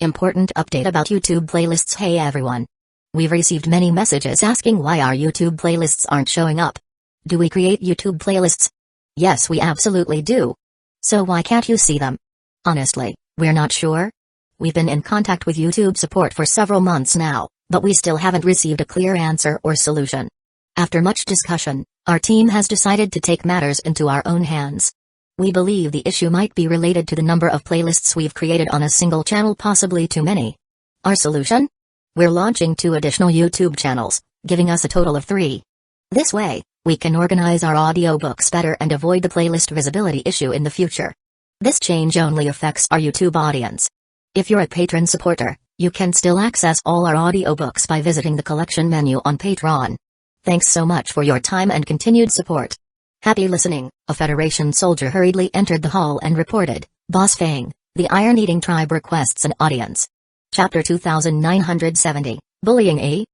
Important update about YouTube playlists. Hey everyone. We've received many messages asking why our YouTube playlists aren't showing up. Do we create YouTube playlists? Yes, we absolutely do. So why can't you see them? Honestly, we're not sure. We've been in contact with YouTube support for several months now, but we still haven't received a clear answer or solution. After much discussion, our team has decided to take matters into our own hands. We believe the issue might be related to the number of playlists we've created on a single channel, possibly too many. Our solution? We're launching 2 additional YouTube channels, giving us a total of 3. This way, we can organize our audiobooks better and avoid the playlist visibility issue in the future. This change only affects our YouTube audience. If you're a patron supporter, you can still access all our audiobooks by visiting the collection menu on Patreon. Thanks so much for your time and continued support. Happy listening. A Federation soldier hurriedly entered the hall and reported, Boss Fang, the Iron-Eating Tribe requests an audience. Chapter 2970, Bullying A?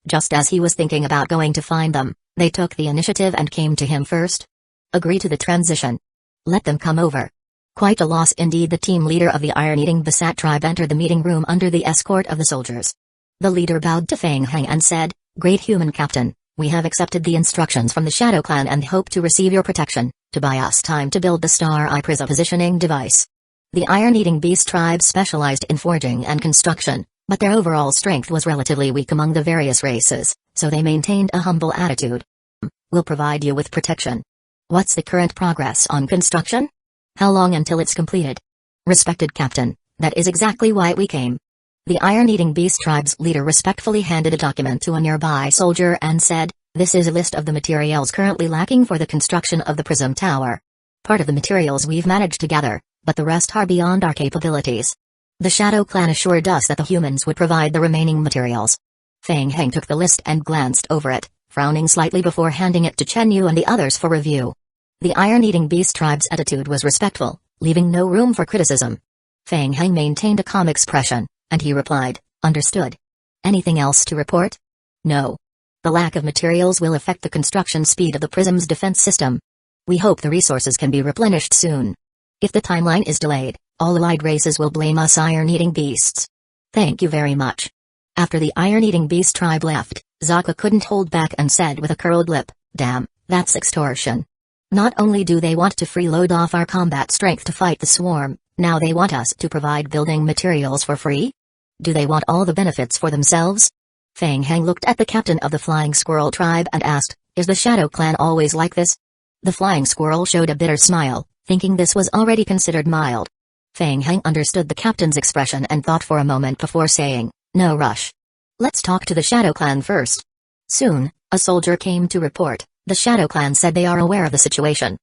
Just as he was thinking about going to find them, they took the initiative and came to him first. Agree to the transition. Let them come over. Quite a loss indeed. The team leader of the Iron-Eating Basat tribe entered the meeting room under the escort of the soldiers. The leader bowed to Fang Hang and said, Great human captain, we have accepted the instructions from the Shadow Clan and hope to receive your protection, to buy us time to build the Star Eye Prism positioning device. The Iron-Eating Beast tribe specialized in forging and construction, but their overall strength was relatively weak among the various races, so they maintained a humble attitude. We'll provide you with protection. What's the current progress on construction? How long until it's completed? Respected captain, that is exactly why we came. The Iron-Eating Beast tribe's leader respectfully handed a document to a nearby soldier and said, This is a list of the materials currently lacking for the construction of the Prism Tower. Part of the materials we've managed to gather, but the rest are beyond our capabilities. The Shadow Clan assured us that the humans would provide the remaining materials. Fang Heng took the list and glanced over it, frowning slightly before handing it to Chen Yu and the others for review. The Iron-Eating Beast tribe's attitude was respectful, leaving no room for criticism. Fang Heng maintained a calm expression, and he replied, Understood. Anything else to report? No. The lack of materials will affect the construction speed of the Prism's defense system. We hope the resources can be replenished soon. If the timeline is delayed, all allied races will blame us Iron-Eating Beasts. Thank you very much. After the Iron-Eating Beast tribe left, Zaka couldn't hold back and said with a curled lip, Damn, that's extortion. Not only do they want to freeload off our combat strength to fight the swarm, now they want us to provide building materials for free? Do they want all the benefits for themselves? Fang Heng looked at the captain of the Flying Squirrel tribe and asked, Is the Shadow Clan always like this? The Flying Squirrel showed a bitter smile, thinking this was already considered mild. Fang Heng understood the captain's expression and thought for a moment before saying, No rush. Let's talk to the Shadow Clan first. Soon, a soldier came to report. The Shadow Clan said they are aware of the situation.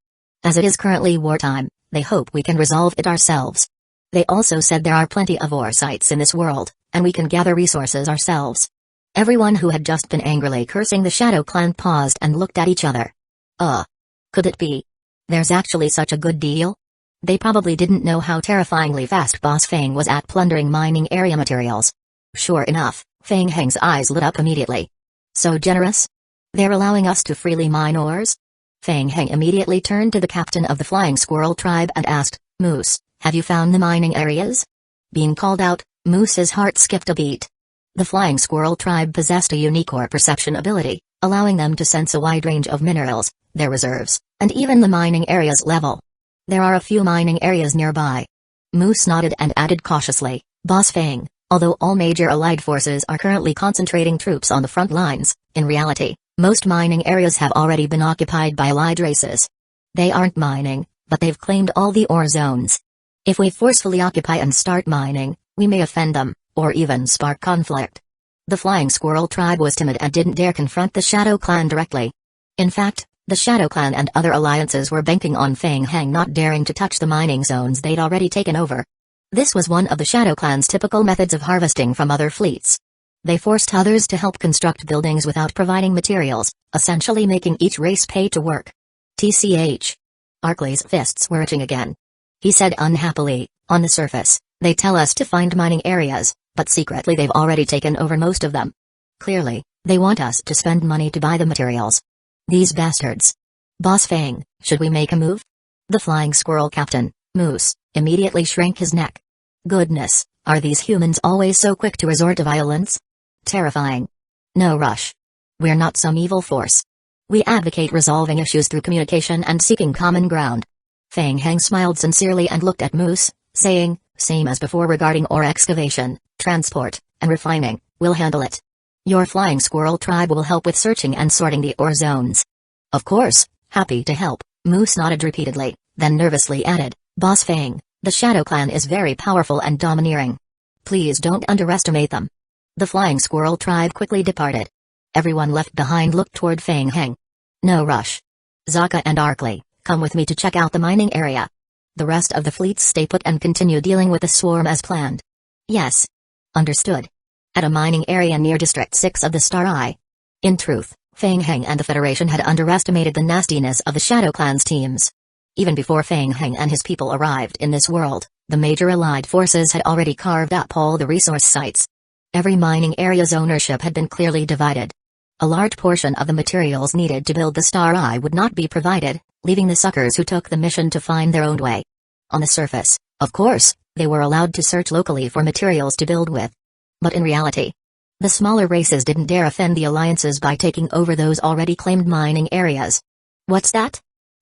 As it is currently wartime, they hope we can resolve it ourselves. They also said there are plenty of ore sites in this world, and we can gather resources ourselves. Everyone who had just been angrily cursing the Shadow Clan paused and looked at each other. Could it be? There's actually such a good deal? They probably didn't know how terrifyingly fast Boss Fang was at plundering mining area materials. Sure enough, Fang Heng's eyes lit up immediately. So generous? They're allowing us to freely mine ores? Fang Heng immediately turned to the captain of the Flying Squirrel tribe and asked, Moose, have you found the mining areas? Being called out, Moose's heart skipped a beat. The Flying Squirrel tribe possessed a unique ore perception ability, allowing them to sense a wide range of minerals, their reserves, and even the mining area's level. There are a few mining areas nearby. Moose nodded and added cautiously, Boss Fang, although all major allied forces are currently concentrating troops on the front lines, in reality, most mining areas have already been occupied by allied races. They aren't mining, but they've claimed all the ore zones. If we forcefully occupy and start mining, we may offend them, or even spark conflict. The Flying Squirrel tribe was timid and didn't dare confront the Shadow Clan directly. In fact, the Shadow Clan and other alliances were banking on Fang Heng not daring to touch the mining zones they'd already taken over. This was one of the Shadow Clan's typical methods of harvesting from other fleets. They forced others to help construct buildings without providing materials, essentially making each race pay to work. TCH. Arkley's fists were itching again. He said unhappily, On the surface, they tell us to find mining areas, but secretly they've already taken over most of them. Clearly, they want us to spend money to buy the materials. These bastards. Boss Fang, should we make a move? The Flying Squirrel captain, Moose, immediately shrank his neck. Goodness, Are these humans always so quick to resort to violence? Terrifying. No rush. We're not some evil force. We advocate resolving issues through communication and seeking common ground. Feng Heng smiled sincerely and looked at Moose, saying, same as before regarding ore excavation, transport, and refining, we'll handle it. Your flying squirrel tribe will help with searching and sorting the ore zones. Of course, happy to help, Moose nodded repeatedly, then nervously added, Boss Feng, the Shadow Clan is very powerful and domineering. Please don't underestimate them. The flying squirrel tribe quickly departed. Everyone left behind looked toward Feng Heng. No rush. Zaka and Arkley, come with me to check out the mining area. The rest of the fleets stay put and continue dealing with the swarm as planned. Yes. Understood. At a mining area near District 6 of the Star Eye. In truth, Feng Heng and the Federation had underestimated the nastiness of the Shadow Clan's teams. Even before Feng Heng and his people arrived in this world, the major allied forces had already carved up all the resource sites. Every mining area's ownership had been clearly divided. A large portion of the materials needed to build the Star Eye would not be provided, leaving the suckers who took the mission to find their own way. On the surface, of course, they were allowed to search locally for materials to build with. But in reality, the smaller races didn't dare offend the alliances by taking over those already claimed mining areas. What's that?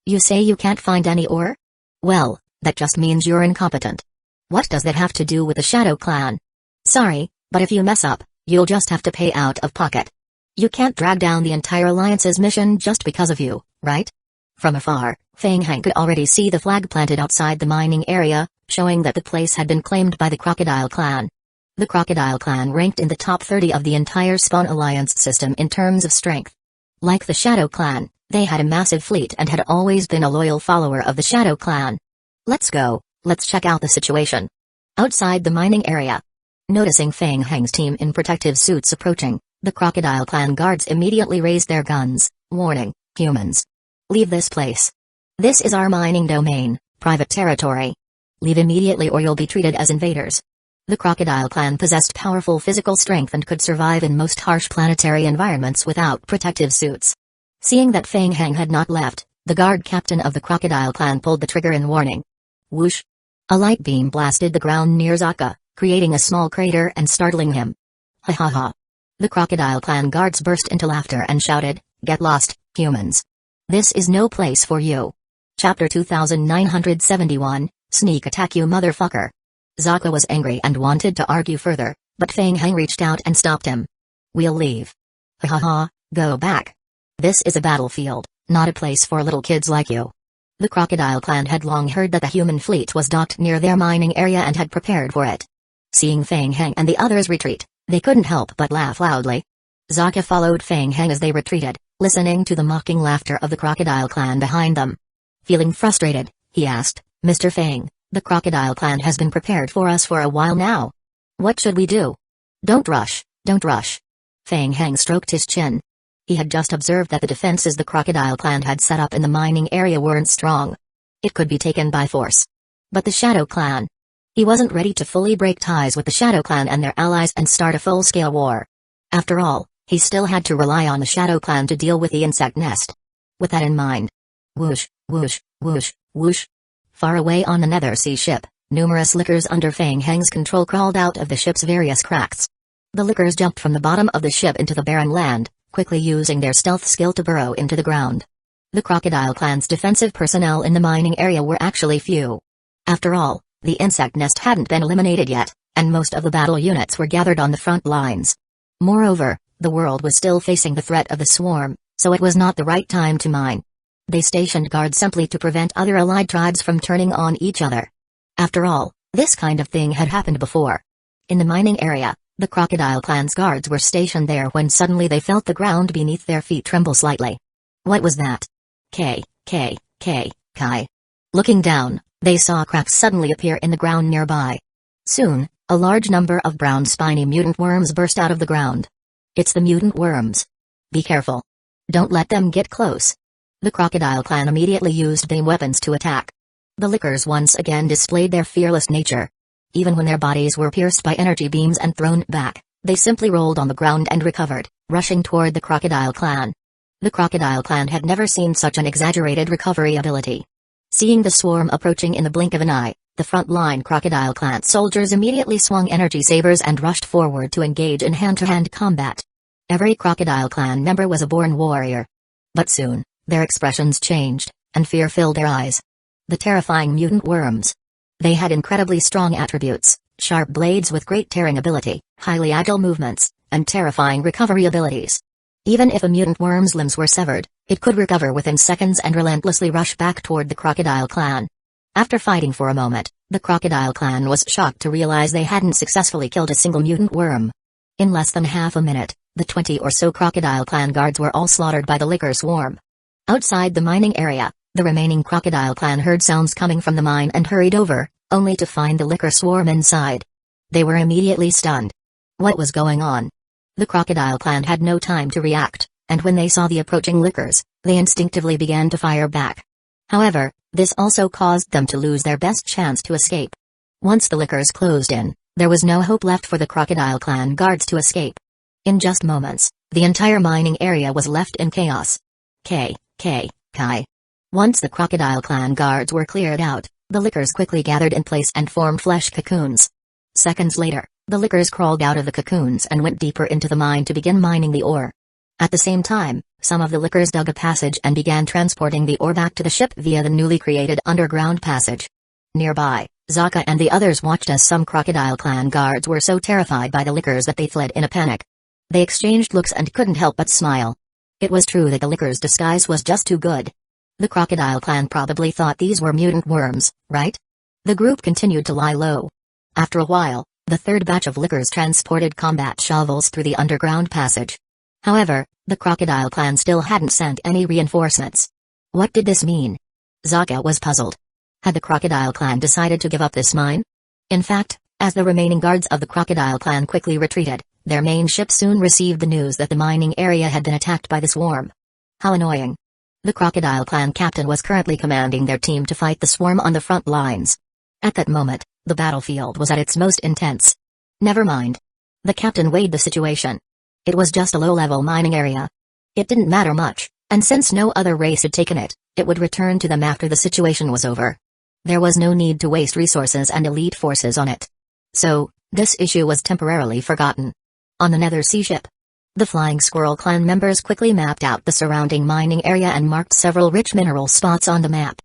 You say you can't find any ore? Well, that just means you're incompetent. What does that have to do with the Shadow Clan? Sorry, but if you mess up, you'll just have to pay out of pocket. You can't drag down the entire alliance's mission just because of you, right? From afar, Feng Heng could already see the flag planted outside the mining area, showing that the place had been claimed by the Crocodile Clan. The Crocodile Clan ranked in the top 30 of the entire Spawn Alliance system in terms of strength. Like the Shadow Clan, they had a massive fleet and had always been a loyal follower of the Shadow Clan. Let's go, let's check out the situation. Outside the mining area. Noticing Feng Heng's team in protective suits approaching, the Crocodile Clan guards immediately raised their guns, warning, humans. Leave this place. This is our mining domain, private territory. Leave immediately or you'll be treated as invaders. The Crocodile Clan possessed powerful physical strength and could survive in most harsh planetary environments without protective suits. Seeing that Feng Heng had not left, the guard captain of the Crocodile Clan pulled the trigger in warning. Whoosh! A light beam blasted the ground near Zaka, creating a small crater and startling him. Ha ha ha! The Crocodile Clan guards burst into laughter and shouted, "Get lost, humans! This is no place for you!" Chapter 2971, Sneak Attack You Motherfucker! Zaka was angry and wanted to argue further, but Feng Heng reached out and stopped him. We'll leave. Ha ha ha, go back. This is a battlefield, not a place for little kids like you. The Crocodile Clan had long heard that the human fleet was docked near their mining area and had prepared for it. Seeing Feng Heng and the others retreat, they couldn't help but laugh loudly. Zaka followed Feng Heng as they retreated, listening to the mocking laughter of the Crocodile Clan behind them. Feeling frustrated, he asked, Mr. Feng, the Crocodile Clan has been prepared for us for a while now. What should we do? Don't rush, don't rush. Feng Heng stroked his chin. He had just observed that the defenses the Crocodile Clan had set up in the mining area weren't strong. It could be taken by force. But the Shadow Clan? He wasn't ready to fully break ties with the Shadow Clan and their allies and start a full-scale war. After all, he still had to rely on the Shadow Clan to deal with the insect nest. With that in mind. Whoosh, whoosh, whoosh, whoosh. Far away on the Nether Sea ship, numerous lickers under Feng Heng's control crawled out of the ship's various cracks. The lickers jumped from the bottom of the ship into the barren land, quickly using their stealth skill to burrow into the ground. The Crocodile Clan's defensive personnel in the mining area were actually few. After all, the insect nest hadn't been eliminated yet, and most of the battle units were gathered on the front lines. Moreover, the world was still facing the threat of the swarm, so it was not the right time to mine. They stationed guards simply to prevent other allied tribes from turning on each other. After all, this kind of thing had happened before. In the mining area, the Crocodile Clan's guards were stationed there when suddenly they felt the ground beneath their feet tremble slightly. What was that? Kai. Looking down, they saw cracks suddenly appear in the ground nearby. Soon, a large number of brown spiny mutant worms burst out of the ground. It's the mutant worms. Be careful. Don't let them get close. The Crocodile Clan immediately used beam weapons to attack. The lickers once again displayed their fearless nature. Even when their bodies were pierced by energy beams and thrown back, they simply rolled on the ground and recovered, rushing toward the Crocodile Clan. The Crocodile Clan had never seen such an exaggerated recovery ability. Seeing the swarm approaching in the blink of an eye, The front-line Crocodile Clan soldiers immediately swung energy sabers and rushed forward to engage in hand-to-hand combat. Every Crocodile Clan member was a born warrior. But soon, their expressions changed, and fear filled their eyes. The terrifying mutant worms. They had incredibly strong attributes, sharp blades with great tearing ability, highly agile movements, and terrifying recovery abilities. Even if a mutant worm's limbs were severed, it could recover within seconds and relentlessly rush back toward the Crocodile Clan. After fighting for a moment, the Crocodile Clan was shocked to realize they hadn't successfully killed a single mutant worm. In less than half a minute, the 20 or so Crocodile Clan guards were all slaughtered by the liquor swarm. Outside the mining area, the remaining Crocodile Clan heard sounds coming from the mine and hurried over, only to find the liquor swarm inside. They were immediately stunned. What was going on? The Crocodile Clan had no time to react, and when they saw the approaching liquors, they instinctively began to fire back. However, this also caused them to lose their best chance to escape. Once the liquors closed in, there was no hope left for the Crocodile Clan guards to escape. In just moments, the entire mining area was left in chaos. Kai. Once the Crocodile Clan guards were cleared out, the liquors quickly gathered in place and formed flesh cocoons. Seconds later, the liquors crawled out of the cocoons and went deeper into the mine to begin mining the ore. At the same time, some of the liquors dug a passage and began transporting the ore back to the ship via the newly created underground passage. Nearby, Zaka and the others watched as some Crocodile Clan guards were so terrified by the liquors that they fled in a panic. They exchanged looks and couldn't help but smile. It was true that the liquor's disguise was just too good. The Crocodile Clan probably thought these were mutant worms, right? The group continued to lie low. After a while, the third batch of liquors transported combat shovels through the underground passage. However, the Crocodile Clan still hadn't sent any reinforcements. What did this mean? Zaka was puzzled. Had the Crocodile Clan decided to give up this mine? In fact, as the remaining guards of the Crocodile Clan quickly retreated, their main ship soon received the news that the mining area had been attacked by the swarm. How annoying. The Crocodile Clan captain was currently commanding their team to fight the swarm on the front lines. At that moment, the battlefield was at its most intense. Never mind. The captain weighed the situation. It was just a low-level mining area. It didn't matter much, and since no other race had taken it, it would return to them after the situation was over. There was no need to waste resources and elite forces on it. So, this issue was temporarily forgotten. On another sea ship, the Flying Squirrel Clan members quickly mapped out the surrounding mining area and marked several rich mineral spots on the map.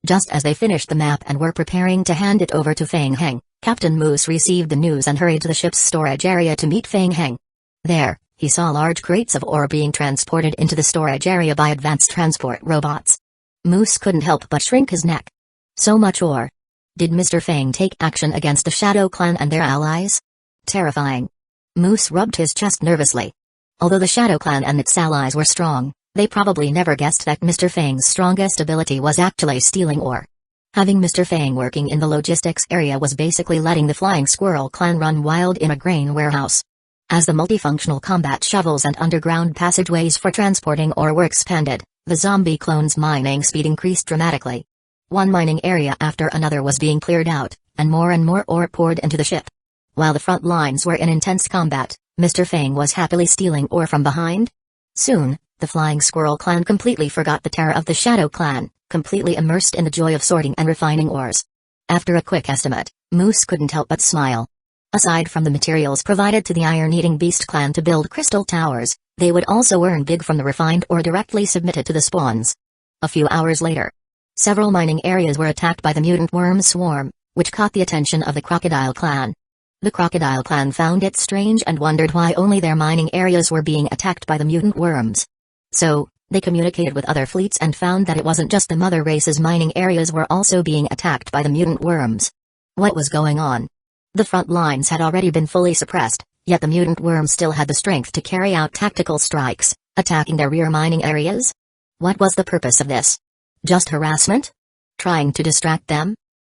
Just as they finished the map and were preparing to hand it over to Fang Heng, Captain Moose received the news and hurried to the ship's storage area to meet Fang Heng. There, he saw large crates of ore being transported into the storage area by advanced transport robots. Moose couldn't help but shrink his neck. So much ore. Did Mr. Fang take action against the Shadow Clan and their allies? Terrifying. Moose rubbed his chest nervously. Although the Shadow Clan and its allies were strong, they probably never guessed that Mr. Fang's strongest ability was actually stealing ore. Having Mr. Fang working in the logistics area was basically letting the Flying Squirrel Clan run wild in a grain warehouse. As the multifunctional combat shovels and underground passageways for transporting ore were expanded, the zombie clones' mining speed increased dramatically. One mining area after another was being cleared out, and more ore poured into the ship. While the front lines were in intense combat, Mr. Fang was happily stealing ore from behind. Soon, the Flying Squirrel Clan completely forgot the terror of the Shadow Clan, completely immersed in the joy of sorting and refining ores. After a quick estimate, Moose couldn't help but smile. Aside from the materials provided to the Iron-Eating Beast Clan to build crystal towers, they would also earn big from the refined ore directly submitted to the spawns. A few hours later, several mining areas were attacked by the mutant worm swarm, which caught the attention of the Crocodile Clan. The Crocodile Clan found it strange and wondered why only their mining areas were being attacked by the mutant worms. So, they communicated with other fleets and found that it wasn't just the mother race's mining areas were also being attacked by the mutant worms. What was going on? The front lines had already been fully suppressed, yet the mutant worms still had the strength to carry out tactical strikes, attacking their rear mining areas? What was the purpose of this? Just harassment? Trying to distract them?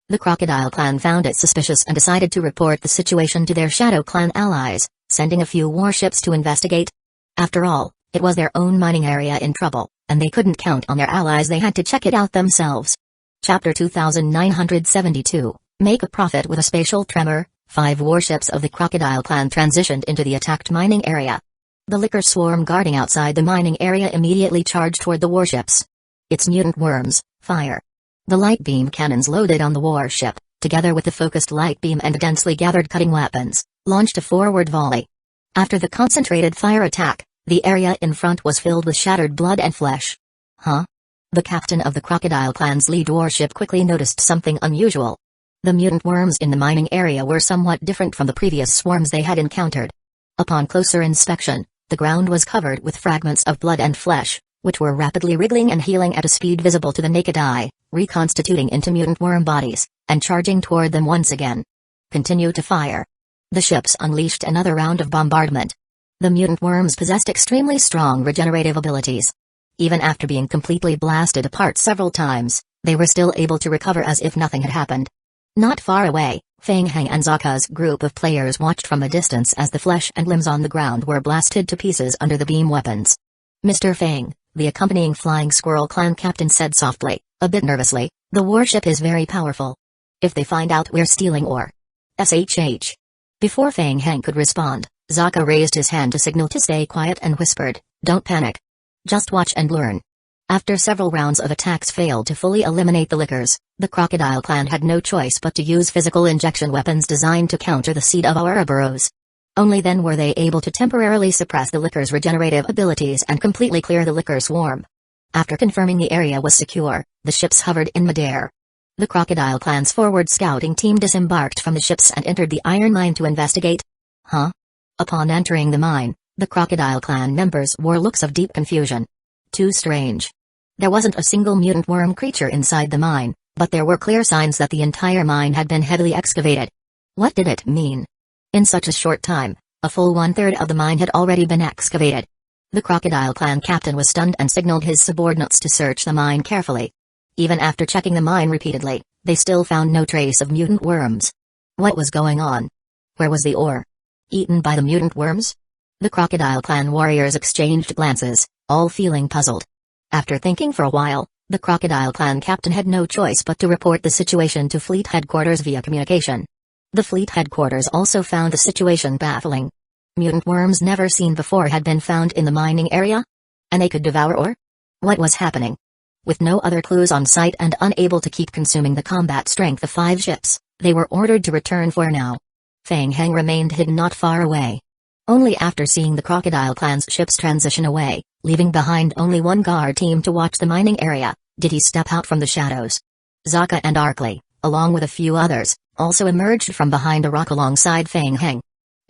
The Crocodile Clan found it suspicious and decided to report the situation to their Shadow Clan allies, sending a few warships to investigate. After all, it was their own mining area in trouble, and they couldn't count on their allies, they had to check it out themselves. Chapter 2972, Make a Profit with a Spatial Tremor. 5 warships of the Crocodile Clan transitioned into the attacked mining area. The liquor swarm guarding outside the mining area immediately charged toward the warships. Its mutant worms, fire. The light beam cannons loaded on the warship, together with the focused light beam and densely gathered cutting weapons, launched a forward volley. After the concentrated fire attack, the area in front was filled with shattered blood and flesh. Huh? The captain of the Crocodile Clan's lead warship quickly noticed something unusual. The mutant worms in the mining area were somewhat different from the previous swarms they had encountered. Upon closer inspection, the ground was covered with fragments of blood and flesh, which were rapidly wriggling and healing at a speed visible to the naked eye, reconstituting into mutant worm bodies, and charging toward them once again. Continue to fire. The ships unleashed another round of bombardment. The mutant worms possessed extremely strong regenerative abilities. Even after being completely blasted apart several times, they were still able to recover as if nothing had happened. Not far away, Feng Heng and Zaka's group of players watched from a distance as the flesh and limbs on the ground were blasted to pieces under the beam weapons. Mr. Feng, the accompanying Flying Squirrel Clan captain said softly, a bit nervously, the warship is very powerful. If they find out we're stealing ore. SHH. Before Feng Heng could respond, Zaka raised his hand to signal to stay quiet and whispered, don't panic. Just watch and learn. After several rounds of attacks failed to fully eliminate the lickers, the Crocodile Clan had no choice but to use physical injection weapons designed to counter the seed of Ouroboros. Only then were they able to temporarily suppress the lickers' regenerative abilities and completely clear the licker swarm. After confirming the area was secure, the ships hovered in midair. The Crocodile Clan's forward scouting team disembarked from the ships and entered the iron mine to investigate. Huh? Upon entering the mine, the Crocodile Clan members wore looks of deep confusion. Too strange. There wasn't a single mutant worm creature inside the mine, but there were clear signs that the entire mine had been heavily excavated. What did it mean? In such a short time, a full one-third of the mine had already been excavated. The Crocodile Clan captain was stunned and signaled his subordinates to search the mine carefully. Even after checking the mine repeatedly, they still found no trace of mutant worms. What was going on? Where was the ore? Eaten by the mutant worms? The Crocodile Clan warriors exchanged glances, all feeling puzzled. After thinking for a while, the Crocodile Clan captain had no choice but to report the situation to fleet headquarters via communication. The fleet headquarters also found the situation baffling. Mutant worms never seen before had been found in the mining area? And they could devour ore? What was happening? With no other clues on site and unable to keep consuming the combat strength of 5 ships, they were ordered to return for now. Feng Heng remained hidden not far away. Only after seeing the Crocodile Clan's ships transition away, leaving behind only one guard team to watch the mining area, did he step out from the shadows. Zaka and Arkley, along with a few others, also emerged from behind a rock alongside Feng Heng.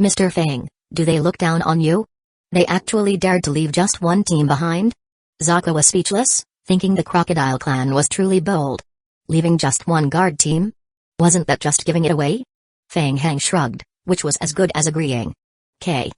Mr. Feng, do they look down on you? They actually dared to leave just one team behind? Zaka was speechless, thinking the Crocodile Clan was truly bold. Leaving just one guard team? Wasn't that just giving it away? Feng Heng shrugged, which was as good as agreeing. Kai.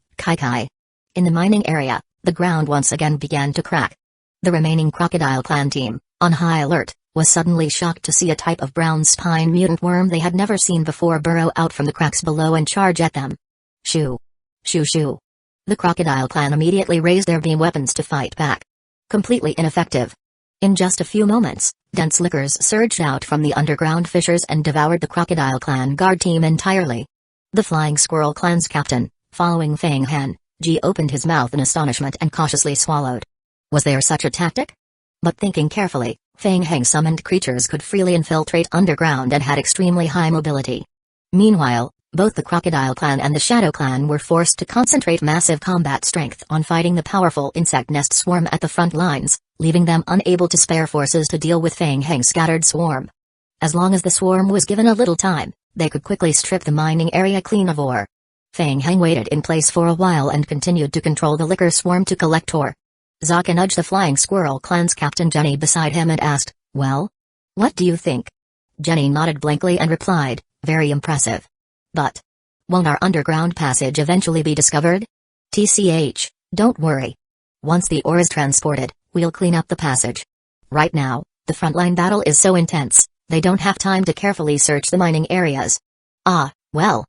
In the mining area, the ground once again began to crack. The remaining Crocodile Clan team, on high alert, was suddenly shocked to see a type of brown spine mutant worm they had never seen before burrow out from the cracks below and charge at them. Shoo. Shoo shoo. The Crocodile Clan immediately raised their beam weapons to fight back. Completely ineffective. In just a few moments, dense lickers surged out from the underground fissures and devoured the Crocodile Clan guard team entirely. The Flying Squirrel Clan's captain, following Feng Heng, opened his mouth in astonishment and cautiously swallowed. Was there such a tactic? But thinking carefully, Feng Heng summoned creatures could freely infiltrate underground and had extremely high mobility. Meanwhile, both the Crocodile Clan and the Shadow Clan were forced to concentrate massive combat strength on fighting the powerful insect nest swarm at the front lines, leaving them unable to spare forces to deal with Feng Heng's scattered swarm. As long as the swarm was given a little time, they could quickly strip the mining area clean of ore. Feng Heng waited in place for a while and continued to control the licker swarm to collect ore. Zaka nudged the Flying Squirrel Clan's captain Jenny beside him and asked, well? What do you think? Jenny nodded blankly and replied, very impressive. But won't our underground passage eventually be discovered? TCH, don't worry. Once the ore is transported, we'll clean up the passage. Right now, the frontline battle is so intense, they don't have time to carefully search the mining areas. Ah, well.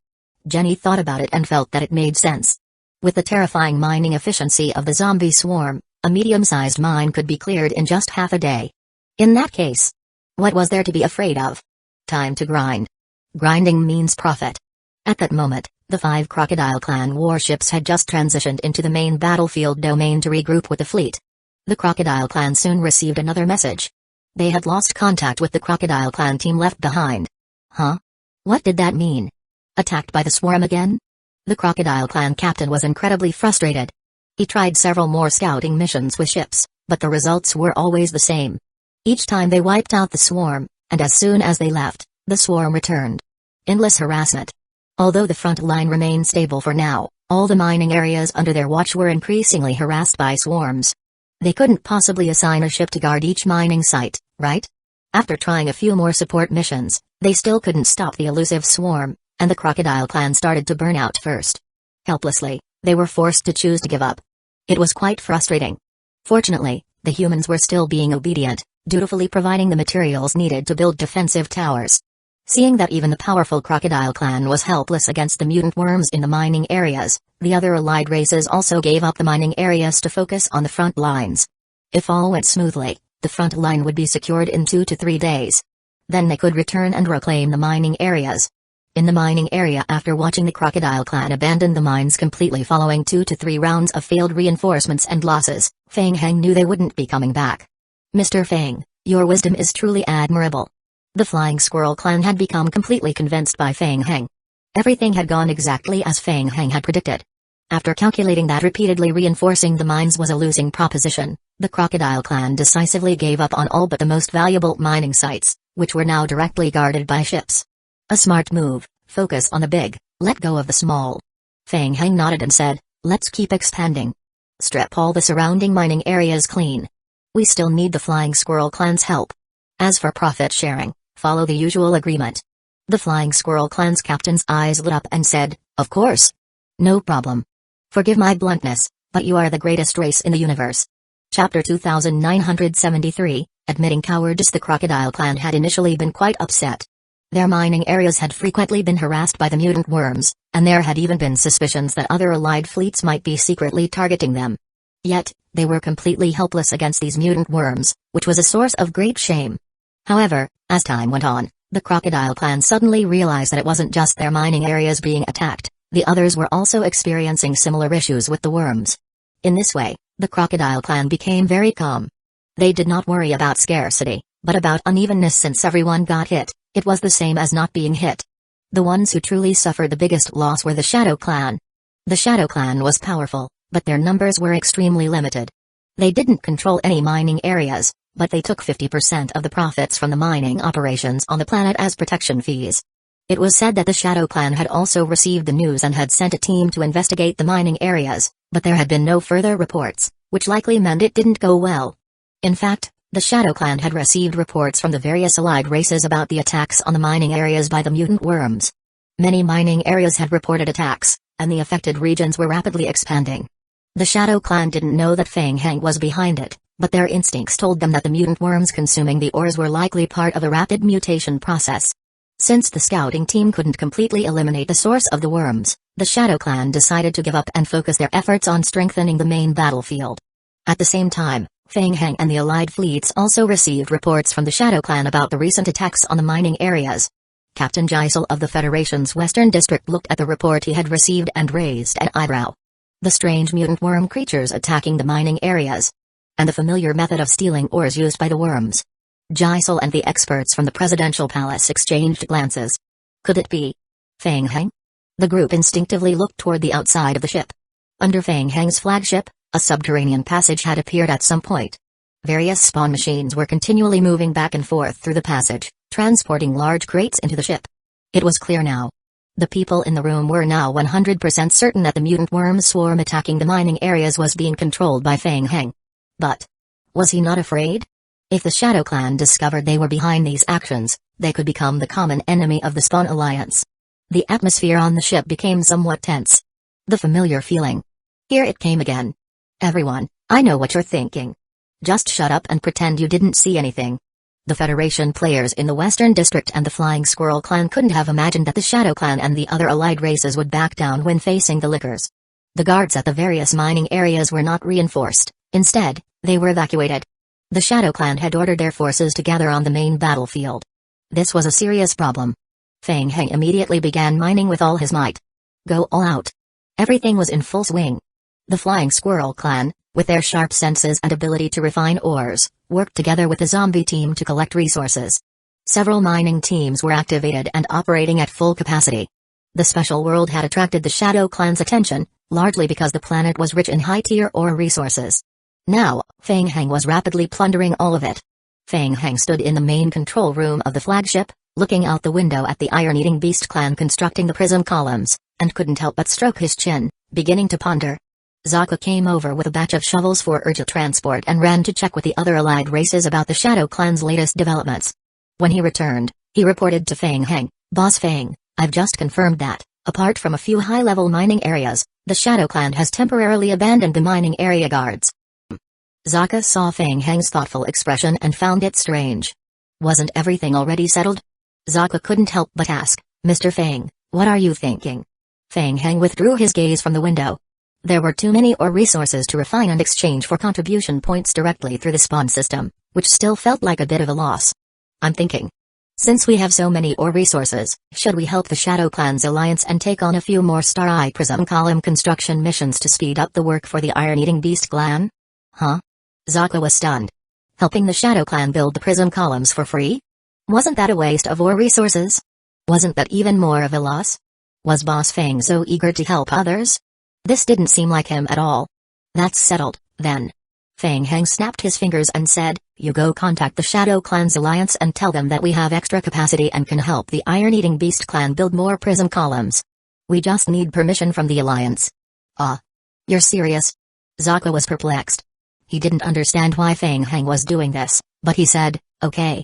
Jenny thought about it and felt that it made sense. With the terrifying mining efficiency of the zombie swarm, a medium-sized mine could be cleared in just half a day. In that case, what was there to be afraid of? Time to grind. Grinding means profit. At that moment, the 5 Crocodile Clan warships had just transitioned into the main battlefield domain to regroup with the fleet. The Crocodile Clan soon received another message. They had lost contact with the Crocodile Clan team left behind. Huh? What did that mean? Attacked by the swarm again? The Crocodile Clan captain was incredibly frustrated. He tried several more scouting missions with ships, but the results were always the same. Each time they wiped out the swarm, and as soon as they left, the swarm returned. Endless harassment. Although the front line remained stable for now, all the mining areas under their watch were increasingly harassed by swarms. They couldn't possibly assign a ship to guard each mining site, right? After trying a few more support missions, they still couldn't stop the elusive swarm, and the Crocodile Clan started to burn out first. Helplessly, they were forced to choose to give up. It was quite frustrating. Fortunately, the humans were still being obedient, dutifully providing the materials needed to build defensive towers. Seeing that even the powerful Crocodile Clan was helpless against the mutant worms in the mining areas, the other allied races also gave up the mining areas to focus on the front lines. If all went smoothly, the front line would be secured in 2 to 3 days. Then they could return and reclaim the mining areas. In the mining area, after watching the Crocodile Clan abandon the mines completely following 2 to 3 rounds of failed reinforcements and losses, Fang Heng knew they wouldn't be coming back. Mr. Fang, your wisdom is truly admirable. The Flying Squirrel Clan had become completely convinced by Fang Heng. Everything had gone exactly as Fang Heng had predicted. After calculating that repeatedly reinforcing the mines was a losing proposition, the Crocodile Clan decisively gave up on all but the most valuable mining sites, which were now directly guarded by ships. A smart move, focus on the big, let go of the small. Fang Heng nodded and said, let's keep expanding. Strip all the surrounding mining areas clean. We still need the Flying Squirrel Clan's help. As for profit sharing, follow the usual agreement. The Flying Squirrel Clan's captain's eyes lit up and said, of course. No problem. Forgive my bluntness, but you are the greatest race in the universe. Chapter 2973, Admitting Cowardice. The Crocodile Clan had initially been quite upset. Their mining areas had frequently been harassed by the mutant worms, and there had even been suspicions that other allied fleets might be secretly targeting them. Yet, they were completely helpless against these mutant worms, which was a source of great shame. However, as time went on, the Crocodile Clan suddenly realized that it wasn't just their mining areas being attacked, the others were also experiencing similar issues with the worms. In this way, the Crocodile Clan became very calm. They did not worry about scarcity, but about unevenness. Since everyone got hit, it was the same as not being hit. The ones who truly suffered the biggest loss were the Shadow Clan. The Shadow Clan was powerful, but their numbers were extremely limited. They didn't control any mining areas, but they took 50% of the profits from the mining operations on the planet as protection fees. It was said that the Shadow Clan had also received the news and had sent a team to investigate the mining areas, but there had been no further reports, which likely meant it didn't go well. In fact, the Shadow Clan had received reports from the various allied races about the attacks on the mining areas by the mutant worms. Many mining areas had reported attacks, and the affected regions were rapidly expanding. The Shadow Clan didn't know that Fang Heng was behind it, but their instincts told them that the mutant worms consuming the ores were likely part of a rapid mutation process. Since the scouting team couldn't completely eliminate the source of the worms, the Shadow Clan decided to give up and focus their efforts on strengthening the main battlefield. At the same time, Fang Heng and the allied fleets also received reports from the Shadow Clan about the recent attacks on the mining areas. Captain Jisel of the Federation's Western District looked at the report he had received and raised an eyebrow. The strange mutant worm creatures attacking the mining areas. And the familiar method of stealing ores used by the worms. Jisel and the experts from the presidential palace exchanged glances. Could it be Fang Heng? The group instinctively looked toward the outside of the ship. Under Fang Heng's flagship, a subterranean passage had appeared at some point. Various spawn machines were continually moving back and forth through the passage, transporting large crates into the ship. It was clear now. The people in the room were now 100% certain that the mutant worm swarm attacking the mining areas was being controlled by Fang Heng. But was he not afraid? If the Shadow Clan discovered they were behind these actions, they could become the common enemy of the Spawn Alliance. The atmosphere on the ship became somewhat tense. The familiar feeling. Here it came again. Everyone, I know what you're thinking. Just shut up and pretend you didn't see anything. The Federation players in the Western District and the Flying Squirrel Clan couldn't have imagined that the Shadow Clan and the other allied races would back down when facing the Lickers. The guards at the various mining areas were not reinforced, instead, they were evacuated. The Shadow Clan had ordered their forces to gather on the main battlefield. This was a serious problem. Fang Heng immediately began mining with all his might. Go all out. Everything was in full swing. The Flying Squirrel Clan, with their sharp senses and ability to refine ores, worked together with the zombie team to collect resources. Several mining teams were activated and operating at full capacity. The special world had attracted the Shadow Clan's attention, largely because the planet was rich in high-tier ore resources. Now, Feng Heng was rapidly plundering all of it. Feng Heng stood in the main control room of the flagship, looking out the window at the iron-eating beast clan constructing the prism columns, and couldn't help but stroke his chin, beginning to ponder. Zaka came over with a batch of shovels for urgent transport and ran to check with the other allied races about the Shadow Clan's latest developments. When he returned, he reported to Feng Heng, "Boss Feng, I've just confirmed that, apart from a few high-level mining areas, the Shadow Clan has temporarily abandoned the mining area guards." Zaka saw Feng Heng's thoughtful expression and found it strange. Wasn't everything already settled? Zaka couldn't help but ask, "Mr. Feng, what are you thinking?" Feng Heng withdrew his gaze from the window. There were too many ore resources to refine and exchange for contribution points directly through the spawn system, which still felt like a bit of a loss. "I'm thinking. Since we have so many ore resources, should we help the Shadow Clan's alliance and take on a few more Star Eye Prism Column construction missions to speed up the work for the Iron-Eating Beast clan?" Huh? Zaka was stunned. Helping the Shadow Clan build the prism columns for free? Wasn't that a waste of ore resources? Wasn't that even more of a loss? Was Boss Feng so eager to help others? This didn't seem like him at all. "That's settled, then." Feng Heng snapped his fingers and said, "You go contact the Shadow Clan's alliance and tell them that we have extra capacity and can help the Iron-Eating Beast clan build more prism columns. We just need permission from the alliance." "Ah? You're serious?" Zaka was perplexed. He didn't understand why Feng Heng was doing this, but he said, okay,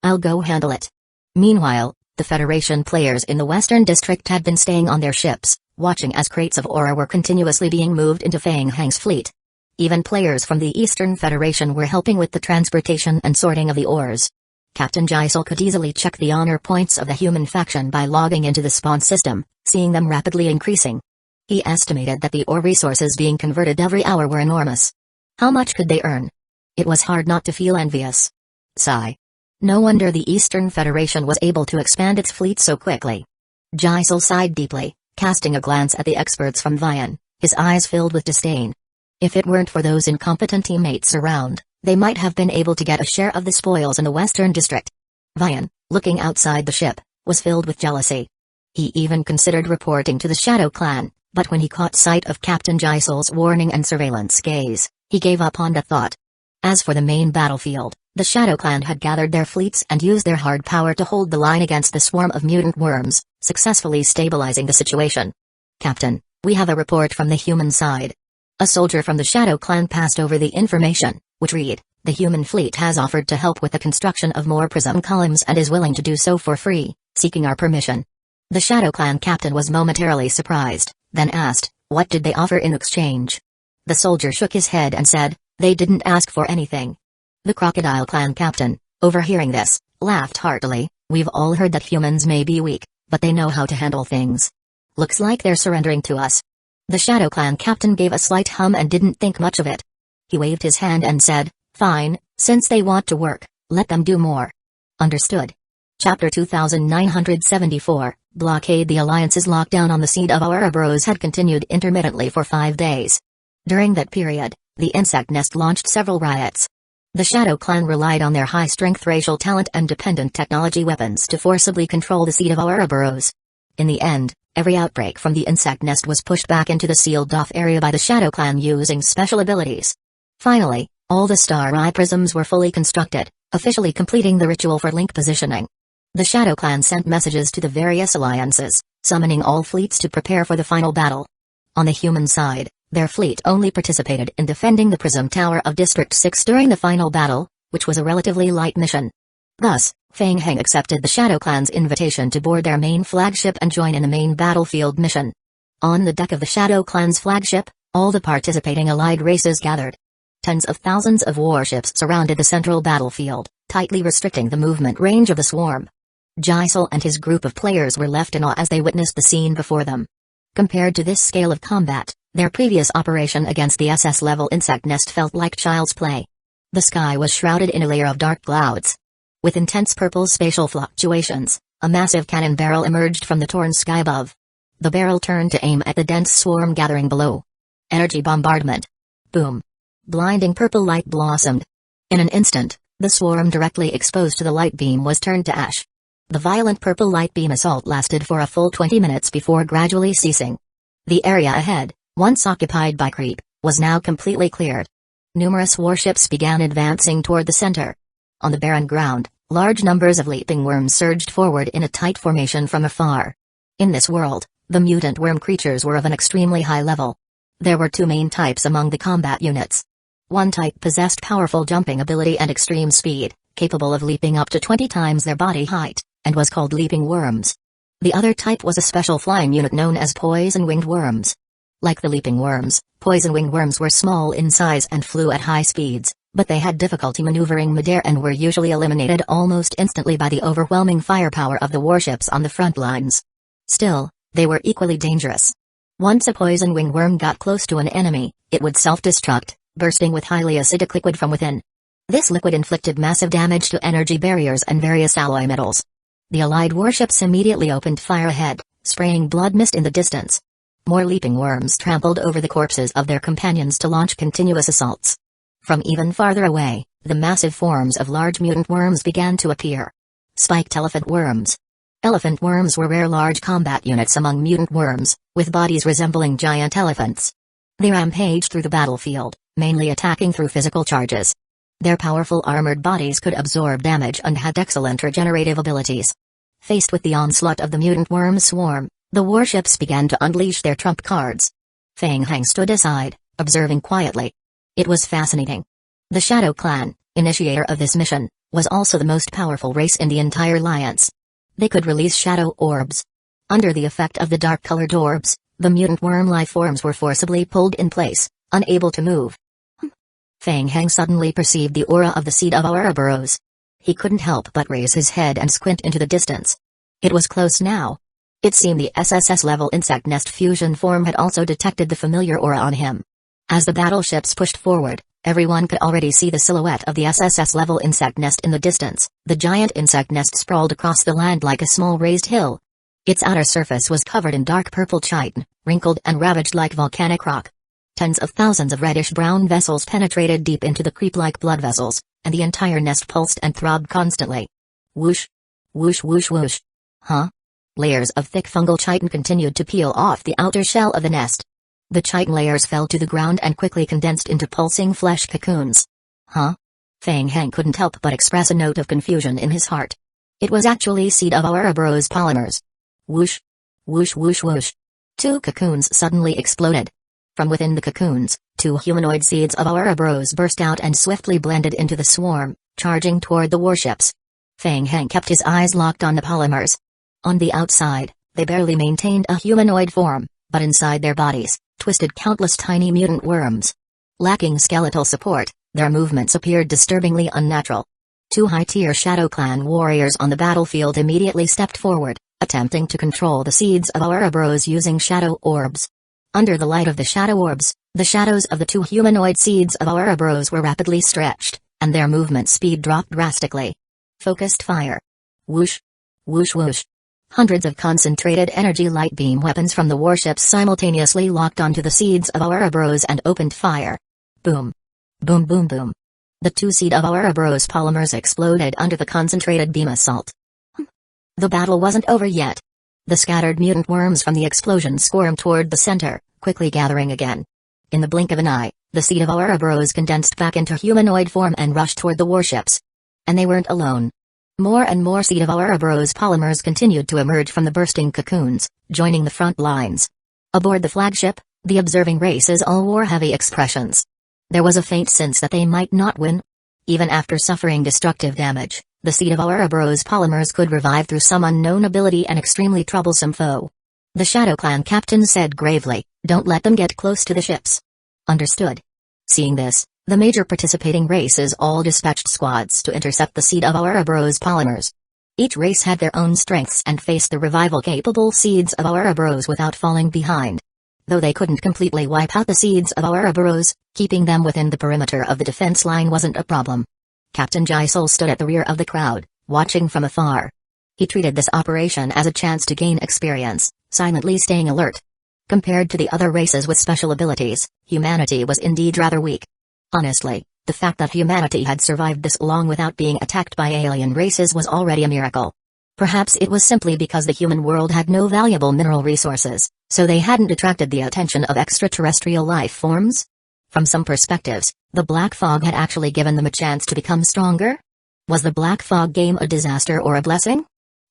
I'll go handle it." Meanwhile, the Federation players in the Western District had been staying on their ships, watching as crates of ore were continuously being moved into Feng Heng's fleet. Even players from the Eastern Federation were helping with the transportation and sorting of the ores. Captain Jisel could easily check the honor points of the human faction by logging into the spawn system, seeing them rapidly increasing. He estimated that the ore resources being converted every hour were enormous. How much could they earn? It was hard not to feel envious. Sigh. No wonder the Eastern Federation was able to expand its fleet so quickly. Jisel sighed deeply, casting a glance at the experts from Vian, his eyes filled with disdain. If it weren't for those incompetent teammates around, they might have been able to get a share of the spoils in the Western District. Vian, looking outside the ship, was filled with jealousy. He even considered reporting to the Shadow Clan, but when he caught sight of Captain Jisel's warning and surveillance gaze, he gave up on the thought. As for the main battlefield, the Shadow Clan had gathered their fleets and used their hard power to hold the line against the swarm of mutant worms, successfully stabilizing the situation. "Captain, we have a report from the human side." A soldier from the Shadow Clan passed over the information, which read, "The human fleet has offered to help with the construction of more prism columns and is willing to do so for free, seeking our permission." The Shadow Clan captain was momentarily surprised, then asked, "What did they offer in exchange?" The soldier shook his head and said, "They didn't ask for anything." The Crocodile Clan captain, overhearing this, laughed heartily. "We've all heard that humans may be weak, but they know how to handle things. Looks like they're surrendering to us." The Shadow Clan captain gave a slight hum and didn't think much of it. He waved his hand and said, "Fine, since they want to work, let them do more." Understood. Chapter 2974, Blockade. The Alliance's lockdown on the seed of Ouroboros had continued intermittently for 5 days. During that period, the insect nest launched several riots. The Shadow Clan relied on their high-strength racial talent and dependent technology weapons to forcibly control the seed of Ouroboros. In the end, every outbreak from the insect nest was pushed back into the sealed-off area by the Shadow Clan using special abilities. Finally, all the Star Eye prisms were fully constructed, officially completing the ritual for link positioning. The Shadow Clan sent messages to the various alliances, summoning all fleets to prepare for the final battle. On the human side, their fleet only participated in defending the Prism Tower of District 6 during the final battle, which was a relatively light mission. Thus, Feng Heng accepted the Shadow Clan's invitation to board their main flagship and join in the main battlefield mission. On the deck of the Shadow Clan's flagship, all the participating allied races gathered. Tens of thousands of warships surrounded the central battlefield, tightly restricting the movement range of the swarm. Jisel and his group of players were left in awe as they witnessed the scene before them. Compared to this scale of combat, their previous operation against the SS-level insect nest felt like child's play. The sky was shrouded in a layer of dark clouds. With intense purple spatial fluctuations, a massive cannon barrel emerged from the torn sky above. The barrel turned to aim at the dense swarm gathering below. Energy bombardment. Boom. Blinding purple light blossomed. In an instant, The swarm directly exposed to the light beam was turned to ash. The violent purple light beam assault lasted for a full 20 minutes before gradually ceasing. The area ahead, once occupied by creep, was now completely cleared. Numerous warships began advancing toward the center. On the barren ground, large numbers of leaping worms surged forward in a tight formation from afar. In this world, the mutant worm creatures were of an extremely high level. There were two main types among the combat units. One type possessed powerful jumping ability and extreme speed, capable of leaping up to 20 times their body height, and was called leaping worms. The other type was a special flying unit known as poison-winged worms. Like the leaping worms, poison-winged worms were small in size and flew at high speeds, but they had difficulty maneuvering midair and were usually eliminated almost instantly by the overwhelming firepower of the warships on the front lines. Still, they were equally dangerous. Once a poison-winged worm got close to an enemy, it would self-destruct, bursting with highly acidic liquid from within. This liquid inflicted massive damage to energy barriers and various alloy metals. The allied warships immediately opened fire ahead, spraying blood mist in the distance. More leaping worms trampled over the corpses of their companions to launch continuous assaults. From even farther away, the massive forms of large mutant worms began to appear. Spiked elephant worms. Elephant worms were rare large combat units among mutant worms, with bodies resembling giant elephants. They rampaged through the battlefield, mainly attacking through physical charges. Their powerful armored bodies could absorb damage and had excellent regenerative abilities. Faced with the onslaught of the mutant worm swarm, the warships began to unleash their trump cards. Fang Hang stood aside, observing quietly. It was fascinating. The Shadow Clan, initiator of this mission, was also the most powerful race in the entire alliance. They could release shadow orbs. Under the effect of the dark-colored orbs, the mutant worm life forms were forcibly pulled in place, unable to move. Fang Hang suddenly perceived the aura of the seed of Ouroboros. He couldn't help but raise his head and squint into the distance. It was close now. It seemed the SSS-level insect nest fusion form had also detected the familiar aura on him. As the battleships pushed forward, everyone could already see the silhouette of the SSS-level insect nest in the distance. The giant insect nest sprawled across the land like a small raised hill. Its outer surface was covered in dark purple chitin, wrinkled and ravaged like volcanic rock. Tens of thousands of reddish-brown vessels penetrated deep into the creep-like blood vessels, and the entire nest pulsed and throbbed constantly. Whoosh! Whoosh whoosh whoosh! Huh? Layers of thick fungal chitin continued to peel off the outer shell of the nest. The chitin layers fell to the ground and quickly condensed into pulsing flesh cocoons. Huh? Fang Hang couldn't help but express a note of confusion in his heart. It was actually seed of Ouroboros polymers. Whoosh! Whoosh whoosh whoosh! Two cocoons suddenly exploded. From within the cocoons, two humanoid seeds of Ouroboros burst out and swiftly blended into the swarm, charging toward the warships. Fang Hang kept his eyes locked on the polymers. On the outside, they barely maintained a humanoid form, but inside their bodies, twisted countless tiny mutant worms. Lacking skeletal support, their movements appeared disturbingly unnatural. Two high-tier Shadow Clan warriors on the battlefield immediately stepped forward, attempting to control the seeds of Ouroboros using shadow orbs. Under the light of the shadow orbs, the shadows of the two humanoid seeds of Ouroboros were rapidly stretched, and their movement speed dropped drastically. Focused fire. Whoosh! Whoosh whoosh! Hundreds of concentrated energy light beam weapons from the warships simultaneously locked onto the seeds of Ouroboros and opened fire. Boom! Boom boom boom! The two seed of Ouroboros polymers exploded under the concentrated beam assault. The battle wasn't over yet. The scattered mutant worms from the explosion swarmed toward the center, quickly gathering again. In the blink of an eye, the seed of Ouroboros condensed back into humanoid form and rushed toward the warships. And they weren't alone. More and more seed of Ouroboros polymers continued to emerge from the bursting cocoons, joining the front lines. Aboard the flagship, the observing races all wore heavy expressions. There was a faint sense that they might not win. Even after suffering destructive damage, the seed of Ouroboros polymers could revive through some unknown ability an extremely troublesome foe. The Shadow Clan captain said gravely, "Don't let them get close to the ships." Understood. Seeing this, the major participating races all dispatched squads to intercept the seed of Ouroboros polymers. Each race had their own strengths and faced the revival-capable seeds of Ouroboros without falling behind. Though they couldn't completely wipe out the seeds of Ouroboros, keeping them within the perimeter of the defense line wasn't a problem. Captain Jisol stood at the rear of the crowd, watching from afar. He treated this operation as a chance to gain experience, silently staying alert. Compared to the other races with special abilities, humanity was indeed rather weak. Honestly, The fact that humanity had survived this long without being attacked by alien races was already a miracle. Perhaps it was simply because the human world had no valuable mineral resources, so they hadn't attracted the attention of extraterrestrial life forms? From some perspectives, the black fog had actually given them a chance to become stronger? Was the black fog game a disaster or a blessing?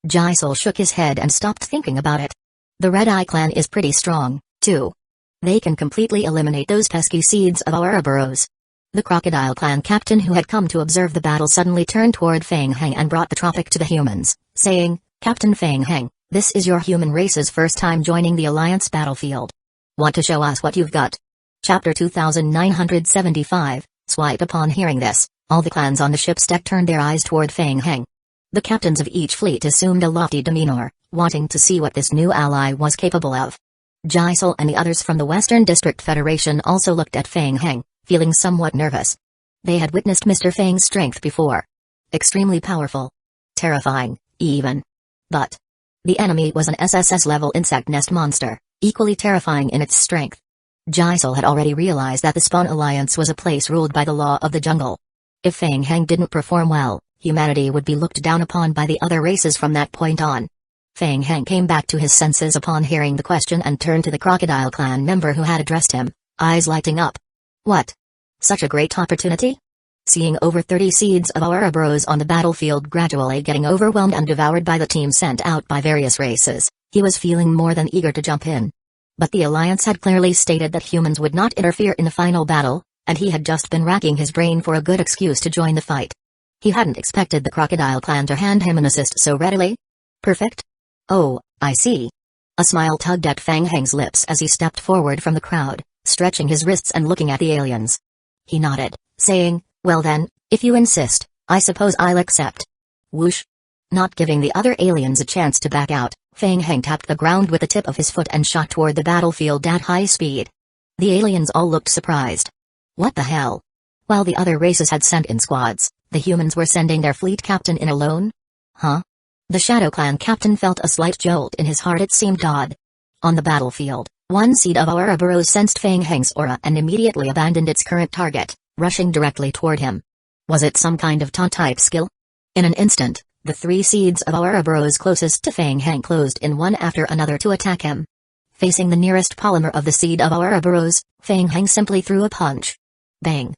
Jisol shook his head and stopped thinking about it. The Red Eye clan is pretty strong, too. They can completely eliminate those pesky seeds of Ouroboros. The Crocodile clan captain who had come to observe the battle suddenly turned toward Fang Heng and brought the topic to the humans, saying, "Captain Fang Heng, this is your human race's first time joining the Alliance battlefield. Want to show us what you've got?" Chapter 2975, Swipe. Upon hearing this, all the clans on the ship's deck turned their eyes toward Fang Heng. The captains of each fleet assumed a lofty demeanor, wanting to see what this new ally was capable of. Jisol and the others from the Western District Federation also looked at Fang Heng, feeling somewhat nervous. They had witnessed Mr. Fang's strength before. Extremely powerful. Terrifying, even. But the enemy was an SSS-level insect nest monster, equally terrifying in its strength. Jisol had already realized that the Spawn Alliance was a place ruled by the law of the jungle. If Fang Heng didn't perform well, humanity would be looked down upon by the other races from that point on. Fang Heng came back to his senses upon hearing the question and turned to the Crocodile clan member who had addressed him, eyes lighting up. What? Such a great opportunity? Seeing over 30 seeds of Ouroboros on the battlefield gradually getting overwhelmed and devoured by the team sent out by various races, he was feeling more than eager to jump in. But the Alliance had clearly stated that humans would not interfere in the final battle, and he had just been racking his brain for a good excuse to join the fight. He hadn't expected the Crocodile clan to hand him an assist so readily. Perfect? Oh, I see. A smile tugged at Fang Heng's lips as he stepped forward from the crowd, stretching his wrists and looking at the aliens. He nodded, saying, "Well then, if you insist, I suppose I'll accept." Whoosh! Not giving the other aliens a chance to back out, Fang Heng tapped the ground with the tip of his foot and shot toward the battlefield at high speed. The aliens all looked surprised. What the hell? While the other races had sent in squads, the humans were sending their fleet captain in alone? Huh? The Shadow Clan captain felt a slight jolt in his heart. It seemed odd. On the battlefield, one seed of Ouroboros sensed Fang Heng's aura and immediately abandoned its current target, rushing directly toward him. Was it some kind of taunt-type skill? In an instant, the 3 seeds of Ouroboros closest to Fang Heng closed in one after another to attack him. Facing the nearest polymer of the seed of Ouroboros, Fang Heng simply threw a punch. Bang!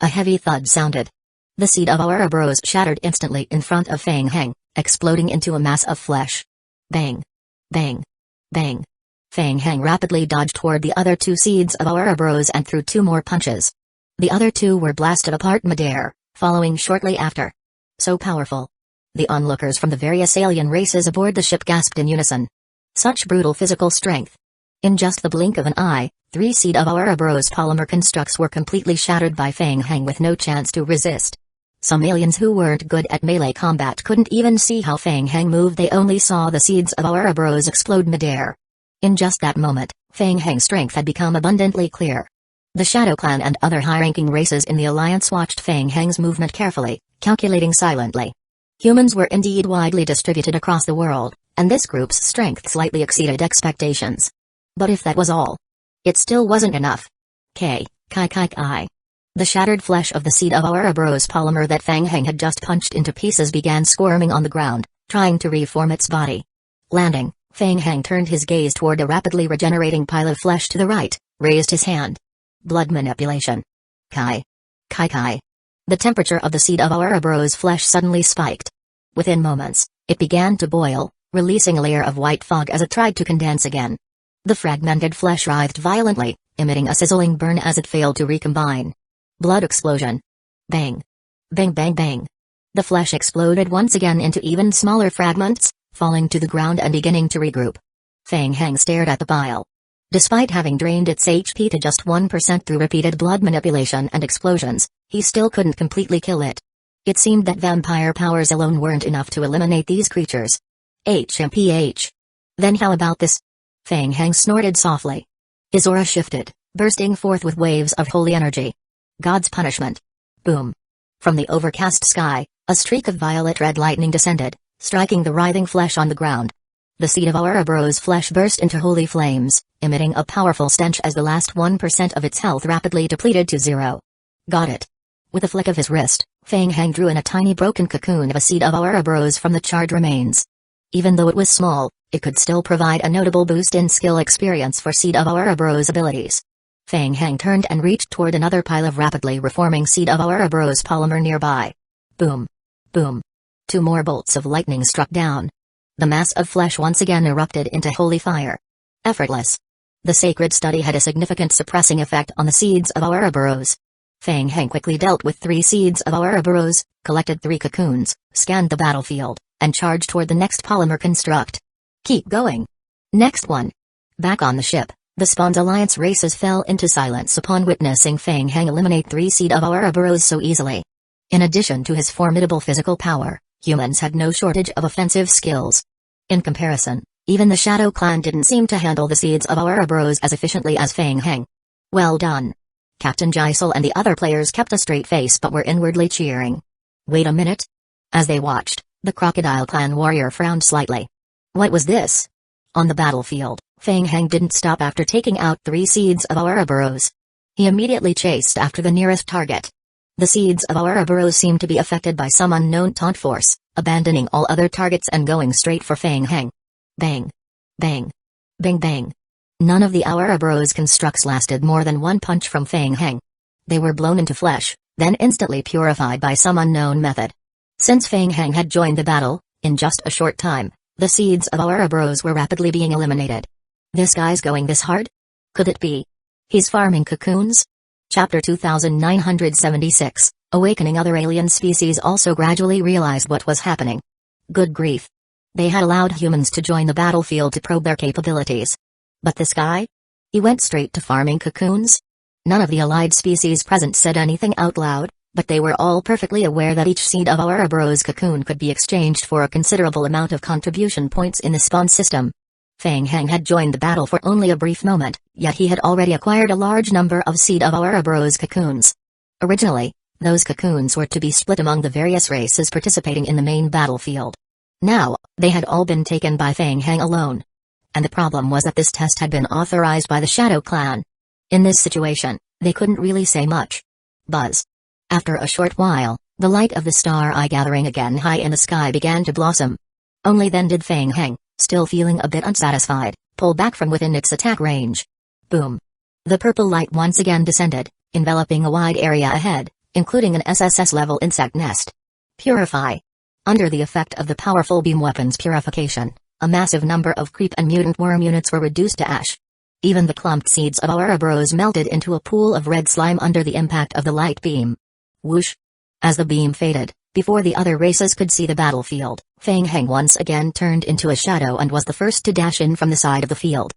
A heavy thud sounded. The seed of Ouroboros shattered instantly in front of Fang Heng, exploding into a mass of flesh. Bang! Bang! Bang! Fang Heng rapidly dodged toward the other 2 seeds of Ouroboros and threw 2 more punches. The other 2 were blasted apart midair, following shortly after. So powerful. The onlookers from the various alien races aboard the ship gasped in unison. Such brutal physical strength. In just the blink of an eye, 3 seed of Ouroboros polymer constructs were completely shattered by Fang Heng with no chance to resist. Some aliens who weren't good at melee combat couldn't even see how Fang Heng moved. They only saw the seeds of Ouroboros explode midair. In just that moment, Fang Heng's strength had become abundantly clear. The Shadow Clan and other high-ranking races in the Alliance watched Fang Heng's movement carefully, calculating silently. Humans were indeed widely distributed across the world, and this group's strength slightly exceeded expectations. But if that was all, it still wasn't enough. Kai. The shattered flesh of the seed of Ouroboros polymer that Fang Heng had just punched into pieces began squirming on the ground, trying to reform its body. Landing, Fang Heng turned his gaze toward a rapidly regenerating pile of flesh to the right, raised his hand. Blood manipulation. Kai. The temperature of the seed of Ouroboros flesh suddenly spiked. Within moments, it began to boil, releasing a layer of white fog as it tried to condense again. The fragmented flesh writhed violently, emitting a sizzling burn as it failed to recombine. Blood explosion. Bang. Bang bang bang. The flesh exploded once again into even smaller fragments, falling to the ground and beginning to regroup. Fang Heng stared at the pile. Despite having drained its HP to just 1% through repeated blood manipulation and explosions, he still couldn't completely kill it. It seemed that vampire powers alone weren't enough to eliminate these creatures. HMPH. Then how about this? Fang Heng snorted softly. His aura shifted, bursting forth with waves of holy energy. God's punishment. Boom. From the overcast sky, a streak of violet-red lightning descended, striking the writhing flesh on the ground. The seed of Ouroboros flesh burst into holy flames, emitting a powerful stench as the last 1% of its health rapidly depleted to 0. Got it. With a flick of his wrist, Fang Heng drew in a tiny broken cocoon of a seed of Ouroboros from the charred remains. Even though it was small, it could still provide a notable boost in skill experience for seed of Ouroboros abilities. Fang Heng turned and reached toward another pile of rapidly reforming seed of Ouroboros polymer nearby. Boom. Boom. 2 more bolts of lightning struck down. The mass of flesh once again erupted into holy fire. Effortless. The sacred study had a significant suppressing effect on the seeds of Ouroboros. Fang Heng quickly dealt with 3 seeds of Ouroboros, collected 3 cocoons, scanned the battlefield, and charged toward the next polymer construct. Keep going. Next one. Back on the ship, the Spawn's Alliance races fell into silence upon witnessing Fang Heng eliminate 3 seed of Ouroboros so easily. In addition to his formidable physical power, humans had no shortage of offensive skills. In comparison, even the Shadow Clan didn't seem to handle the seeds of Ouroboros as efficiently as Fang Heng. Well done. Captain Jisel and the other players kept a straight face but were inwardly cheering. Wait a minute. As they watched, the Crocodile Clan warrior frowned slightly. What was this? On the battlefield, Fang Heng didn't stop after taking out 3 seeds of Ouroboros. He immediately chased after the nearest target. The seeds of Ouroboros seemed to be affected by some unknown taunt force, abandoning all other targets and going straight for Fang Heng. Bang. Bang. Bang bang. None of the Ouroboros constructs lasted more than 1 punch from Fang Heng. They were blown into flesh, then instantly purified by some unknown method. Since Fang Heng had joined the battle, in just a short time, the seeds of Ouroboros were rapidly being eliminated. This guy's going this hard? Could it be? He's farming cocoons? Chapter 2976, Awakening. Other alien species also gradually realized what was happening. Good grief. They had allowed humans to join the battlefield to probe their capabilities. But this guy? He went straight to farming cocoons? None of the allied species present said anything out loud, but they were all perfectly aware that each seed of Ouroboros cocoon could be exchanged for a considerable amount of contribution points in the spawn system. Fang Heng had joined the battle for only a brief moment, yet he had already acquired a large number of seed of Ouroboros cocoons. Originally, those cocoons were to be split among the various races participating in the main battlefield. Now, they had all been taken by Fang Heng alone. And the problem was that this test had been authorized by the Shadow Clan. In this situation, they couldn't really say much. Buzz. After a short while, the light of the star eye gathering again high in the sky began to blossom. Only then did Fang Heng, still feeling a bit unsatisfied, pull back from within its attack range. Boom. The purple light once again descended, enveloping a wide area ahead, including an SSS-level insect nest. Purify. Under the effect of the powerful beam weapon's purification, a massive number of creep and mutant worm units were reduced to ash. Even the clumped seeds of Ouroboros melted into a pool of red slime under the impact of the light beam. Whoosh. As the beam faded, before the other races could see the battlefield, Fang Heng once again turned into a shadow and was the first to dash in from the side of the field.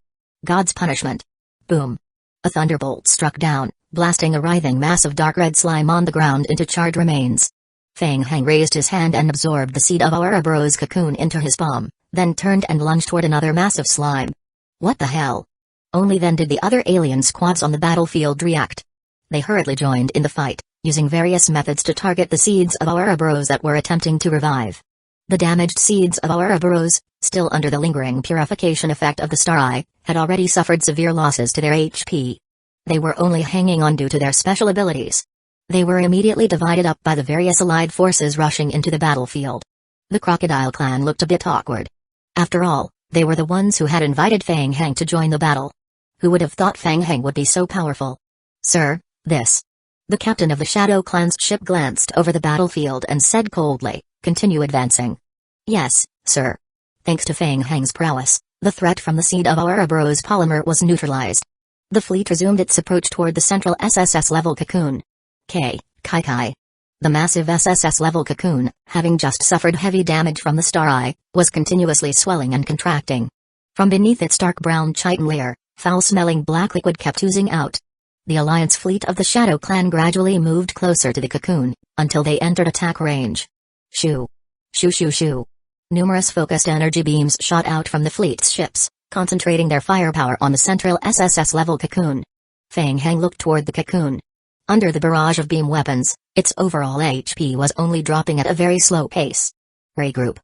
God's punishment. Boom. A thunderbolt struck down, blasting a writhing mass of dark red slime on the ground into charred remains. Fang Heng raised his hand and absorbed the seed of Ouroboros cocoon into his palm, then turned and lunged toward another mass of slime. What the hell? Only then did the other alien squads on the battlefield react. They hurriedly joined in the fight, using various methods to target the seeds of Ouroboros that were attempting to revive. The damaged seeds of Ouroboros, still under the lingering purification effect of the Star Eye, had already suffered severe losses to their HP. They were only hanging on due to their special abilities. They were immediately divided up by the various allied forces rushing into the battlefield. The Crocodile Clan looked a bit awkward. After all, they were the ones who had invited Fang Heng to join the battle. Who would have thought Fang Heng would be so powerful? Sir, this. The captain of the Shadow Clan's ship glanced over the battlefield and said coldly, continue advancing. Yes, sir. Thanks to Fang Heng's prowess, the threat from the seed of Ouroboros polymer was neutralized. The fleet resumed its approach toward the central SSS-level cocoon. Kai. The massive SSS-level cocoon, having just suffered heavy damage from the Star Eye, was continuously swelling and contracting. From beneath its dark brown chitin layer, foul-smelling black liquid kept oozing out. The alliance fleet of the Shadow Clan gradually moved closer to the cocoon, until they entered attack range. Shoo. Shoo shoo shoo. Numerous focused energy beams shot out from the fleet's ships, concentrating their firepower on the central SSS-level cocoon. Fang Heng looked toward the cocoon. Under the barrage of beam weapons, its overall HP was only dropping at a very slow pace. Regroup.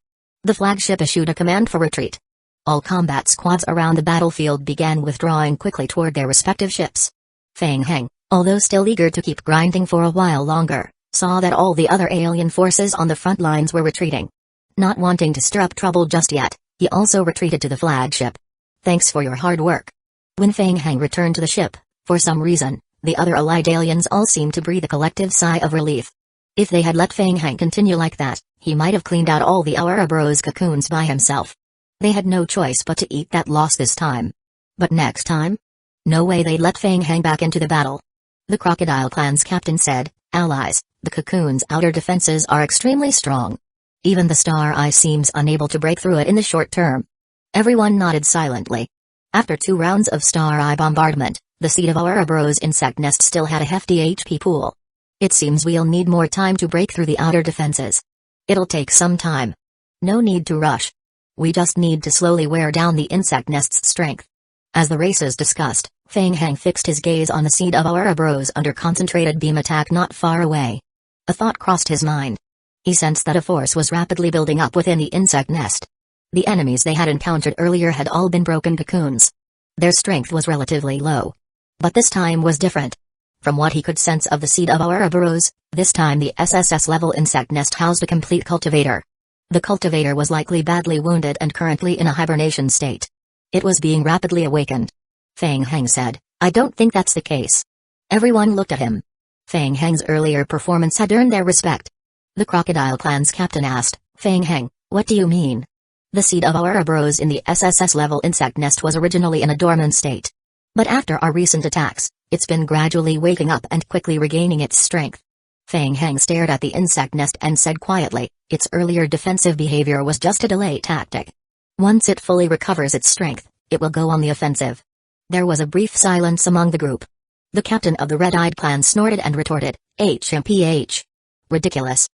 The flagship issued a command for retreat. All combat squads around the battlefield began withdrawing quickly toward their respective ships. Fang Heng, although still eager to keep grinding for a while longer, saw that all the other alien forces on the front lines were retreating. Not wanting to stir up trouble just yet, he also retreated to the flagship. Thanks for your hard work. When Fang Heng returned to the ship, for some reason, the other allied aliens all seemed to breathe a collective sigh of relief. If they had let Fang Heng continue like that, he might have cleaned out all the Ouroboros cocoons by himself. They had no choice but to eat that loss this time. But next time? No way they'd let Fang Heng back into the battle. The Crocodile Clan's captain said, "Allies, the cocoon's outer defenses are extremely strong. Even the Star Eye seems unable to break through it in the short term." Everyone nodded silently. After 2 rounds of Star Eye bombardment, the seed of Ouroboros insect nest still had a hefty HP pool. It seems we'll need more time to break through the outer defenses. It'll take some time. No need to rush. We just need to slowly wear down the insect nest's strength. As the races discussed, Fang Heng fixed his gaze on the seed of Ouroboros under concentrated beam attack not far away. A thought crossed his mind. He sensed that a force was rapidly building up within the insect nest. The enemies they had encountered earlier had all been broken cocoons. Their strength was relatively low. But this time was different. From what he could sense of the seed of Ouroboros, this time the SSS-level insect nest housed a complete cultivator. The cultivator was likely badly wounded and currently in a hibernation state. It was being rapidly awakened. Fang Heng said, "I don't think that's the case." Everyone looked at him. Fang Heng's earlier performance had earned their respect. The Crocodile Clan's captain asked, "Fang Heng, what do you mean?" The seed of Ouroboros in the SSS-level insect nest was originally in a dormant state. But after our recent attacks, it's been gradually waking up and quickly regaining its strength. Fang Heng stared at the insect nest and said quietly, "Its earlier defensive behavior was just a delay tactic. Once it fully recovers its strength, it will go on the offensive." There was a brief silence among the group. The captain of the Red-Eyed Clan snorted and retorted, "HMPH. Ridiculous.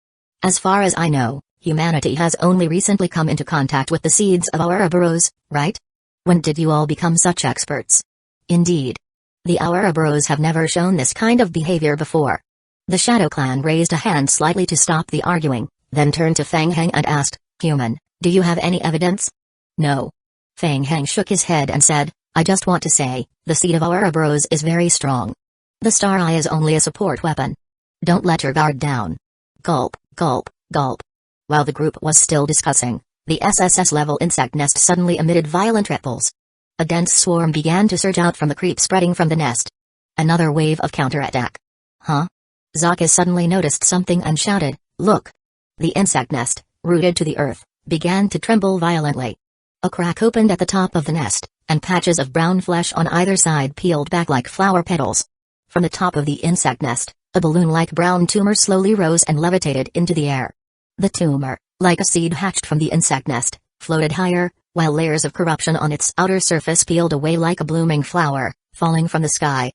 As far as I know, humanity has only recently come into contact with the seeds of Ouroboros, right? When did you all become such experts?" "Indeed. The Ouroboros have never shown this kind of behavior before." The Shadow Clan raised a hand slightly to stop the arguing, then turned to Fang Heng and asked, "Human, do you have any evidence?" "No." Fang Heng shook his head and said, "I just want to say, the seed of Ouroboros is very strong. The Star Eye is only a support weapon. Don't let your guard down." Gulp, gulp, gulp. While the group was still discussing, the SSS-level insect nest suddenly emitted violent ripples. A dense swarm began to surge out from the creep spreading from the nest. Another wave of counterattack. Huh? Zaka suddenly noticed something and shouted, "Look!" The insect nest, rooted to the earth, began to tremble violently. A crack opened at the top of the nest, and patches of brown flesh on either side peeled back like flower petals. From the top of the insect nest, a balloon-like brown tumor slowly rose and levitated into the air. The tumor, like a seed hatched from the insect nest, floated higher, while layers of corruption on its outer surface peeled away like a blooming flower, falling from the sky.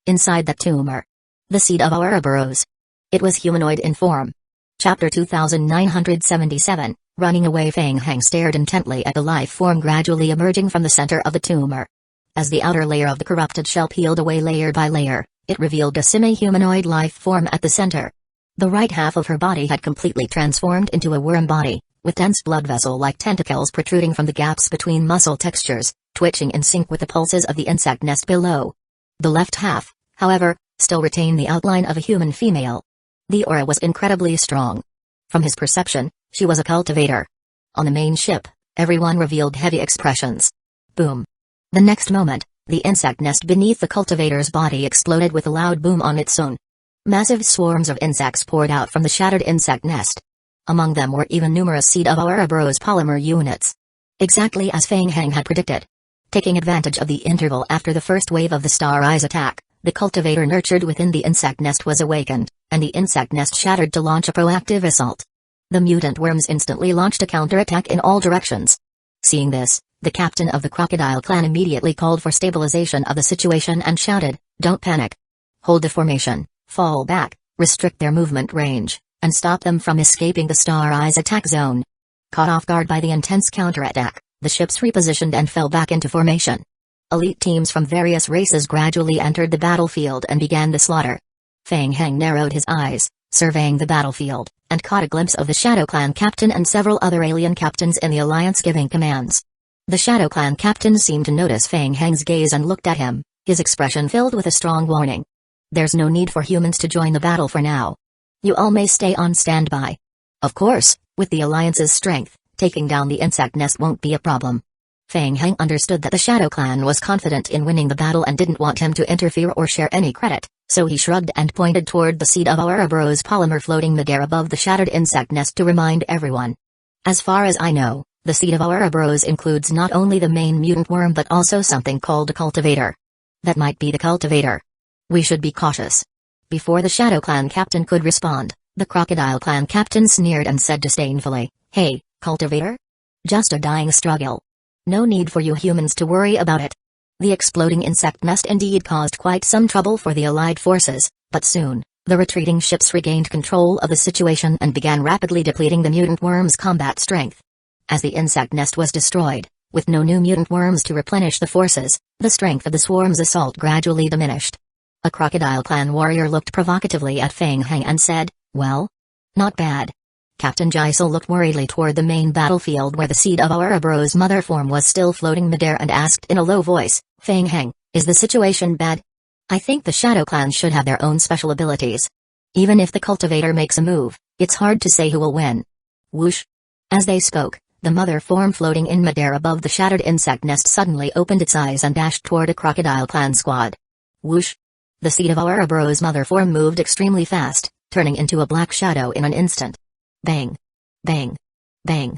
Inside that tumor. The seed of Ouroboros. It was humanoid in form. Chapter 2977, Running Away. Fang Heng stared intently at the life form gradually emerging from the center of the tumor. As the outer layer of the corrupted shell peeled away layer by layer, it revealed a semi-humanoid life form at the center. The right half of her body had completely transformed into a worm body, with dense blood vessel-like tentacles protruding from the gaps between muscle textures, twitching in sync with the pulses of the insect nest below. The left half, however, still retained the outline of a human female. The aura was incredibly strong. From his perception, she was a cultivator. On the main ship, everyone revealed heavy expressions. Boom. The next moment, the insect nest beneath the cultivator's body exploded with a loud boom on its own. Massive swarms of insects poured out from the shattered insect nest. Among them were even numerous seed of Ouroboros polymer units. Exactly as Fang Heng had predicted. Taking advantage of the interval after the first wave of the Star Eye's attack, the cultivator nurtured within the insect nest was awakened, and the insect nest shattered to launch a proactive assault. The mutant worms instantly launched a counterattack in all directions. Seeing this, the captain of the Crocodile Clan immediately called for stabilization of the situation and shouted, "Don't panic. Hold the formation, fall back, restrict their movement range, and stop them from escaping the Star Eye's attack zone." Caught off guard by the intense counterattack, the ships repositioned and fell back into formation. Elite teams from various races gradually entered the battlefield and began the slaughter. Fang Heng narrowed his eyes, surveying the battlefield, and caught a glimpse of the Shadow Clan captain and several other alien captains in the alliance giving commands. The Shadow Clan captain seemed to notice Fang Heng's gaze and looked at him, his expression filled with a strong warning. There's no need for humans to join the battle for now. You all may stay on standby. Of course, with the Alliance's strength, taking down the insect nest won't be a problem. Fang Heng understood that the Shadow Clan was confident in winning the battle and didn't want him to interfere or share any credit, so he shrugged and pointed toward the seed of Ouroboros polymer floating midair above the shattered insect nest to remind everyone. As far as I know, the seed of Ouroboros includes not only the main mutant worm but also something called a cultivator. That might be the cultivator. We should be cautious. Before the Shadow Clan captain could respond, the Crocodile Clan captain sneered and said disdainfully, "Hey, cultivator? Just a dying struggle. No need for you humans to worry about it." The exploding insect nest indeed caused quite some trouble for the Allied forces, but soon, the retreating ships regained control of the situation and began rapidly depleting the mutant worm's combat strength. As the insect nest was destroyed, with no new mutant worms to replenish the forces, the strength of the swarm's assault gradually diminished. A Crocodile Clan warrior looked provocatively at Fang Heng and said, "Well? Not bad." Captain Jisoo looked worriedly toward the main battlefield where the seed of Ouroboros mother form was still floating midair and asked in a low voice, "Fang Heng, is the situation bad? I think the Shadow Clan should have their own special abilities. Even if the cultivator makes a move, it's hard to say who will win." Whoosh! As they spoke, the mother form floating in midair above the shattered insect nest suddenly opened its eyes and dashed toward a Crocodile Clan squad. Whoosh! The seed of Ouroboros mother form moved extremely fast, turning into a black shadow in an instant. Bang! Bang! Bang!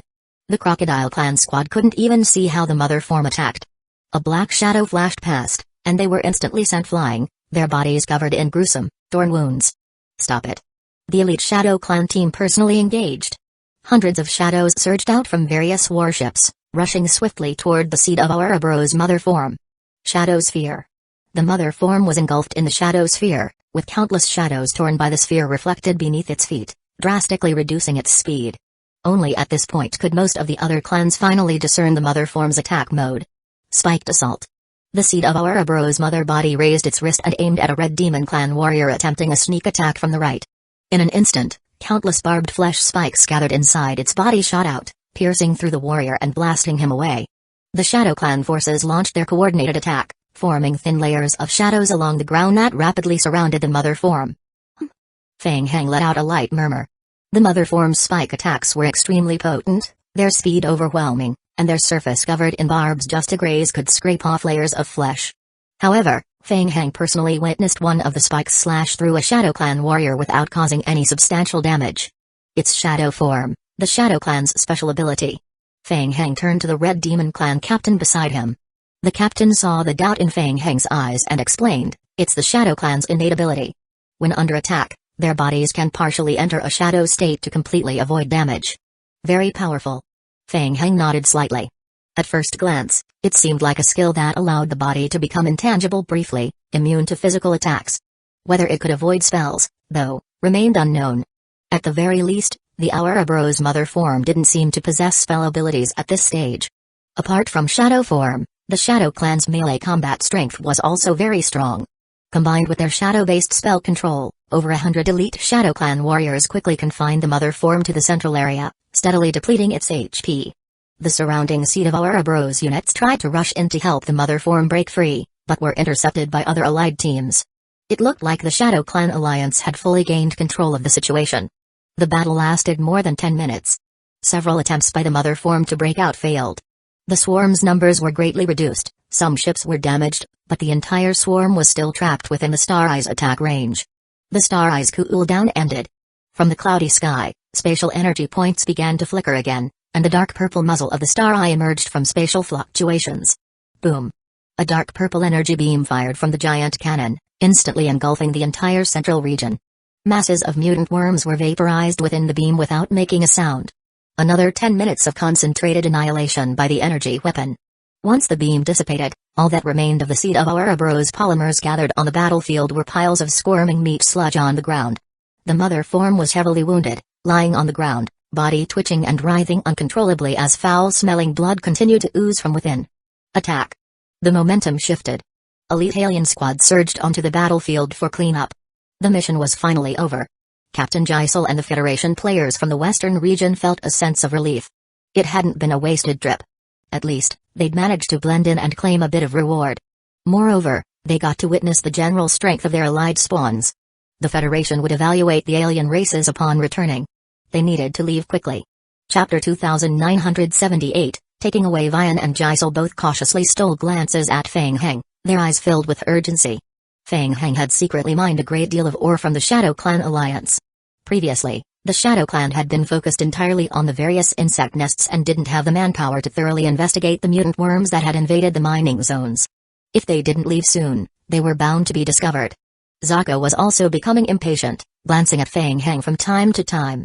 The Crocodile Clan squad couldn't even see how the mother form attacked. A black shadow flashed past, and they were instantly sent flying, their bodies covered in gruesome, thorn wounds. Stop it! The elite Shadow Clan team personally engaged. Hundreds of shadows surged out from various warships, rushing swiftly toward the seed of Ouroboros mother form. Shadow Sphere. The mother form was engulfed in the Shadow Sphere, with countless shadows torn by the sphere reflected beneath its feet, drastically reducing its speed. Only at this point could most of the other clans finally discern the mother form's attack mode. Spiked assault. The seed of Ouroboros mother body raised its wrist and aimed at a Red Demon Clan warrior attempting a sneak attack from the right. In an instant, countless barbed flesh spikes gathered inside its body shot out, piercing through the warrior and blasting him away. The Shadow Clan forces launched their coordinated attack, forming thin layers of shadows along the ground that rapidly surrounded the mother form. Fang Heng let out a light murmur. The mother form's spike attacks were extremely potent, their speed overwhelming, and their surface covered in barbs just a graze could scrape off layers of flesh. However, Fang Heng personally witnessed one of the spikes slash through a Shadow Clan warrior without causing any substantial damage. Its shadow form, the Shadow Clan's special ability. Fang Heng turned to the Red Demon Clan captain beside him. The captain saw the doubt in Fang Heng's eyes and explained, "It's the Shadow Clan's innate ability. When under attack, their bodies can partially enter a shadow state to completely avoid damage. Very powerful." Fang Heng nodded slightly. At first glance, it seemed like a skill that allowed the body to become intangible briefly, immune to physical attacks. Whether it could avoid spells, though, remained unknown. At the very least, the Ouroboros mother form didn't seem to possess spell abilities at this stage. Apart from shadow form, the Shadow Clan's melee combat strength was also very strong. Combined with their shadow-based spell control, over 100 elite Shadow Clan warriors quickly confined the mother form to the central area, steadily depleting its HP. The surrounding seed of Ouroboros units tried to rush in to help the mother form break free, but were intercepted by other allied teams. It looked like the Shadow Clan alliance had fully gained control of the situation. The battle lasted more than 10 minutes. Several attempts by the mother form to break out failed. The swarm's numbers were greatly reduced, some ships were damaged, but the entire swarm was still trapped within the Star Eye's attack range. The Star Eye's cooldown ended. From the cloudy sky, spatial energy points began to flicker again, and the dark purple muzzle of the Star Eye emerged from spatial fluctuations. Boom! A dark purple energy beam fired from the giant cannon, instantly engulfing the entire central region. Masses of mutant worms were vaporized within the beam without making a sound. Another 10 minutes of concentrated annihilation by the energy weapon. Once the beam dissipated, all that remained of the seed of Ouroboros polymers gathered on the battlefield were piles of squirming meat sludge on the ground. The mother form was heavily wounded, lying on the ground, body twitching and writhing uncontrollably as foul-smelling blood continued to ooze from within. Attack! The momentum shifted. Elite alien squad surged onto the battlefield for cleanup. The mission was finally over. Captain Jisoo and the Federation players from the western region felt a sense of relief. It hadn't been a wasted trip. At least, they'd managed to blend in and claim a bit of reward. Moreover, They got to witness the general strength of their allied spawns. The Federation would evaluate the alien races upon returning. They needed to leave quickly. Chapter 2978, taking away Vian and Jisel both cautiously stole glances at Feng Heng, their eyes filled with urgency. Feng Heng had secretly mined a great deal of ore from the Shadow Clan alliance. Previously, the Shadow Clan had been focused entirely on the various insect nests and didn't have the manpower to thoroughly investigate the mutant worms that had invaded the mining zones. If they didn't leave soon, they were bound to be discovered. Zaka was also becoming impatient, glancing at Feng Heng from time to time.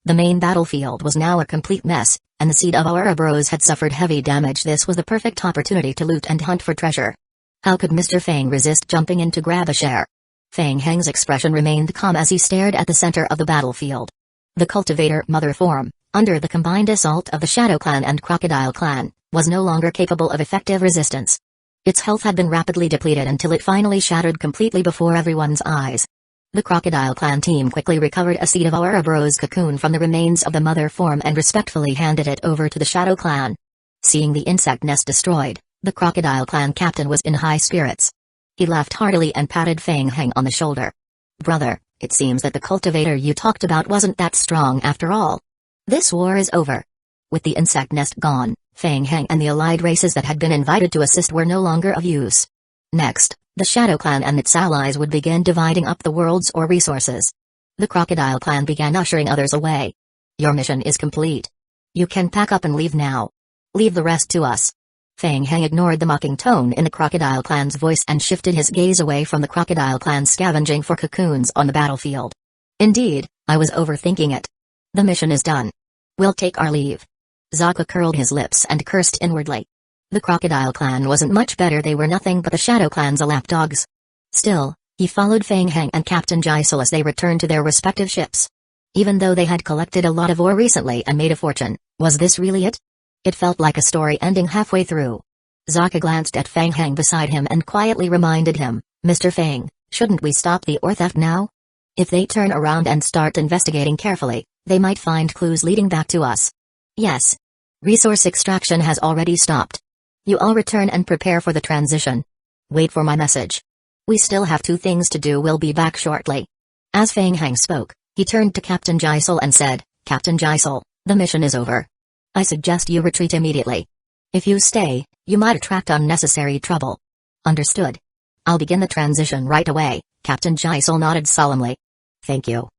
The main battlefield was now a complete mess, and the seed of Ouroboros had suffered heavy damage. This was the perfect opportunity to loot and hunt for treasure. How could Mr. Feng resist jumping in to grab a share? Feng Heng's expression remained calm as he stared at the center of the battlefield. The cultivator mother form, under the combined assault of the Shadow Clan and Crocodile Clan, was no longer capable of effective resistance. Its health had been rapidly depleted until it finally shattered completely before everyone's eyes. The Crocodile Clan team quickly recovered a seed of Ouroboros cocoon from the remains of the mother form and respectfully handed it over to the Shadow Clan. Seeing the insect nest destroyed, the Crocodile Clan captain was in high spirits. He laughed heartily and patted Feng Heng on the shoulder. "Brother, it seems that the cultivator you talked about wasn't that strong after all. This war is over." With the insect nest gone, Feng Heng and the allied races that had been invited to assist were no longer of use. Next, the Shadow Clan and its allies would begin dividing up the world's ore resources. The Crocodile Clan began ushering others away. "Your mission is complete. You can pack up and leave now. Leave the rest to us." Feng Heng ignored the mocking tone in the Crocodile Clan's voice and shifted his gaze away from the Crocodile Clan scavenging for cocoons on the battlefield. "Indeed, I was overthinking it. The mission is done. We'll take our leave." Zaka curled his lips and cursed inwardly. The Crocodile Clan wasn't much better. They were nothing but the Shadow Clan's lapdogs. Still, he followed Feng Heng and Captain Jisel as they returned to their respective ships. Even though they had collected a lot of ore recently and made a fortune, was this really it? It felt like a story ending halfway through. Zaka glanced at Feng Heng beside him and quietly reminded him, "Mr. Feng, shouldn't we stop the ore theft now? If they turn around and start investigating carefully, they might find clues leading back to us." "Yes. Resource extraction has already stopped. You all return and prepare for the transition. Wait for my message. We still have 2 things to do. We'll be back shortly." As Feng Heng spoke, he turned to Captain Jisel and said, "Captain Jisel, the mission is over. I suggest you retreat immediately. If you stay, you might attract unnecessary trouble." "Understood. I'll begin the transition right away." Captain Jisel nodded solemnly. "Thank you."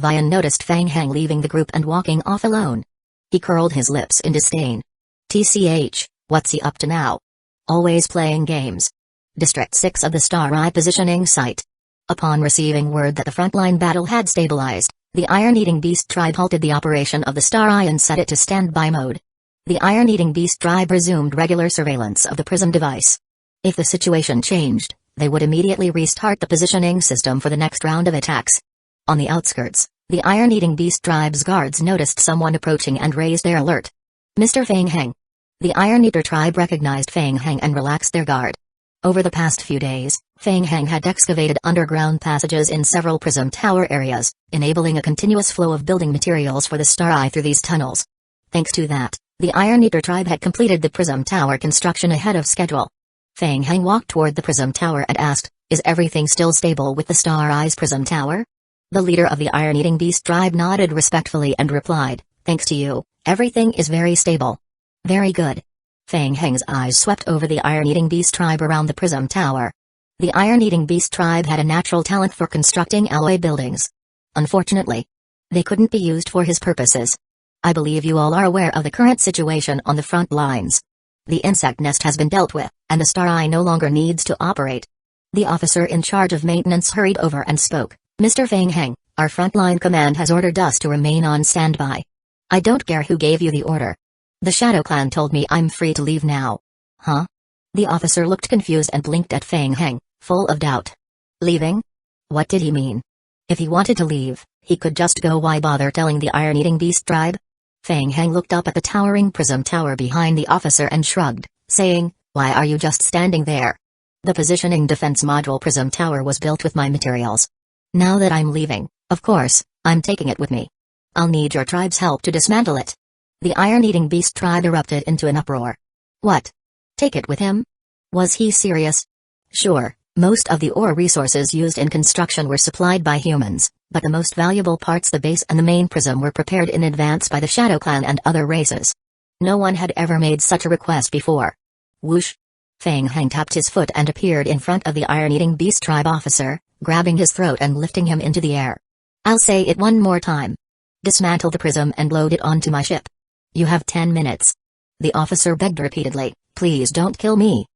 Vian noticed Feng Heng leaving the group and walking off alone. He curled his lips in disdain. "TCH, what's he up to now? Always playing games." District 6 of the Star Eye positioning site. Upon receiving word that the frontline battle had stabilized, the Iron-Eating Beast tribe halted the operation of the Star Eye and set it to standby mode. The Iron-Eating Beast tribe resumed regular surveillance of the Prism device. If the situation changed, they would immediately restart the positioning system for the next round of attacks. On the outskirts, the Iron-Eating Beast tribe's guards noticed someone approaching and raised their alert. "Mr. Feng Heng." The Iron Eater tribe recognized Feng Heng and relaxed their guard. Over the past few days, Feng Heng had excavated underground passages in several Prism Tower areas, enabling a continuous flow of building materials for the Star Eye through these tunnels. Thanks to that, the Iron Eater tribe had completed the Prism Tower construction ahead of schedule. Feng Heng walked toward the Prism Tower and asked, "Is everything still stable with the Star Eye's Prism Tower?" The leader of the Iron-Eating Beast tribe nodded respectfully and replied, "Thanks to you, everything is very stable." "Very good." Feng Heng's eyes swept over the Iron-Eating Beast tribe around the Prism Tower. The Iron-Eating Beast tribe had a natural talent for constructing alloy buildings. Unfortunately, they couldn't be used for his purposes. "I believe you all are aware of the current situation on the front lines. The insect nest has been dealt with, and the Star Eye no longer needs to operate." The officer in charge of maintenance hurried over and spoke, "Mr. Feng Heng, our frontline command has ordered us to remain on standby." "I don't care who gave you the order. The Shadow Clan told me I'm free to leave now." "Huh?" The officer looked confused and blinked at Feng Heng, full of doubt. "Leaving? What did he mean? If he wanted to leave, he could just go. Why bother telling the Iron-Eating Beast tribe?" Feng Heng looked up at the towering Prism Tower behind the officer and shrugged, saying, "Why are you just standing there? The positioning defense module Prism Tower was built with my materials. Now that I'm leaving, of course, I'm taking it with me. I'll need your tribe's help to dismantle it." The Iron-Eating Beast tribe erupted into an uproar. "What? Take it with him? Was he serious?" "Sure, Most of the ore resources used in construction were supplied by humans, but the most valuable parts, the base and the main prism, were prepared in advance by the Shadow Clan and other races. No one had ever made such a request before. Whoosh! Feng Heng tapped his foot and appeared in front of the iron-eating beast tribe officer, grabbing his throat and lifting him into the air. I'll say it one more time. Dismantle the prism and load it onto my ship. You have 10 minutes. The officer begged repeatedly, please don't kill me.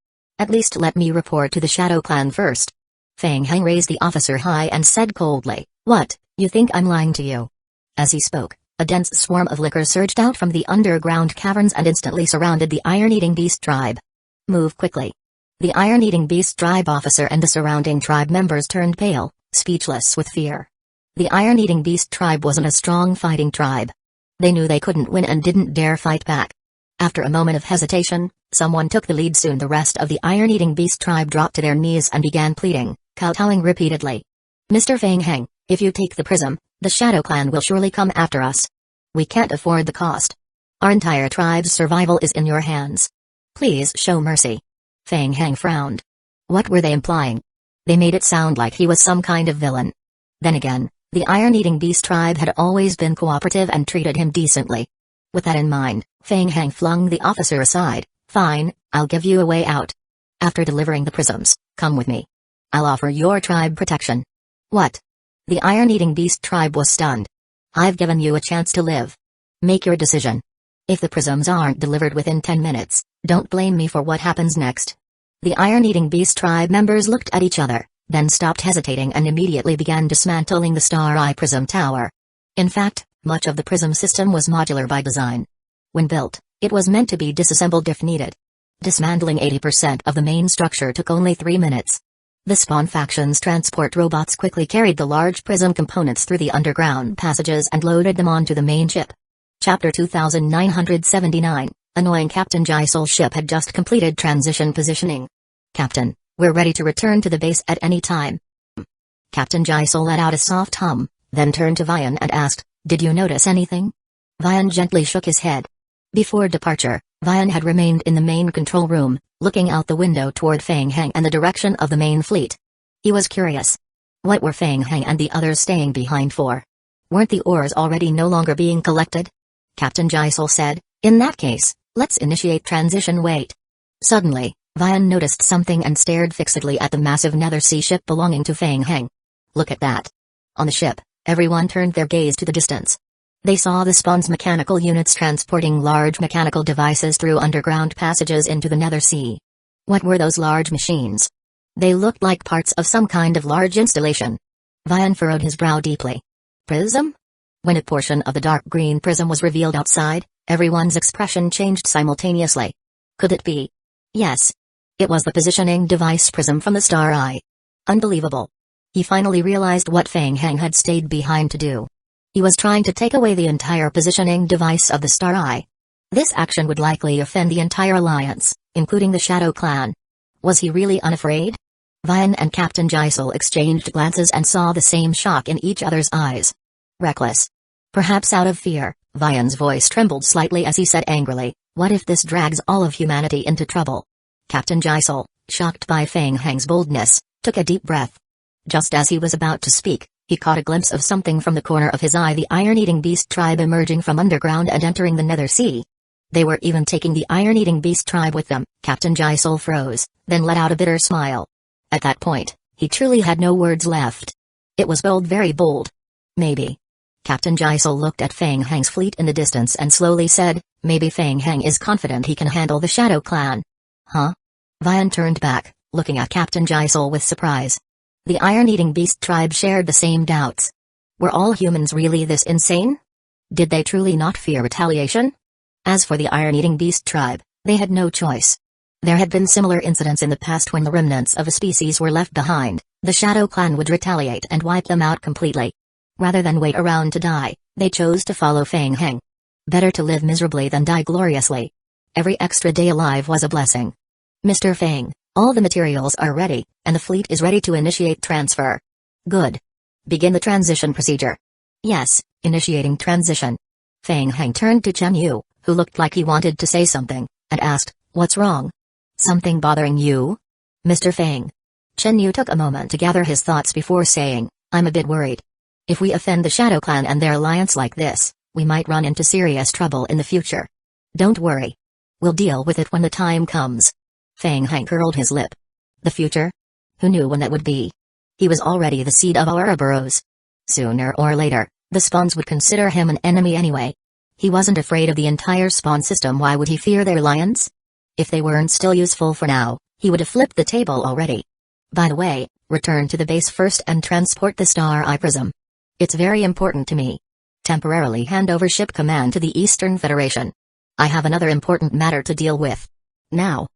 At least let me report to the Shadow Clan first. Feng Heng raised the officer high and said coldly, what, you think I'm lying to you? As he spoke, a dense swarm of liquor surged out from the underground caverns and instantly surrounded the iron-eating beast tribe. Move quickly. The iron-eating beast tribe officer and the surrounding tribe members turned pale, speechless with fear. The iron-eating beast tribe wasn't a strong fighting tribe. They knew they couldn't win and didn't dare fight back. After a moment of hesitation, someone took the lead. Soon the rest of the iron-eating beast tribe dropped to their knees and began pleading, kowtowing repeatedly. Mr. Feng Heng, if you take the prism, the Shadow Clan will surely come after us. We can't afford the cost. Our entire tribe's survival is in your hands. Please show mercy. Feng Heng frowned. What were they implying? They made it sound like he was some kind of villain. Then again, the iron-eating beast tribe had always been cooperative and treated him decently. With that in mind, Feng Heng flung the officer aside. Fine, I'll give you a way out. After delivering the prisms, come with me. I'll offer your tribe protection. What? The iron-eating beast tribe was stunned. I've given you a chance to live. Make your decision. If the prisms aren't delivered within 10 minutes, don't blame me for what happens next. The iron-eating beast tribe members looked at each other, then stopped hesitating and immediately began dismantling the Star Eye Prism Tower. In fact, much of the prism system was modular by design. When built, it was meant to be disassembled if needed. Dismantling 80% of the main structure took only 3 minutes. The Spawn faction's transport robots quickly carried the large prism components through the underground passages and loaded them onto the main ship. Chapter 2979, Annoying Captain Jaisol's ship had just completed transition positioning. Captain, we're ready to return to the base at any time. Captain Jaisol let out a soft hum, then turned to Vian and asked, did you notice anything? Vian gently shook his head. Before departure, Vian had remained in the main control room, looking out the window toward Feng Heng and the direction of the main fleet. He was curious. What were Feng Heng and the others staying behind for? Weren't the ores already no longer being collected? Captain Jaisol said, in that case, let's initiate transition. Wait. Suddenly, Vian noticed something and stared fixedly at the massive nether sea ship belonging to Feng Heng. Look at that. On the ship, everyone turned their gaze to the distance. They saw the Spawn's mechanical units transporting large mechanical devices through underground passages into the nether sea. What were those large machines? They looked like parts of some kind of large installation. Vian furrowed his brow deeply. Prism? When a portion of the dark green prism was revealed outside, everyone's expression changed simultaneously. Could it be? Yes. It was the positioning device prism from the Star Eye. Unbelievable. He finally realized what Feng Heng had stayed behind to do. He was trying to take away the entire positioning device of the Star Eye. This action would likely offend the entire alliance, including the Shadow Clan. Was he really unafraid? Vian and Captain Jaisol exchanged glances and saw the same shock in each other's eyes. Reckless. Perhaps out of fear, Vian's voice trembled slightly as he said angrily, what if this drags all of humanity into trouble? Captain Jaisol, shocked by Feng Heng's boldness, took a deep breath. Just as he was about to speak, he caught a glimpse of something from the corner of his eye, the iron-eating beast tribe emerging from underground and entering the nether sea. They were even taking the iron-eating beast tribe with them. Captain Jaisol froze, then let out a bitter smile. At that point, he truly had no words left. It was bold, very bold. Maybe. Captain Jaisol looked at Feng Heng's fleet in the distance and slowly said, maybe Feng Heng is confident he can handle the Shadow Clan. Huh? Vian turned back, looking at Captain Jaisol with surprise. The iron-eating beast tribe shared the same doubts. Were all humans really this insane? Did they truly not fear retaliation? As for the iron-eating beast tribe, they had no choice. There had been similar incidents in the past when the remnants of a species were left behind. The Shadow Clan would retaliate and wipe them out completely. Rather than wait around to die, they chose to follow Feng Heng. Better to live miserably than die gloriously. Every extra day alive was a blessing. Mr. Feng, all the materials are ready, and the fleet is ready to initiate transfer. Good. Begin the transition procedure. Yes, initiating transition. Feng Heng turned to Chen Yu, who looked like he wanted to say something, and asked, what's wrong? Something bothering you? Mr. Feng. Yu took a moment to gather his thoughts before saying, I'm a bit worried. If we offend the Shadow Clan and their alliance like this, we might run into serious trouble in the future. Don't worry. We'll deal with it when the time comes. Feng Heng curled his lip. The future? Who knew when that would be? He was already the seed of Ouroboros. Sooner or later, the spawns would consider him an enemy anyway. He wasn't afraid of the entire spawn system. Why would he fear their alliance? If they weren't still useful for now, he would have flipped the table already. By the way, return to the base first and transport the Star Eye Prism. It's very important to me. Temporarily hand over ship command to the Eastern Federation. I have another important matter to deal with. Now.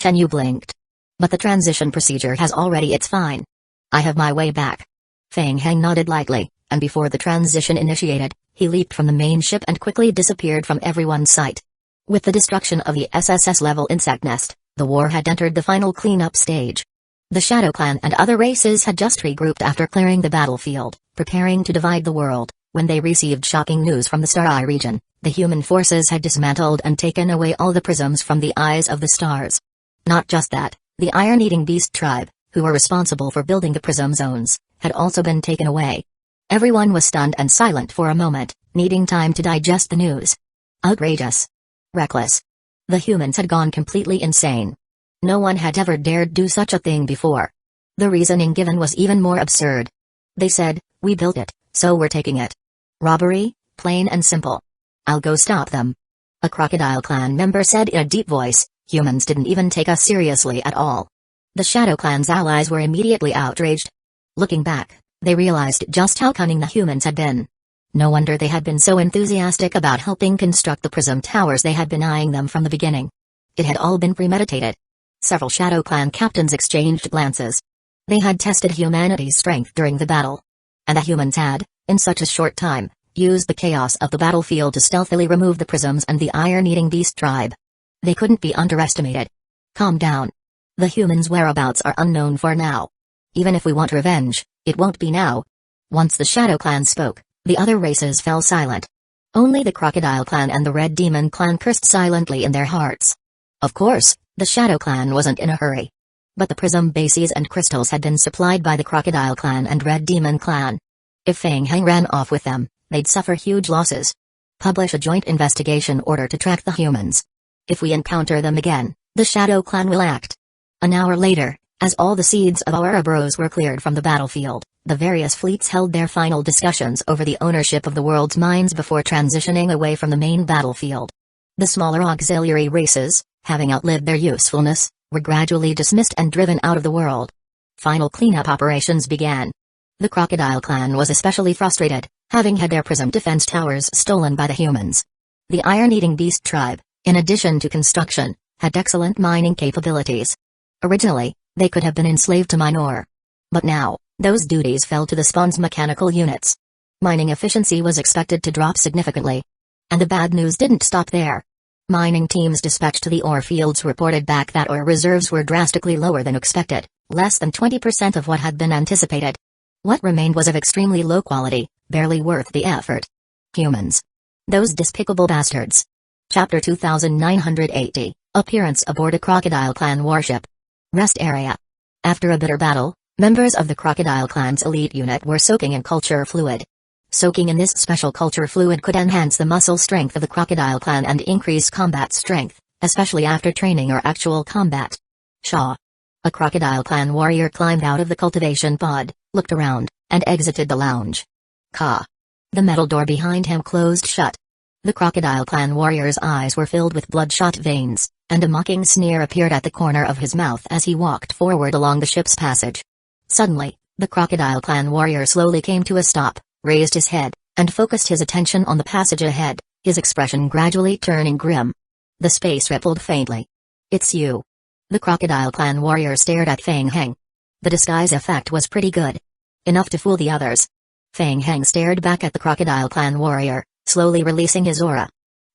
Yu blinked. But the transition procedure has already. It's fine. I have my way back. Feng Heng nodded lightly, and before the transition initiated, he leaped from the main ship and quickly disappeared from everyone's sight. With the destruction of the SSS-level insect nest, the war had entered the final cleanup stage. The Shadow Clan and other races had just regrouped after clearing the battlefield, preparing to divide the world. When they received shocking news from the Star Eye region, the human forces had dismantled and taken away all the prisms from the eyes of the stars. Not just that, the iron-eating beast tribe, who were responsible for building the prism zones, had also been taken away. Everyone was stunned and silent for a moment, needing time to digest the news. Outrageous. Reckless. The humans had gone completely insane. No one had ever dared do such a thing before. The reasoning given was even more absurd. They said, we built it, so we're taking it. Robbery, plain and simple. I'll go stop them. A Crocodile Clan member said in a deep voice, humans didn't even take us seriously at all. The Shadow Clan's allies were immediately outraged. Looking back, they realized just how cunning the humans had been. No wonder they had been so enthusiastic about helping construct the prism towers. They had been eyeing them from the beginning. It had all been premeditated. Several Shadow Clan captains exchanged glances. They had tested humanity's strength during the battle. And the humans had, in such a short time, used the chaos of the battlefield to stealthily remove the prisms and the iron-eating beast tribe. They couldn't be underestimated. Calm down. The humans' whereabouts are unknown for now. Even if we want revenge, it won't be now. Once the Shadow Clan spoke, the other races fell silent. Only the Crocodile Clan and the Red Demon Clan cursed silently in their hearts. Of course, the Shadow Clan wasn't in a hurry. But the prism bases and crystals had been supplied by the Crocodile Clan and Red Demon Clan. If Feng Heng ran off with them, they'd suffer huge losses. Publish a joint investigation order to track the humans. If we encounter them again, the Shadow Clan will act. An hour later, as all the seeds of Ouroboros were cleared from the battlefield, the various fleets held their final discussions over the ownership of the world's mines before transitioning away from the main battlefield. The smaller auxiliary races, having outlived their usefulness, were gradually dismissed and driven out of the world. Final cleanup operations began. The Crocodile Clan was especially frustrated, having had their prism defense towers stolen by the humans. The iron-eating beast tribe, in addition to construction, had excellent mining capabilities. Originally, they could have been enslaved to mine ore. But now, those duties fell to the spawn's mechanical units. Mining efficiency was expected to drop significantly. And the bad news didn't stop there. Mining teams dispatched to the ore fields reported back that ore reserves were drastically lower than expected, less than 20% of what had been anticipated. What remained was of extremely low quality, barely worth the effort. Humans. Those despicable bastards. Chapter 2980, Appearance aboard a Crocodile Clan warship. Rest area. After a bitter battle, members of the Crocodile Clan's elite unit were soaking in culture fluid. Soaking in this special culture fluid could enhance the muscle strength of the Crocodile Clan and increase combat strength, especially after training or actual combat. Shaw. A Crocodile Clan warrior climbed out of the cultivation pod, looked around, and exited the lounge. Ka. The metal door behind him closed shut. The Crocodile Clan warrior's eyes were filled with bloodshot veins, and a mocking sneer appeared at the corner of his mouth as he walked forward along the ship's passage. Suddenly, the Crocodile Clan warrior slowly came to a stop, raised his head, and focused his attention on the passage ahead, his expression gradually turning grim. The space rippled faintly. It's you. The Crocodile Clan warrior stared at Feng Heng. The disguise effect was pretty good. Enough to fool the others. Feng Heng stared back at the Crocodile Clan warrior, slowly releasing his aura.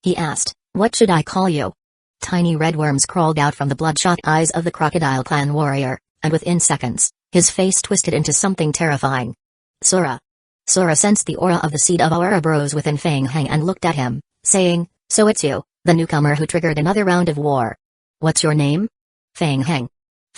He asked, "What should I call you?" Tiny red worms crawled out from the bloodshot eyes of the Crocodile Clan warrior, and within seconds, his face twisted into something terrifying. Sora. Sora sensed the aura of the seed of Ouroboros within Feng Heng and looked at him, saying, "So it's you, the newcomer who triggered another round of war. What's your name?" Feng Heng.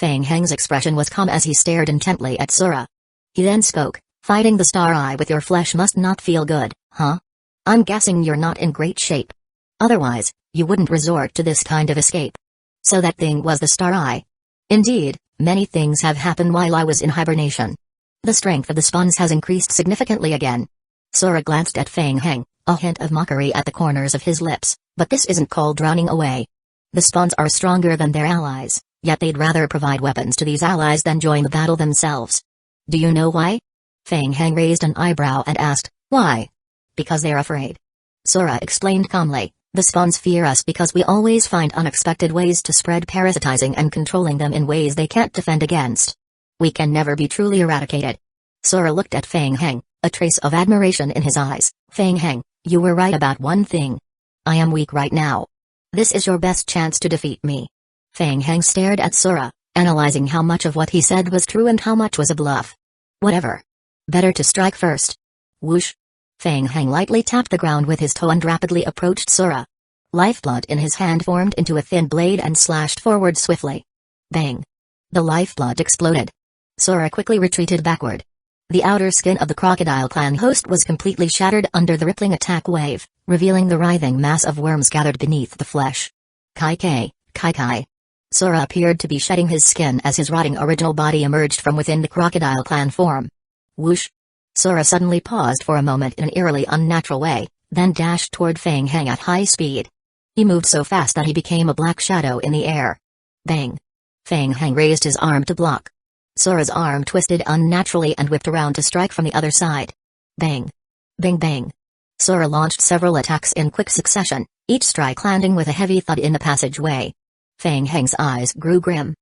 Fang Heng's expression was calm as he stared intently at Sora. He then spoke, "Fighting the Star Eye with your flesh must not feel good, huh? I'm guessing you're not in great shape. Otherwise, you wouldn't resort to this kind of escape. So that thing was the Star Eye." "Indeed, many things have happened while I was in hibernation. The strength of the spawns has increased significantly again." Sora glanced at Fang Heng, a hint of mockery at the corners of his lips, "but this isn't called running away. The spawns are stronger than their allies, yet they'd rather provide weapons to these allies than join the battle themselves. Do you know why?" Fang Heng raised an eyebrow and asked, "Why?" "Because they're afraid." Sora explained calmly, "The spawns fear us because we always find unexpected ways to spread parasitizing and controlling them in ways they can't defend against. We can never be truly eradicated." Sora looked at Fang Heng, a trace of admiration in his eyes. "Fang Heng, you were right about one thing. I am weak right now. This is your best chance to defeat me." Fang Heng stared at Sora, analyzing how much of what he said was true and how much was a bluff. "Whatever. Better to strike first." Whoosh! Fang Heng lightly tapped the ground with his toe and rapidly approached Sora. Lifeblood in his hand formed into a thin blade and slashed forward swiftly. Bang! The lifeblood exploded. Sora quickly retreated backward. The outer skin of the Crocodile Clan host was completely shattered under the rippling attack wave, revealing the writhing mass of worms gathered beneath the flesh. Kai. Sora appeared to be shedding his skin as his rotting original body emerged from within the Crocodile Clan form. Whoosh! Sora suddenly paused for a moment in an eerily unnatural way, then dashed toward Fang Heng at high speed. He moved so fast that he became a black shadow in the air. Bang! Fang Heng raised his arm to block. Sora's arm twisted unnaturally and whipped around to strike from the other side. Bang! Bang bang! Sora launched several attacks in quick succession, each strike landing with a heavy thud in the passageway. Fang Heng's eyes grew grim.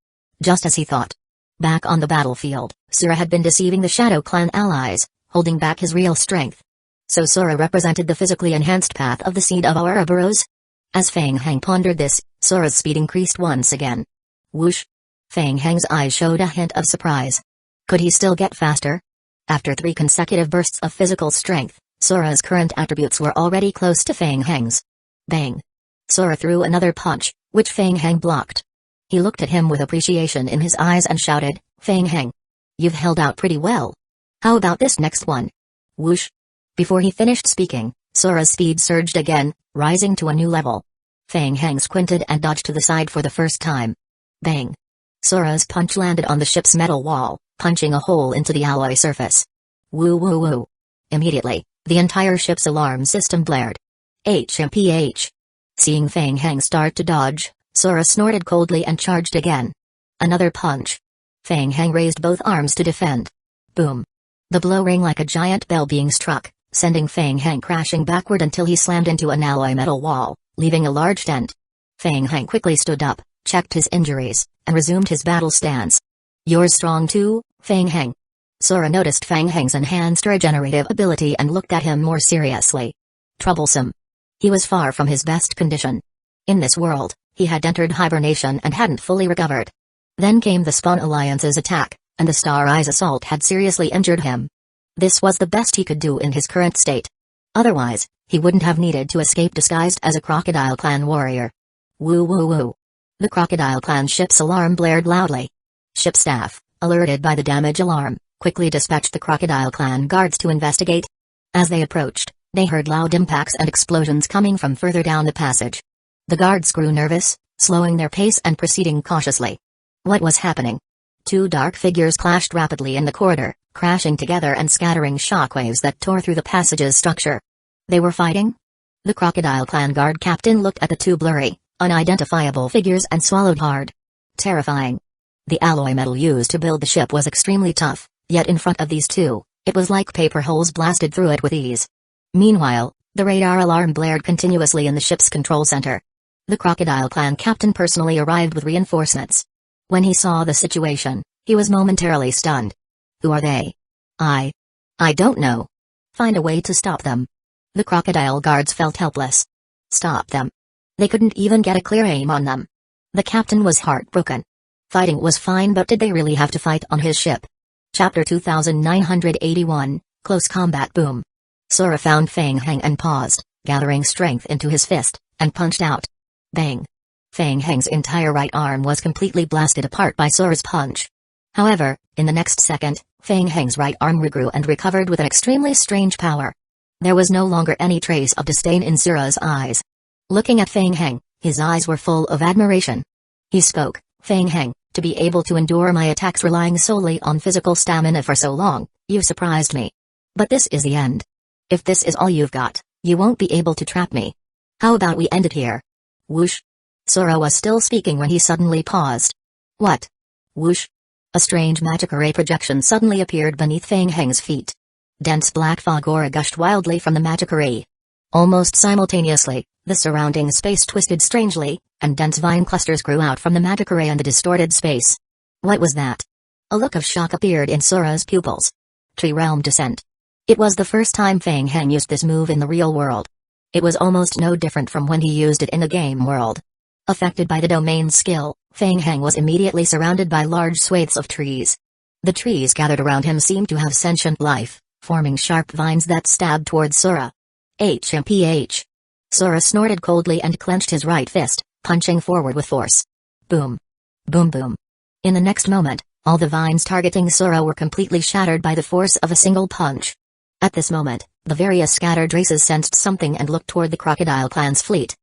Just as he thought. Back on the battlefield, Sora had been deceiving the Shadow Clan allies, holding back his real strength. So Sora represented the physically enhanced path of the seed of Ouroboros? As Fang Heng pondered this, Sora's speed increased once again. Whoosh! Fang Heng's eyes showed a hint of surprise. Could he still get faster? After 3 consecutive bursts of physical strength, Sora's current attributes were already close to Fang Heng's. Bang! Sora threw another punch, which Fang Heng blocked. He looked at him with appreciation in his eyes and shouted, "Fang Heng! You've held out pretty well. How about this next one?" Whoosh! Before he finished speaking, Sora's speed surged again, rising to a new level. Fang Heng squinted and dodged to the side for the first time. Bang! Sora's punch landed on the ship's metal wall, punching a hole into the alloy surface. Woo woo woo! Immediately, the entire ship's alarm system blared. HMPH! Seeing Fang Heng start to dodge, Sora snorted coldly and charged again. Another punch. Fang Heng raised both arms to defend. Boom! The blow rang like a giant bell being struck, sending Fang Heng crashing backward until he slammed into an alloy metal wall, leaving a large dent. Fang Heng quickly stood up, checked his injuries, and resumed his battle stance. "You're strong too, Fang Heng." Sora noticed Fang Heng's enhanced regenerative ability and looked at him more seriously. Troublesome. He was far from his best condition. In this world, he had entered hibernation and hadn't fully recovered. Then came the Spawn Alliance's attack, and the Star Eye's assault had seriously injured him. This was the best he could do in his current state. Otherwise, he wouldn't have needed to escape disguised as a Crocodile Clan warrior. Woo woo woo! The Crocodile Clan ship's alarm blared loudly. Ship staff, alerted by the damage alarm, quickly dispatched the Crocodile Clan guards to investigate. As they approached, they heard loud impacts and explosions coming from further down the passage. The guards grew nervous, slowing their pace and proceeding cautiously. What was happening? 2 dark figures clashed rapidly in the corridor, crashing together and scattering shockwaves that tore through the passage's structure. They were fighting? The Crocodile Clan guard captain looked at the 2 blurry, unidentifiable figures and swallowed hard. Terrifying. The alloy metal used to build the ship was extremely tough, yet in front of these 2, it was like paper holes blasted through it with ease. Meanwhile, the radar alarm blared continuously in the ship's control center. The Crocodile Clan captain personally arrived with reinforcements. When he saw the situation, he was momentarily stunned. Who are they? I don't know. Find a way to stop them. The crocodile guards felt helpless. Stop them. They couldn't even get a clear aim on them. The captain was heartbroken. Fighting was fine, but did they really have to fight on his ship? Chapter 2981, Close Combat. Boom. Sora found Fang Heng and paused, gathering strength into his fist, and punched out. Bang. Fang Heng's entire right arm was completely blasted apart by Sora's punch. However, in the next second, Fang Heng's right arm regrew and recovered with an extremely strange power. There was no longer any trace of disdain in Sora's eyes. Looking at Fang Heng, his eyes were full of admiration. He spoke, "Fang Heng, to be able to endure my attacks relying solely on physical stamina for so long, you surprised me. But this is the end. If this is all you've got, you won't be able to trap me. How about we end it here?" Whoosh. Sora was still speaking when he suddenly paused. What? Whoosh. A strange magic array projection suddenly appeared beneath Fang Heng's feet. Dense black fog aura gushed wildly from the magic array. Almost simultaneously, the surrounding space twisted strangely, and dense vine clusters grew out from the magic array and the distorted space. What was that? A look of shock appeared in Sora's pupils. Tree Realm Descent. It was the first time Fang Heng used this move in the real world. It was almost no different from when he used it in the game world. Affected by the domain skill, Fang Heng was immediately surrounded by large swathes of trees. The trees gathered around him seemed to have sentient life, forming sharp vines that stabbed towards Sora. HMPH. Sora snorted coldly and clenched his right fist, punching forward with force. Boom. Boom boom. In the next moment, all the vines targeting Sora were completely shattered by the force of a single punch. At this moment, the various scattered races sensed something and looked toward the Crocodile Clan's fleet.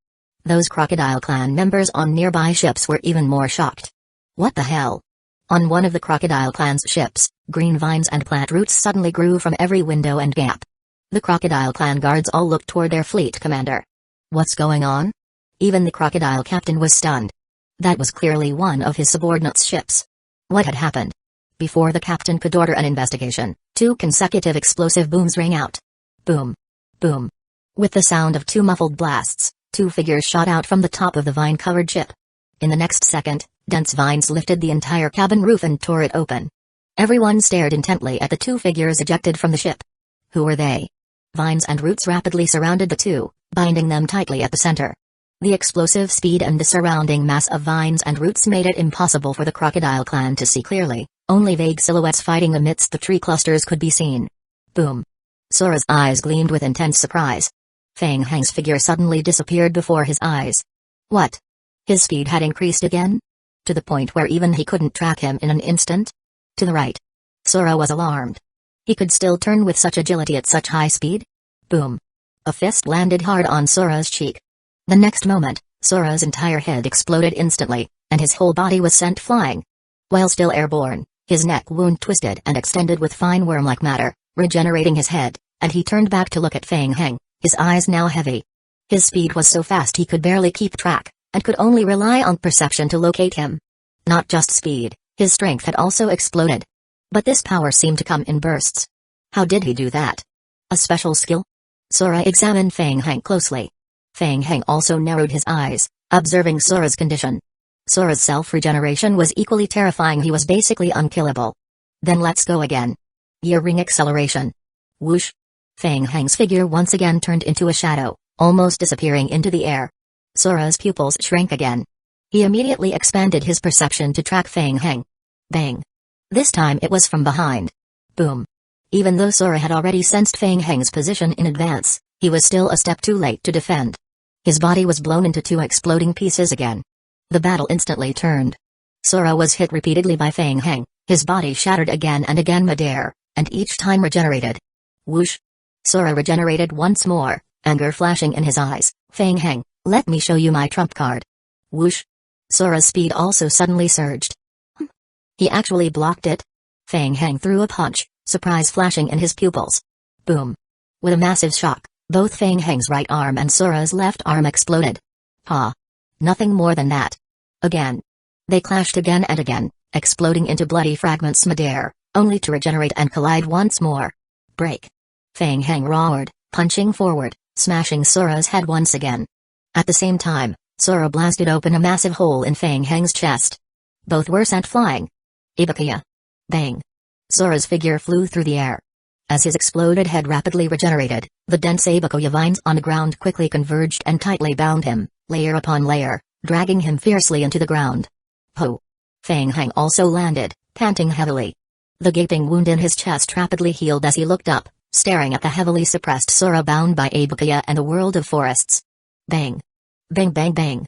Those Crocodile Clan members on nearby ships were even more shocked. What the hell? On one of the Crocodile Clan's ships, green vines and plant roots suddenly grew from every window and gap. The Crocodile Clan guards all looked toward their fleet commander. What's going on? Even the Crocodile captain was stunned. That was clearly one of his subordinates' ships. What had happened? Before the captain could order an investigation, 2 consecutive explosive booms rang out. Boom. Boom. With the sound of 2 muffled blasts, 2 figures shot out from the top of the vine-covered ship. In the next second, dense vines lifted the entire cabin roof and tore it open. Everyone stared intently at the 2 figures ejected from the ship. Who were they? Vines and roots rapidly surrounded the 2, binding them tightly at the center. The explosive speed and the surrounding mass of vines and roots made it impossible for the Crocodile Clan to see clearly. Only vague silhouettes fighting amidst the tree clusters could be seen. Boom. Sora's eyes gleamed with intense surprise. Fang Heng's figure suddenly disappeared before his eyes. What? His speed had increased again? To the point where even he couldn't track him in an instant? To the right. Sora was alarmed. He could still turn with such agility at such high speed? Boom. A fist landed hard on Sora's cheek. The next moment, Sora's entire head exploded instantly, and his whole body was sent flying. While still airborne, his neck wound twisted and extended with fine worm-like matter, regenerating his head, and he turned back to look at Fang Heng, his eyes now heavy. His speed was so fast he could barely keep track, and could only rely on perception to locate him. Not just speed, his strength had also exploded. But this power seemed to come in bursts. How did he do that? A special skill? Sora examined Fang Heng closely. Fang Heng also narrowed his eyes, observing Sora's condition. Sora's self-regeneration was equally terrifying. He was basically unkillable. Then let's go again. Year ring acceleration. Whoosh. Fang Heng's figure once again turned into a shadow, almost disappearing into the air. Sora's pupils shrank again. He immediately expanded his perception to track Fang Heng. Bang. This time it was from behind. Boom. Even though Sora had already sensed Fang Heng's position in advance, he was still a step too late to defend. His body was blown into 2 exploding pieces again. The battle instantly turned. Sora was hit repeatedly by Fang Heng, his body shattered again and again midair, and each time regenerated. Whoosh. Sora regenerated once more, anger flashing in his eyes. Fang Heng, let me show you my trump card. Whoosh. Sora's speed also suddenly surged. He actually blocked it. Fang Heng threw a punch, surprise flashing in his pupils. Boom. With a massive shock, both Fang Heng's right arm and Sora's left arm exploded. Ha. Nothing more than that. Again. They clashed again and again, exploding into bloody fragments midair, only to regenerate and collide once more. Break. Fang Heng roared, punching forward, smashing Sora's head once again. At the same time, Sora blasted open a massive hole in Fang Heng's chest. Both were sent flying. Ibukaya. Bang. Sora's figure flew through the air. As his exploded head rapidly regenerated, the dense Ibukaya vines on the ground quickly converged and tightly bound him, layer upon layer, dragging him fiercely into the ground. Po. Fang Heng also landed, panting heavily. The gaping wound in his chest rapidly healed as he looked up, staring at the heavily suppressed Sora bound by Ibukaya and a world of forests. Bang. Bang bang bang.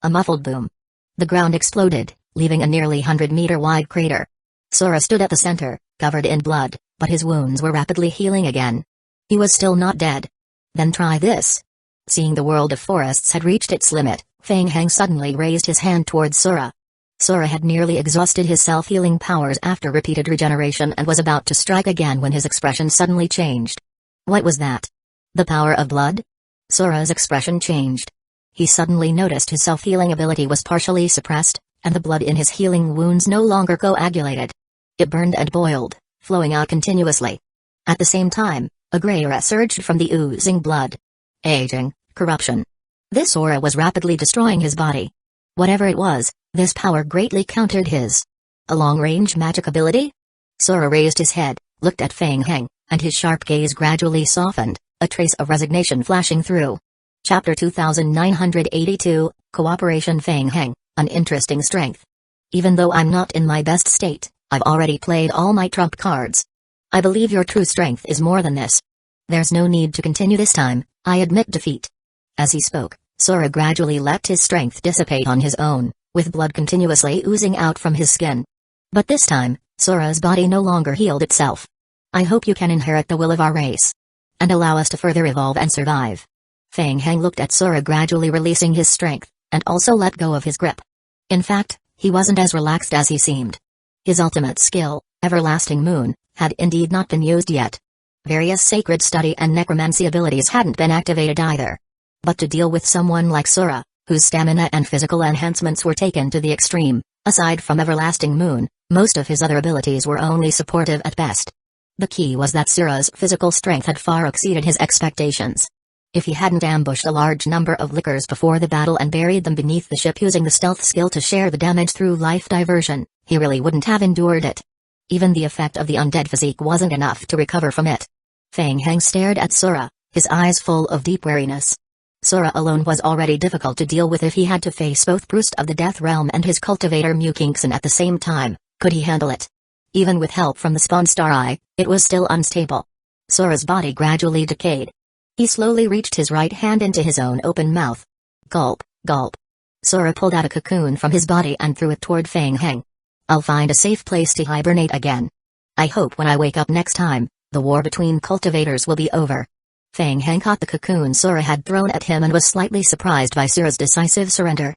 A muffled boom. The ground exploded, leaving a nearly 100-meter wide crater. Sora stood at the center, covered in blood, but his wounds were rapidly healing again. He was still not dead. Then try this. Seeing the world of forests had reached its limit, Feng Heng suddenly raised his hand towards Sora. Sora had nearly exhausted his self-healing powers after repeated regeneration and was about to strike again when his expression suddenly changed. What was that? The power of blood? Sora's expression changed. He suddenly noticed his self-healing ability was partially suppressed, and the blood in his healing wounds no longer coagulated. It burned and boiled, flowing out continuously. At the same time, a gray aura surged from the oozing blood. Aging, corruption. This aura was rapidly destroying his body. Whatever it was, this power greatly countered his. A long-range magic ability? Sora raised his head, looked at Feng Heng, and his sharp gaze gradually softened, a trace of resignation flashing through. Chapter 2982, Cooperation. Feng Heng, an interesting strength. Even though I'm not in my best state, I've already played all my trump cards. I believe your true strength is more than this. There's no need to continue this time, I admit defeat. As he spoke, Sora gradually let his strength dissipate on his own, with blood continuously oozing out from his skin. But this time, Sora's body no longer healed itself. I hope you can inherit the will of our race. And allow us to further evolve and survive. Feng Heng looked at Sora gradually releasing his strength, and also let go of his grip. In fact, he wasn't as relaxed as he seemed. His ultimate skill, Everlasting Moon, had indeed not been used yet. Various sacred study and necromancy abilities hadn't been activated either. But to deal with someone like Sora, whose stamina and physical enhancements were taken to the extreme, aside from Everlasting Moon, most of his other abilities were only supportive at best. The key was that Sora's physical strength had far exceeded his expectations. If he hadn't ambushed a large number of lickers before the battle and buried them beneath the ship using the stealth skill to share the damage through life diversion, he really wouldn't have endured it. Even the effect of the undead physique wasn't enough to recover from it. Feng Heng stared at Sora, his eyes full of deep weariness. Sora alone was already difficult to deal with if he had to face both Proust of the Death Realm and his cultivator Mukinkson at the same time. Could he handle it? Even with help from the Spawn Star Eye, it was still unstable. Sora's body gradually decayed. He slowly reached his right hand into his own open mouth. Gulp, gulp. Sora pulled out a cocoon from his body and threw it toward Feng Heng. I'll find a safe place to hibernate again. I hope when I wake up next time, the war between cultivators will be over. Feng Heng caught the cocoon Sora had thrown at him and was slightly surprised by Sora's decisive surrender.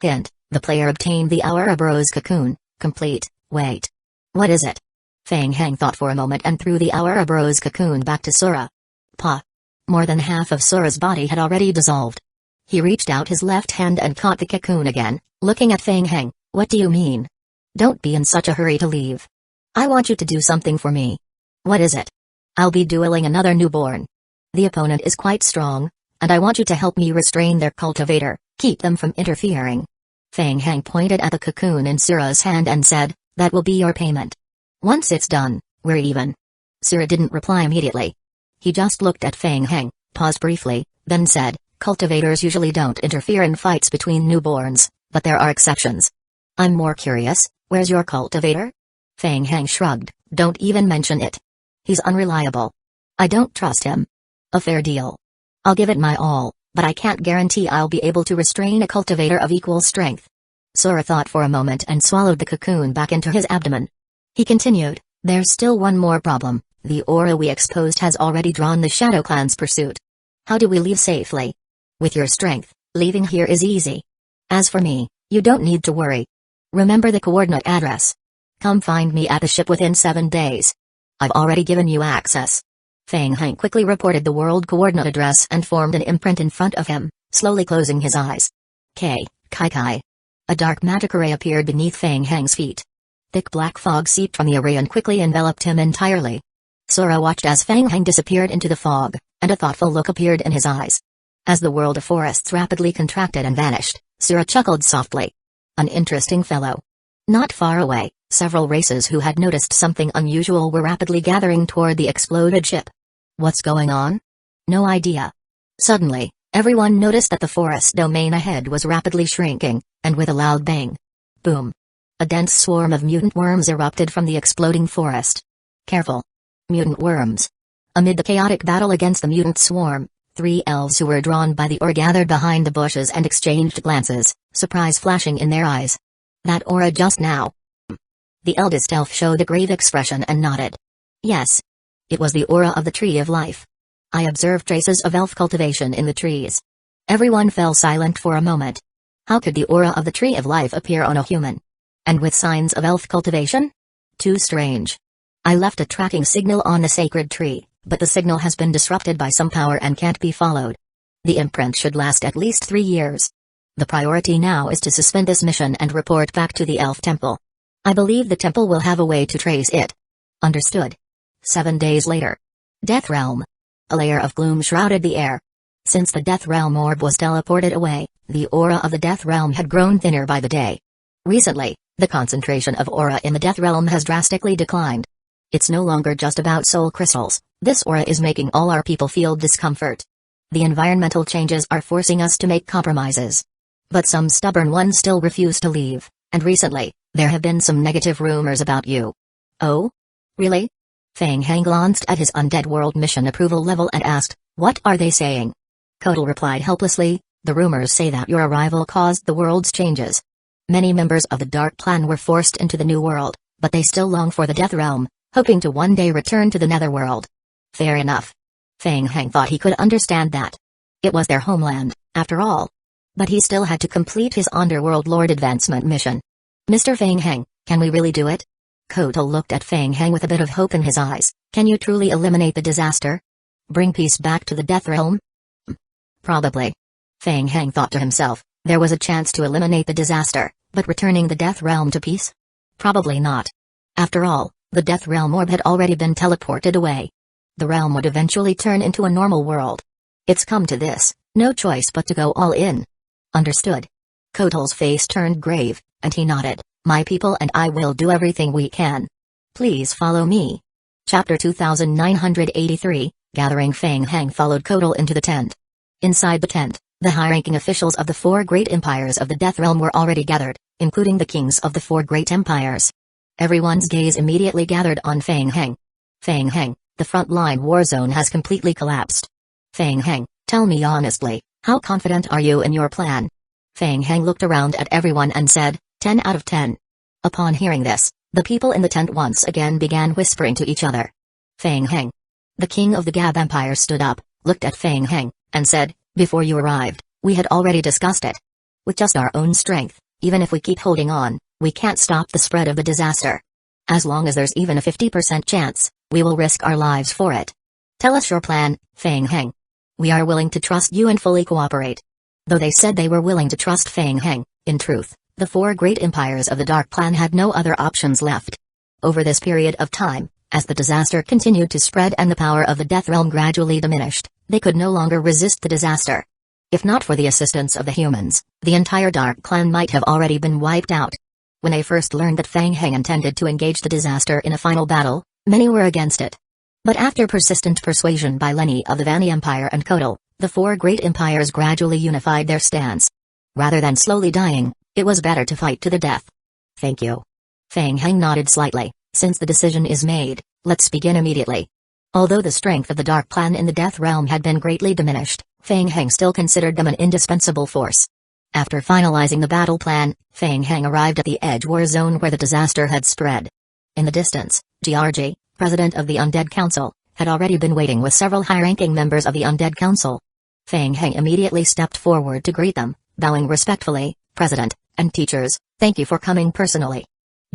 Hint, the player obtained the Ouroboros cocoon, complete. Wait. What is it? Feng Heng thought for a moment and threw the Ouroboros cocoon back to Sora. Pa. More than half of Sora's body had already dissolved. He reached out his left hand and caught the cocoon again, looking at Feng Heng. What do you mean? Don't be in such a hurry to leave. I want you to do something for me. What is it? I'll be dueling another newborn. The opponent is quite strong, and I want you to help me restrain their cultivator, keep them from interfering. Feng Heng pointed at the cocoon in Sora's hand and said, that will be your payment. Once it's done, we're even. Sora didn't reply immediately. He just looked at Feng Heng, paused briefly, then said, cultivators usually don't interfere in fights between newborns, but there are exceptions. I'm more curious, where's your cultivator? Feng Heng shrugged, don't even mention it. He's unreliable. I don't trust him. A fair deal. I'll give it my all, but I can't guarantee I'll be able to restrain a cultivator of equal strength. Sora thought for a moment and swallowed the cocoon back into his abdomen. He continued, there's still one more problem. The aura we exposed has already drawn the Shadow Clan's pursuit. How do we leave safely? With your strength, leaving here is easy. As for me, you don't need to worry. Remember the coordinate address. Come find me at the ship within 7 days. I've already given you access. Feng Heng quickly reported the world coordinate address and formed an imprint in front of him, slowly closing his eyes. Kai. A dark magic array appeared beneath Feng Heng's feet. Thick black fog seeped from the array and quickly enveloped him entirely. Sora watched as Feng Heng disappeared into the fog, and a thoughtful look appeared in his eyes. As the world of forests rapidly contracted and vanished, Sora chuckled softly. An interesting fellow. Not far away, several races who had noticed something unusual were rapidly gathering toward the exploded ship. What's going on? No idea. Suddenly, everyone noticed that the forest domain ahead was rapidly shrinking, and with a loud bang. Boom. A dense swarm of mutant worms erupted from the exploding forest. Careful. Mutant worms. Amid the chaotic battle against the mutant swarm, 3 elves who were drawn by the aura gathered behind the bushes and exchanged glances, surprise flashing in their eyes. That aura just now. The eldest elf showed a grave expression and nodded. Yes. It was the aura of the Tree of Life. I observed traces of elf cultivation in the trees. Everyone fell silent for a moment. How could the aura of the Tree of Life appear on a human? And with signs of elf cultivation? Too strange. I left a tracking signal on the sacred tree, but the signal has been disrupted by some power and can't be followed. The imprint should last at least 3 years. The priority now is to suspend this mission and report back to the Elf Temple. I believe the temple will have a way to trace it. Understood. 7 days later. Death Realm. A layer of gloom shrouded the air. Since the Death Realm orb was teleported away, the aura of the Death Realm had grown thinner by the day. Recently, the concentration of aura in the Death Realm has drastically declined. It's no longer just about soul crystals, this aura is making all our people feel discomfort. The environmental changes are forcing us to make compromises. But some stubborn ones still refuse to leave, and recently, there have been some negative rumors about you. Oh? Really? Feng Hang glanced at his undead world mission approval level and asked, what are they saying? Kotal replied helplessly, the rumors say that your arrival caused the world's changes. Many members of the Dark Clan were forced into the New World, but they still long for the Death Realm, hoping to one day return to the Netherworld. Fair enough. Feng Hang thought he could understand that. It was their homeland, after all. But he still had to complete his Underworld Lord advancement mission. Mr. Feng Hang, can we really do it? Kotal looked at Feng Hang with a bit of hope in his eyes. Can you truly eliminate the disaster? Bring peace back to the Death Realm? Probably. Feng Hang thought to himself, there was a chance to eliminate the disaster, but returning the Death Realm to peace? Probably not. After all, the Death Realm orb had already been teleported away. The realm would eventually turn into a normal world. It's come to this, no choice but to go all in. Understood. Kotal's face turned grave, and he nodded. My people and I will do everything we can. Please follow me. Chapter 2983, Gathering. Feng Hang followed Kotal into the tent. Inside the tent, the high-ranking officials of the 4 great empires of the Death Realm were already gathered, including the kings of the 4 great empires. Everyone's gaze immediately gathered on Feng Hang. Feng Hang, the front-line war zone has completely collapsed. Feng Hang, tell me honestly, how confident are you in your plan? Feng Hang looked around at everyone and said, 10 out of 10. Upon hearing this, the people in the tent once again began whispering to each other. Feng Hang. The king of the Gab Empire stood up, looked at Feng Hang, and said, before you arrived, we had already discussed it. With just our own strength, even if we keep holding on, we can't stop the spread of the disaster. As long as there's even a 50% chance, we will risk our lives for it. Tell us your plan, Feng Hang. We are willing to trust you and fully cooperate. Though they said they were willing to trust Feng Hang, in truth, the 4 great empires of the Dark Clan had no other options left. Over this period of time, as the disaster continued to spread and the power of the Death Realm gradually diminished, they could no longer resist the disaster. If not for the assistance of the humans, the entire Dark Clan might have already been wiped out. When they first learned that Feng Hang intended to engage the disaster in a final battle, many were against it. But after persistent persuasion by Lenny of the Vani Empire and Kotal, the 4 great empires gradually unified their stance. Rather than slowly dying, it was better to fight to the death. Thank you. Feng Hang nodded slightly. Since the decision is made, let's begin immediately. Although the strength of the Dark Clan in the Death Realm had been greatly diminished, Feng Hang still considered them an indispensable force. After finalizing the battle plan, Feng Hang arrived at the Edge War Zone where the disaster had spread. In the distance, GRG, President of the Undead Council, had already been waiting with several high-ranking members of the Undead Council. Feng Hang immediately stepped forward to greet them, bowing respectfully, President, and teachers, thank you for coming personally.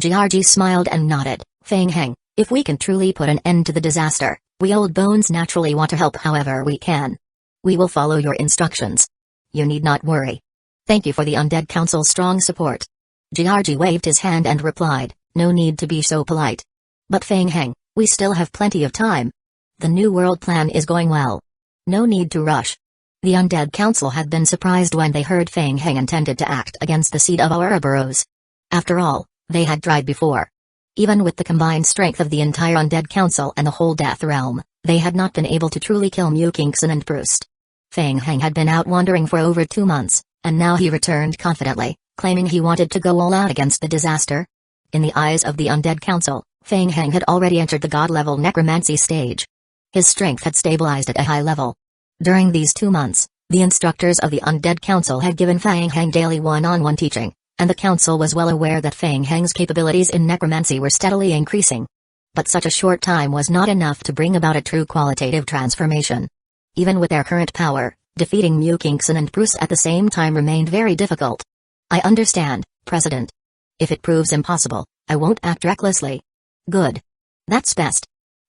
GRG smiled and nodded. Feng Hang, if we can truly put an end to the disaster, we old bones naturally want to help however we can. We will follow your instructions. You need not worry. Thank you for the Undead Council's strong support. GRG waved his hand and replied, no need to be so polite. But Feng Hang, we still have plenty of time. The New World plan is going well. No need to rush. The Undead Council had been surprised when they heard Feng Hang intended to act against the seed of Ouroboros. After all, they had tried before. Even with the combined strength of the entire Undead Council and the whole Death Realm, they had not been able to truly kill Mu Kingston and Proust. Feng Hang had been out wandering for over 2 months, and now he returned confidently, claiming he wanted to go all out against the disaster. In the eyes of the Undead Council, Feng Hang had already entered the god-level necromancy stage. His strength had stabilized at a high level. During these 2 months, the instructors of the Undead Council had given Fang Heng daily one-on-one teaching, and the council was well aware that Fang Heng's capabilities in necromancy were steadily increasing. But such a short time was not enough to bring about a true qualitative transformation. Even with their current power, defeating Mu Kingson and Bruce at the same time remained very difficult. I understand, President. If it proves impossible, I won't act recklessly. Good. That's best.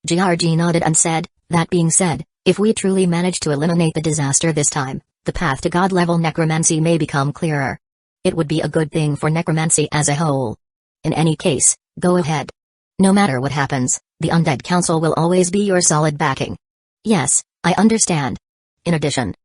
GRG nodded and said, that being said, if we truly manage to eliminate the disaster this time, the path to God-level necromancy may become clearer. It would be a good thing for necromancy as a whole. In any case, go ahead. No matter what happens, the Undead Council will always be your solid backing. Yes, I understand. In addition,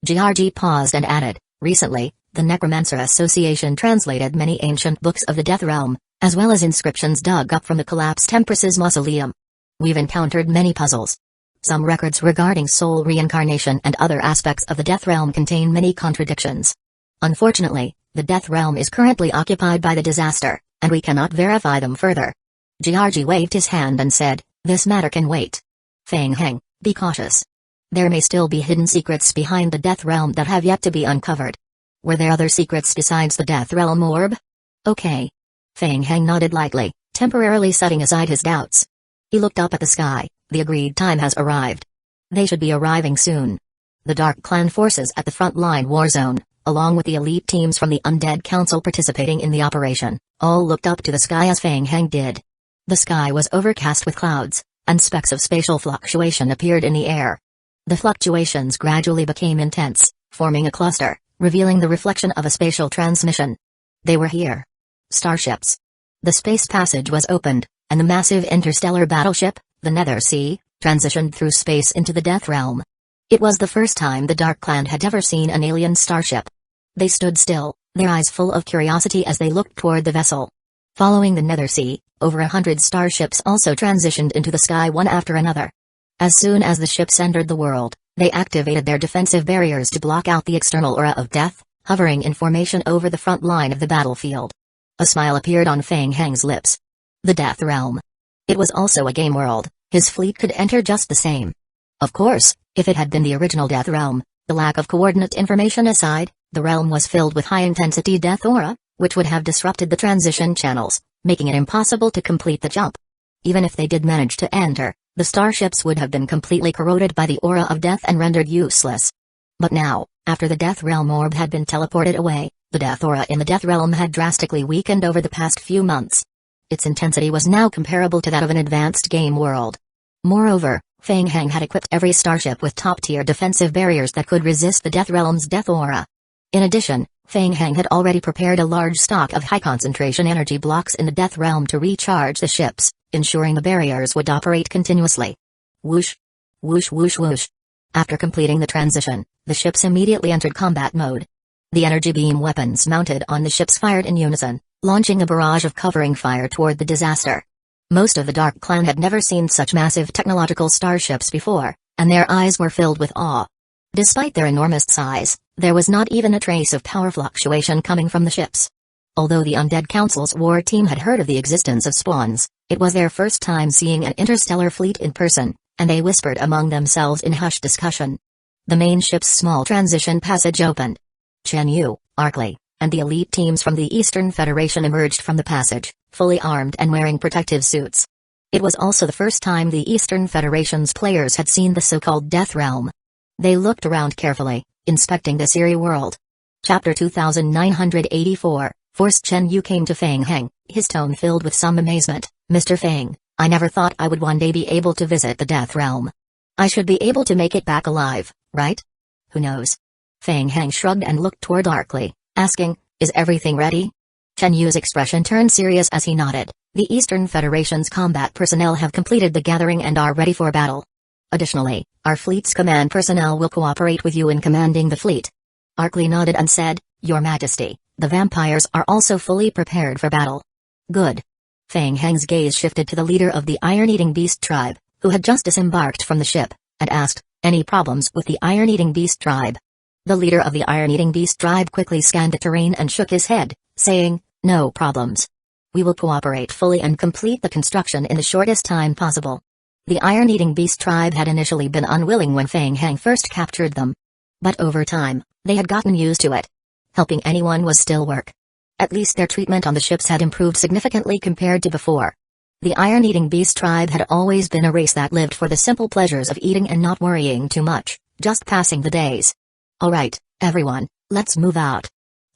GRG paused and added, recently, the Necromancer Association translated many ancient books of the Death Realm, as well as inscriptions dug up from the collapsed Empress's mausoleum. We've encountered many puzzles. Some records regarding soul reincarnation and other aspects of the Death Realm contain many contradictions. Unfortunately, the Death Realm is currently occupied by the disaster, and we cannot verify them further. GRG waved his hand and said, this matter can wait. Fang Heng, be cautious. There may still be hidden secrets behind the Death Realm that have yet to be uncovered. Were there other secrets besides the Death Realm orb? Okay. Fang Heng nodded lightly, temporarily setting aside his doubts. He looked up at the sky. The agreed time has arrived. They should be arriving soon. The Dark Clan forces at the front line war zone, along with the elite teams from the Undead Council participating in the operation, all looked up to the sky as Fang Heng did. The sky was overcast with clouds, and specks of spatial fluctuation appeared in the air. The fluctuations gradually became intense, forming a cluster, revealing the reflection of a spatial transmission. They were here. Starships. The space passage was opened, and the massive interstellar battleship, the Nether Sea, transitioned through space into the Death Realm. It was the first time the Dark Clan had ever seen an alien starship. They stood still, their eyes full of curiosity as they looked toward the vessel. Following the Nether Sea, over 100 starships also transitioned into the sky one after another. As soon as the ships entered the world, they activated their defensive barriers to block out the external aura of death, hovering in formation over the front line of the battlefield. A smile appeared on Fang Heng's lips. The Death Realm. It was also a game world, his fleet could enter just the same. Of course, if it had been the original Death Realm, the lack of coordinate information aside, the realm was filled with high-intensity death aura, which would have disrupted the transition channels, making it impossible to complete the jump. Even if they did manage to enter, the starships would have been completely corroded by the aura of death and rendered useless. But now, after the Death Realm orb had been teleported away, the death aura in the Death Realm had drastically weakened over the past few months. Its intensity was now comparable to that of an advanced game world. Moreover, Fang Heng had equipped every starship with top-tier defensive barriers that could resist the Death Realm's death aura. In addition, Fang Heng had already prepared a large stock of high-concentration energy blocks in the Death Realm to recharge the ships, ensuring the barriers would operate continuously. Whoosh! Whoosh whoosh whoosh. After completing the transition, the ships immediately entered combat mode. The energy beam weapons mounted on the ships fired in unison, launching a barrage of covering fire toward the disaster. Most of the Dark Clan had never seen such massive technological starships before, and their eyes were filled with awe. Despite their enormous size, there was not even a trace of power fluctuation coming from the ships. Although the Undead Council's war team had heard of the existence of spawns, it was their first time seeing an interstellar fleet in person, and they whispered among themselves in hushed discussion. The main ship's small transition passage opened. Chen Yu, Arkley, and the elite teams from the Eastern Federation emerged from the passage, fully armed and wearing protective suits. It was also the first time the Eastern Federation's players had seen the so-called Death Realm. They looked around carefully, inspecting this eerie world. Chapter 2984, Forced Chen Yu came to Fang Heng, his tone filled with some amazement. Mr. Fang, I never thought I would one day be able to visit the Death Realm. I should be able to make it back alive, right? Who knows? Fang Heng shrugged and looked toward Arkley, asking, is everything ready? Chen Yu's expression turned serious as he nodded. The Eastern Federation's combat personnel have completed the gathering and are ready for battle. Additionally, our fleet's command personnel will cooperate with you in commanding the fleet. Arkley nodded and said, Your Majesty, the vampires are also fully prepared for battle. Good. Fang Heng's gaze shifted to the leader of the Iron-Eating Beast tribe, who had just disembarked from the ship, and asked, any problems with the Iron-Eating Beast tribe? The leader of the Iron-Eating Beast tribe quickly scanned the terrain and shook his head, saying, no problems. We will cooperate fully and complete the construction in the shortest time possible. The iron-eating beast tribe had initially been unwilling when Fang Heng first captured them. But over time, they had gotten used to it. Helping anyone was still work. At least their treatment on the ships had improved significantly compared to before. The iron-eating beast tribe had always been a race that lived for the simple pleasures of eating and not worrying too much, just passing the days. Alright, everyone, let's move out.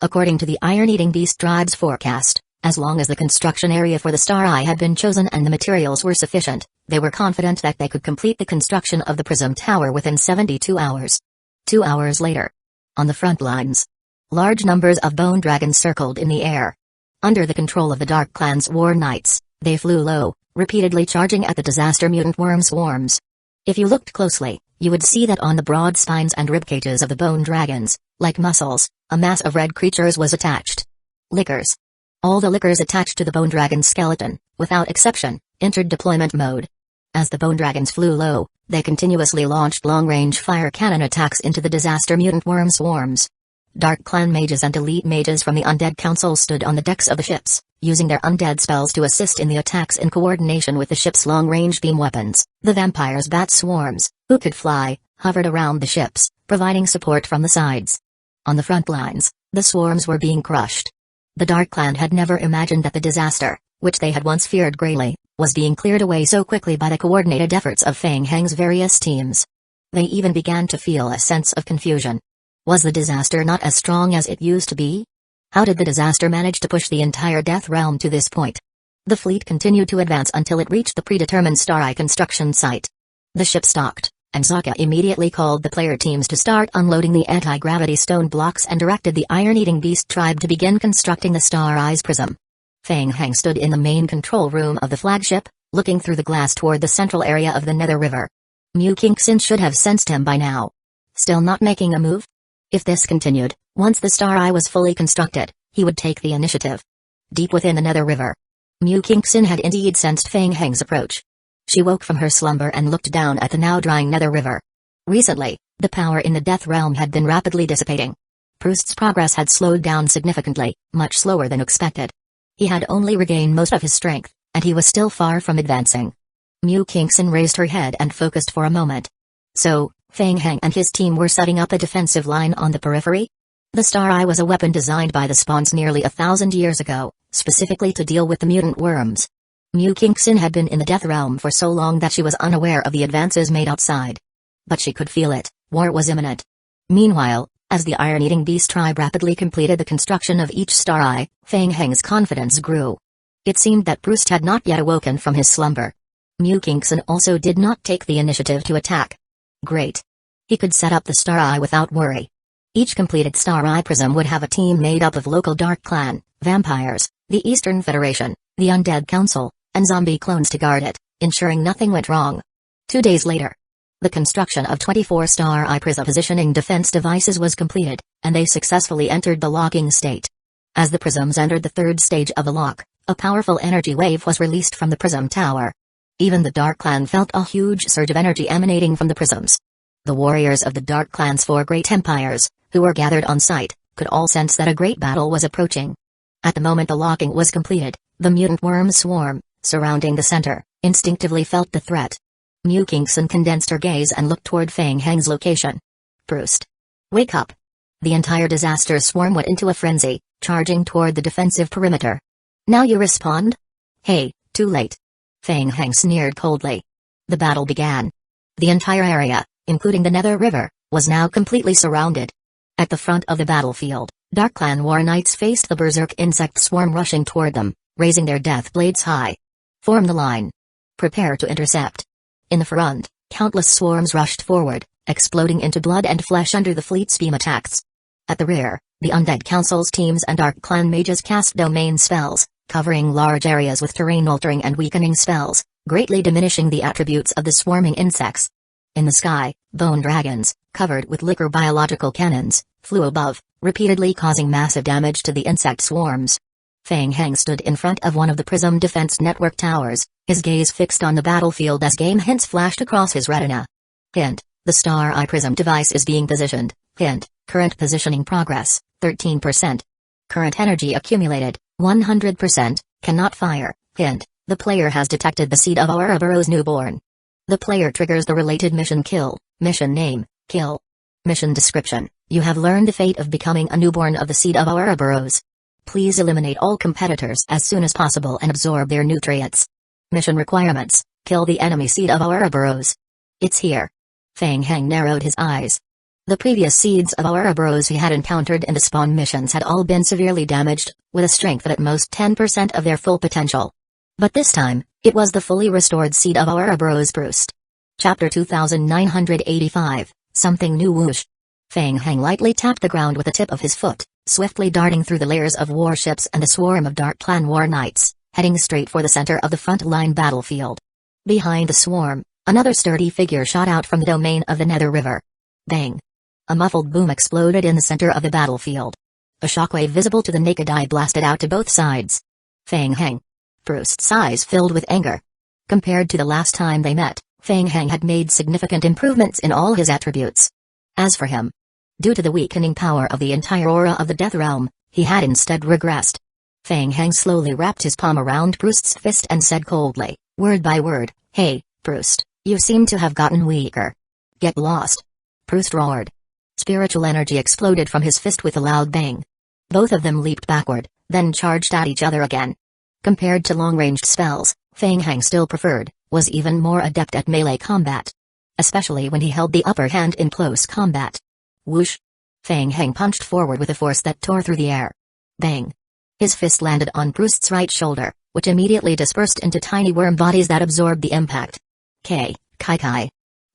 According to the iron-eating beast tribe's forecast, as long as the construction area for the Star Eye had been chosen and the materials were sufficient, they were confident that they could complete the construction of the Prism Tower within 72 hours. 2 hours later. On the front lines. Large numbers of bone dragons circled in the air. Under the control of the Dark Clan's war knights, they flew low, repeatedly charging at the disaster mutant worm swarms. If you looked closely, you would see that on the broad spines and ribcages of the bone dragons, like muscles, a mass of red creatures was attached. Lickers. All the lickers attached to the bone dragon's skeleton, without exception, entered deployment mode. As the bone dragons flew low, they continuously launched long-range fire cannon attacks into the disaster mutant worm swarms. Dark Clan mages and elite mages from the Undead Council stood on the decks of the ships, using their undead spells to assist in the attacks in coordination with the ship's long-range beam weapons. The vampires' bat swarms, who could fly, hovered around the ships, providing support from the sides. On the front lines, the swarms were being crushed. The Dark Clan had never imagined that the disaster, which they had once feared greatly, was being cleared away so quickly by the coordinated efforts of Fang Heng's various teams. They even began to feel a sense of confusion. Was the disaster not as strong as it used to be? How did the disaster manage to push the entire Death Realm to this point? The fleet continued to advance until it reached the predetermined Star Eye construction site. The ship stocked, and Sokka immediately called the player teams to start unloading the anti-gravity stone blocks and directed the iron-eating beast tribe to begin constructing the Star Eye's prism. Fang Heng stood in the main control room of the flagship, looking through the glass toward the central area of the Nether River. Mu Kingxin should have sensed him by now. Still not making a move? If this continued, once the Star Eye was fully constructed, he would take the initiative. Deep within the Nether River, Mu Kingxin had indeed sensed Fang Heng's approach. She woke from her slumber and looked down at the now drying Nether River. Recently, the power in the Death Realm had been rapidly dissipating. Proust's progress had slowed down significantly, much slower than expected. He had only regained most of his strength, and he was still far from advancing. Mu Kingxin raised her head and focused for a moment. So, Fang Heng and his team were setting up a defensive line on the periphery? The Star Eye was a weapon designed by the Spawns nearly 1,000 years ago, specifically to deal with the mutant worms. Mu Kingxin had been in the Death Realm for so long that she was unaware of the advances made outside. But she could feel it, war was imminent. Meanwhile, as the iron-eating beast tribe rapidly completed the construction of each Star Eye, Fang Heng's confidence grew. It seemed that Proust had not yet awoken from his slumber. Mu Kingxin also did not take the initiative to attack. Great. He could set up the Star Eye without worry. Each completed Star Eye prism would have a team made up of local Dark Clan, vampires, the Eastern Federation, the Undead Council, and zombie clones to guard it, ensuring nothing went wrong. 2 days later, the construction of 24 Star Eye prism positioning defense devices was completed, and they successfully entered the locking state. As the prisms entered the third stage of the lock, a powerful energy wave was released from the prism tower. Even the Dark Clan felt a huge surge of energy emanating from the prisms. The warriors of the Dark Clan's 4 great empires, who were gathered on site, could all sense that a great battle was approaching. At the moment the locking was completed, the mutant worm swarm, surrounding the center, instinctively felt the threat. Mu Kingxin condensed her gaze and looked toward Fang Heng's location. Proust. Wake up. The entire disaster swarm went into a frenzy, charging toward the defensive perimeter. Now you respond? Hey, too late. Fang Heng sneered coldly. The battle began. The entire area, including the Nether River, was now completely surrounded. At the front of the battlefield, Dark Clan war knights faced the berserk insect swarm rushing toward them, raising their death blades high. Form the line. Prepare to intercept. In the front, countless swarms rushed forward, exploding into blood and flesh under the fleet's beam attacks. At the rear, the Undead Council's teams and Dark Clan mages cast domain spells, covering large areas with terrain-altering and weakening spells, greatly diminishing the attributes of the swarming insects. In the sky, bone dragons, covered with liquor biological cannons, flew above, repeatedly causing massive damage to the insect swarms. Fang Heng stood in front of one of the Prism Defense Network towers, his gaze fixed on the battlefield as game hints flashed across his retina. Hint: the Star Eye Prism device is being positioned. Hint: current positioning progress, 13%. Current energy accumulated, 100%, cannot fire. Hint: the player has detected the seed of Ouroboros newborn. The player triggers the related mission kill. Mission name, kill. Mission description, you have learned the fate of becoming a newborn of the seed of Ouroboros. Please eliminate all competitors as soon as possible and absorb their nutrients. Mission requirements, kill the enemy seed of Ouroboros. It's here. Feng Heng narrowed his eyes. The previous seeds of Ouroboros he had encountered in the spawn missions had all been severely damaged, with a strength of at most 10% of their full potential. But this time, it was the fully restored seed of Ouroboros Brust. Chapter 2985, Something New. Whoosh. Feng Heng lightly tapped the ground with the tip of his foot, swiftly darting through the layers of warships and a swarm of dark clan war knights, heading straight for the center of the front-line battlefield. Behind the swarm, another sturdy figure shot out from the domain of the Nether River. Bang! A muffled boom exploded in the center of the battlefield. A shockwave visible to the naked eye blasted out to both sides. Feng Heng. Brust's eyes filled with anger. Compared to the last time they met, Feng Heng had made significant improvements in all his attributes. As for him, due to the weakening power of the entire aura of the Death Realm, he had instead regressed. Feng Heng slowly wrapped his palm around Brust's fist and said coldly, word by word, "Hey, Brust, you seem to have gotten weaker. Get lost." Brust roared. Spiritual energy exploded from his fist with a loud bang. Both of them leaped backward, then charged at each other again. Compared to long-ranged spells, Feng Heng still preferred, was even more adept at melee combat. Especially when he held the upper hand in close combat. Whoosh! Feng Heng punched forward with a force that tore through the air. Bang! His fist landed on Brust's right shoulder, which immediately dispersed into tiny worm bodies that absorbed the impact. Kai.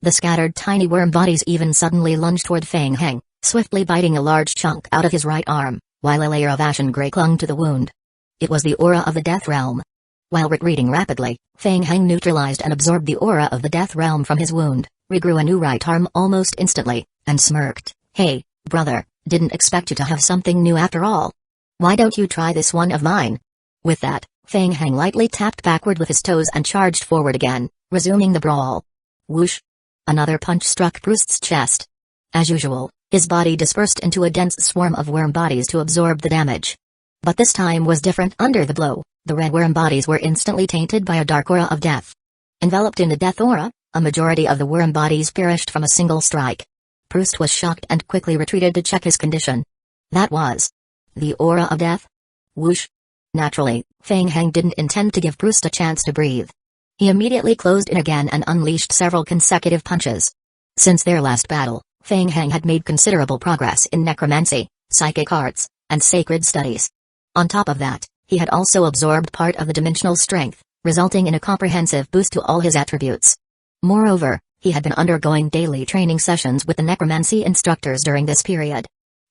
The scattered tiny worm bodies even suddenly lunged toward Feng Heng, swiftly biting a large chunk out of his right arm, while a layer of ashen gray clung to the wound. It was the aura of the Death Realm. While retreating rapidly, Feng Heng neutralized and absorbed the aura of the Death Realm from his wound, regrew a new right arm almost instantly, and smirked. Hey, brother, didn't expect you to have something new after all. Why don't you try this one of mine? With that, Feng Heng lightly tapped backward with his toes and charged forward again, resuming the brawl. Whoosh! Another punch struck Brust's chest. As usual, his body dispersed into a dense swarm of worm bodies to absorb the damage. But this time was different. Under the blow, the red worm bodies were instantly tainted by a dark aura of death. Enveloped in the death aura, a majority of the worm bodies perished from a single strike. Brust was shocked and quickly retreated to check his condition. That was the aura of death? Whoosh! Naturally, Feng Heng didn't intend to give Brust a chance to breathe. He immediately closed in again and unleashed several consecutive punches. Since their last battle, Feng Heng had made considerable progress in necromancy, psychic arts, and sacred studies. On top of that, he had also absorbed part of the dimensional strength, resulting in a comprehensive boost to all his attributes. Moreover, he had been undergoing daily training sessions with the necromancy instructors during this period.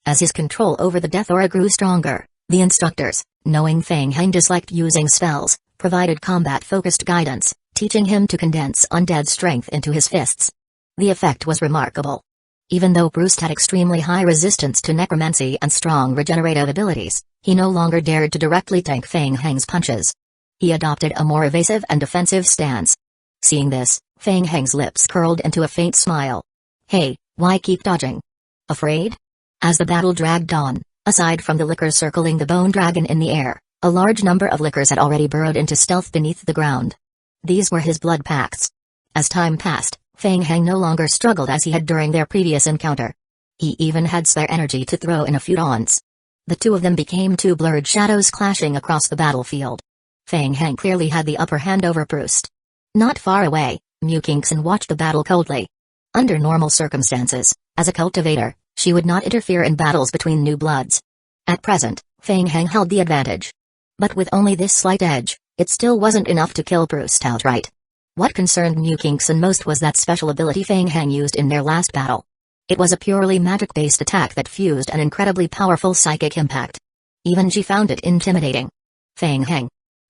As his control over the death aura grew stronger, the instructors, knowing Feng Heng disliked using spells, provided combat-focused guidance, teaching him to condense undead strength into his fists. The effect was remarkable. Even though Brust had extremely high resistance to necromancy and strong regenerative abilities, he no longer dared to directly tank Feng Heng's punches. He adopted a more evasive and defensive stance. Seeing this, Feng Heng's lips curled into a faint smile. Hey, why keep dodging? Afraid? As the battle dragged on, aside from the lickers circling the bone dragon in the air, a large number of lickers had already burrowed into stealth beneath the ground. These were his blood pacts. As time passed, Feng Heng no longer struggled as he had during their previous encounter. He even had spare energy to throw in a few taunts. The two of them became two blurred shadows clashing across the battlefield. Feng Heng clearly had the upper hand over Brust. Not far away, Mukinkson watched the battle coldly. Under normal circumstances, as a cultivator, she would not interfere in battles between new bloods. At present, Feng Heng held the advantage. But with only this slight edge, it still wasn't enough to kill Brust outright. What concerned Mukinkson most was that special ability Feng Heng used in their last battle. It was a purely magic-based attack that fused an incredibly powerful psychic impact. Even she found it intimidating. Feng Heng.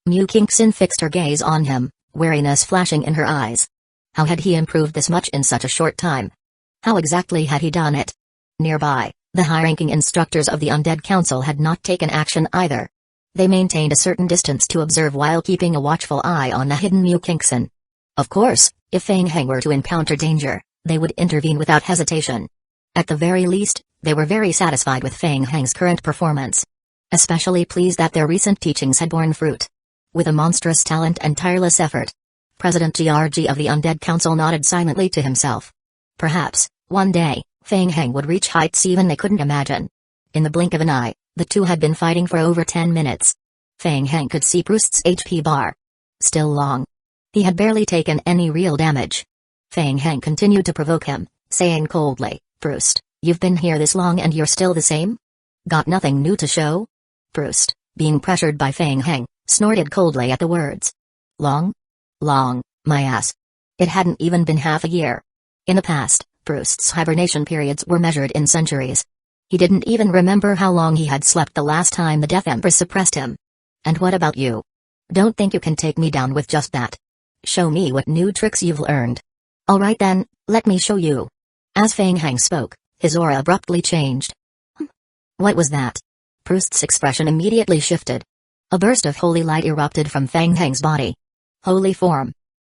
Mukinkson fixed her gaze on him, wariness flashing in her eyes. How had he improved this much in such a short time? How exactly had he done it? Nearby, the high-ranking instructors of the Undead Council had not taken action either. They maintained a certain distance to observe while keeping a watchful eye on the hidden Mukinkson. Of course, if Feng Heng were to encounter danger, they would intervene without hesitation. At the very least, they were very satisfied with Feng Heng's current performance. Especially pleased that their recent teachings had borne fruit. With a monstrous talent and tireless effort, President GRG of the Undead Council nodded silently to himself. Perhaps, one day, Fang Heng would reach heights even they couldn't imagine. In the blink of an eye, the two had been fighting for over 10 minutes. Fang Heng could see Proust's HP bar. Still long. He had barely taken any real damage. Fang Heng continued to provoke him, saying coldly, "Proust, you've been here this long and you're still the same? Got nothing new to show?" Proust, being pressured by Fang Heng, snorted coldly at the words. Long? Long, my ass. It hadn't even been half a year. In the past, Proust's hibernation periods were measured in centuries. He didn't even remember how long he had slept the last time the Death Empress suppressed him. And what about you? Don't think you can take me down with just that. Show me what new tricks you've learned. Alright then, let me show you. As Fang Heng spoke, his aura abruptly changed. What was that? Proust's expression immediately shifted. A burst of holy light erupted from Fang Heng's body. Holy form.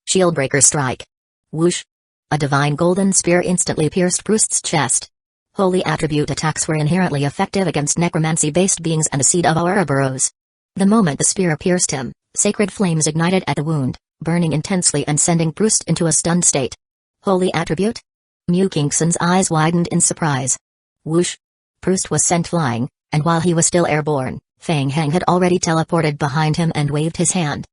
Shieldbreaker strike. Whoosh. A divine golden spear instantly pierced Proust's chest. Holy attribute attacks were inherently effective against necromancy-based beings and the seed of Ouroboros. The moment the spear pierced him, sacred flames ignited at the wound, burning intensely and sending Proust into a stunned state. Holy attribute? Mew Kingson's eyes widened in surprise. Whoosh. Proust was sent flying, and while he was still airborne, Fang Heng had already teleported behind him and waved his hand.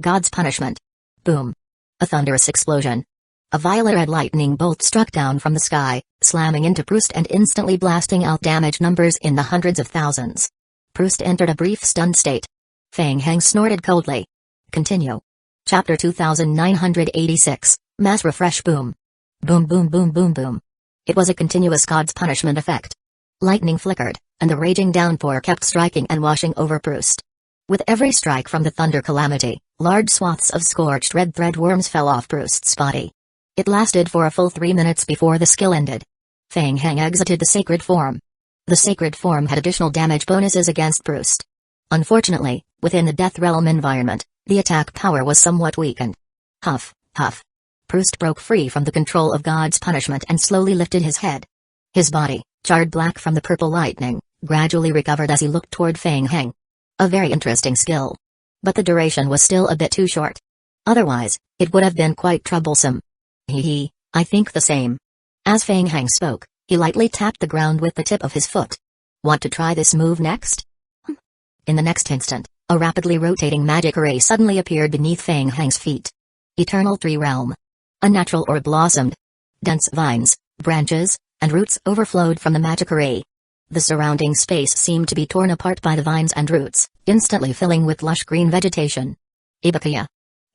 God's punishment. Boom. A thunderous explosion. A violet-red lightning bolt struck down from the sky, slamming into Proust and instantly blasting out damage numbers in the hundreds of thousands. Proust entered a brief stunned state. Fang Heng snorted coldly. Continue. Chapter 2986, Mass Refresh Boom. Boom boom boom boom boom. It was a continuous God's punishment effect. Lightning flickered, and the raging downpour kept striking and washing over Proust. With every strike from the thunder calamity, large swaths of scorched red thread worms fell off Proust's body. It lasted for a full 3 minutes before the skill ended. Fang Heng exited the sacred form. The sacred form had additional damage bonuses against Proust. Unfortunately, within the Death Realm environment, the attack power was somewhat weakened. Huff, huff. Proust broke free from the control of God's punishment and slowly lifted his head. His body, charred black from the purple lightning, gradually recovered as he looked toward Fang Heng. A very interesting skill. But the duration was still a bit too short. Otherwise, it would have been quite troublesome. Hee, I think the same. As Fang Heng spoke, he lightly tapped the ground with the tip of his foot. Want to try this move next? In the next instant, a rapidly rotating magic array suddenly appeared beneath Fang Heng's feet. Eternal Tree Realm. A natural orb blossomed. Dense vines, branches, and roots overflowed from the magic array. The surrounding space seemed to be torn apart by the vines and roots, instantly filling with lush green vegetation. Ibakaya.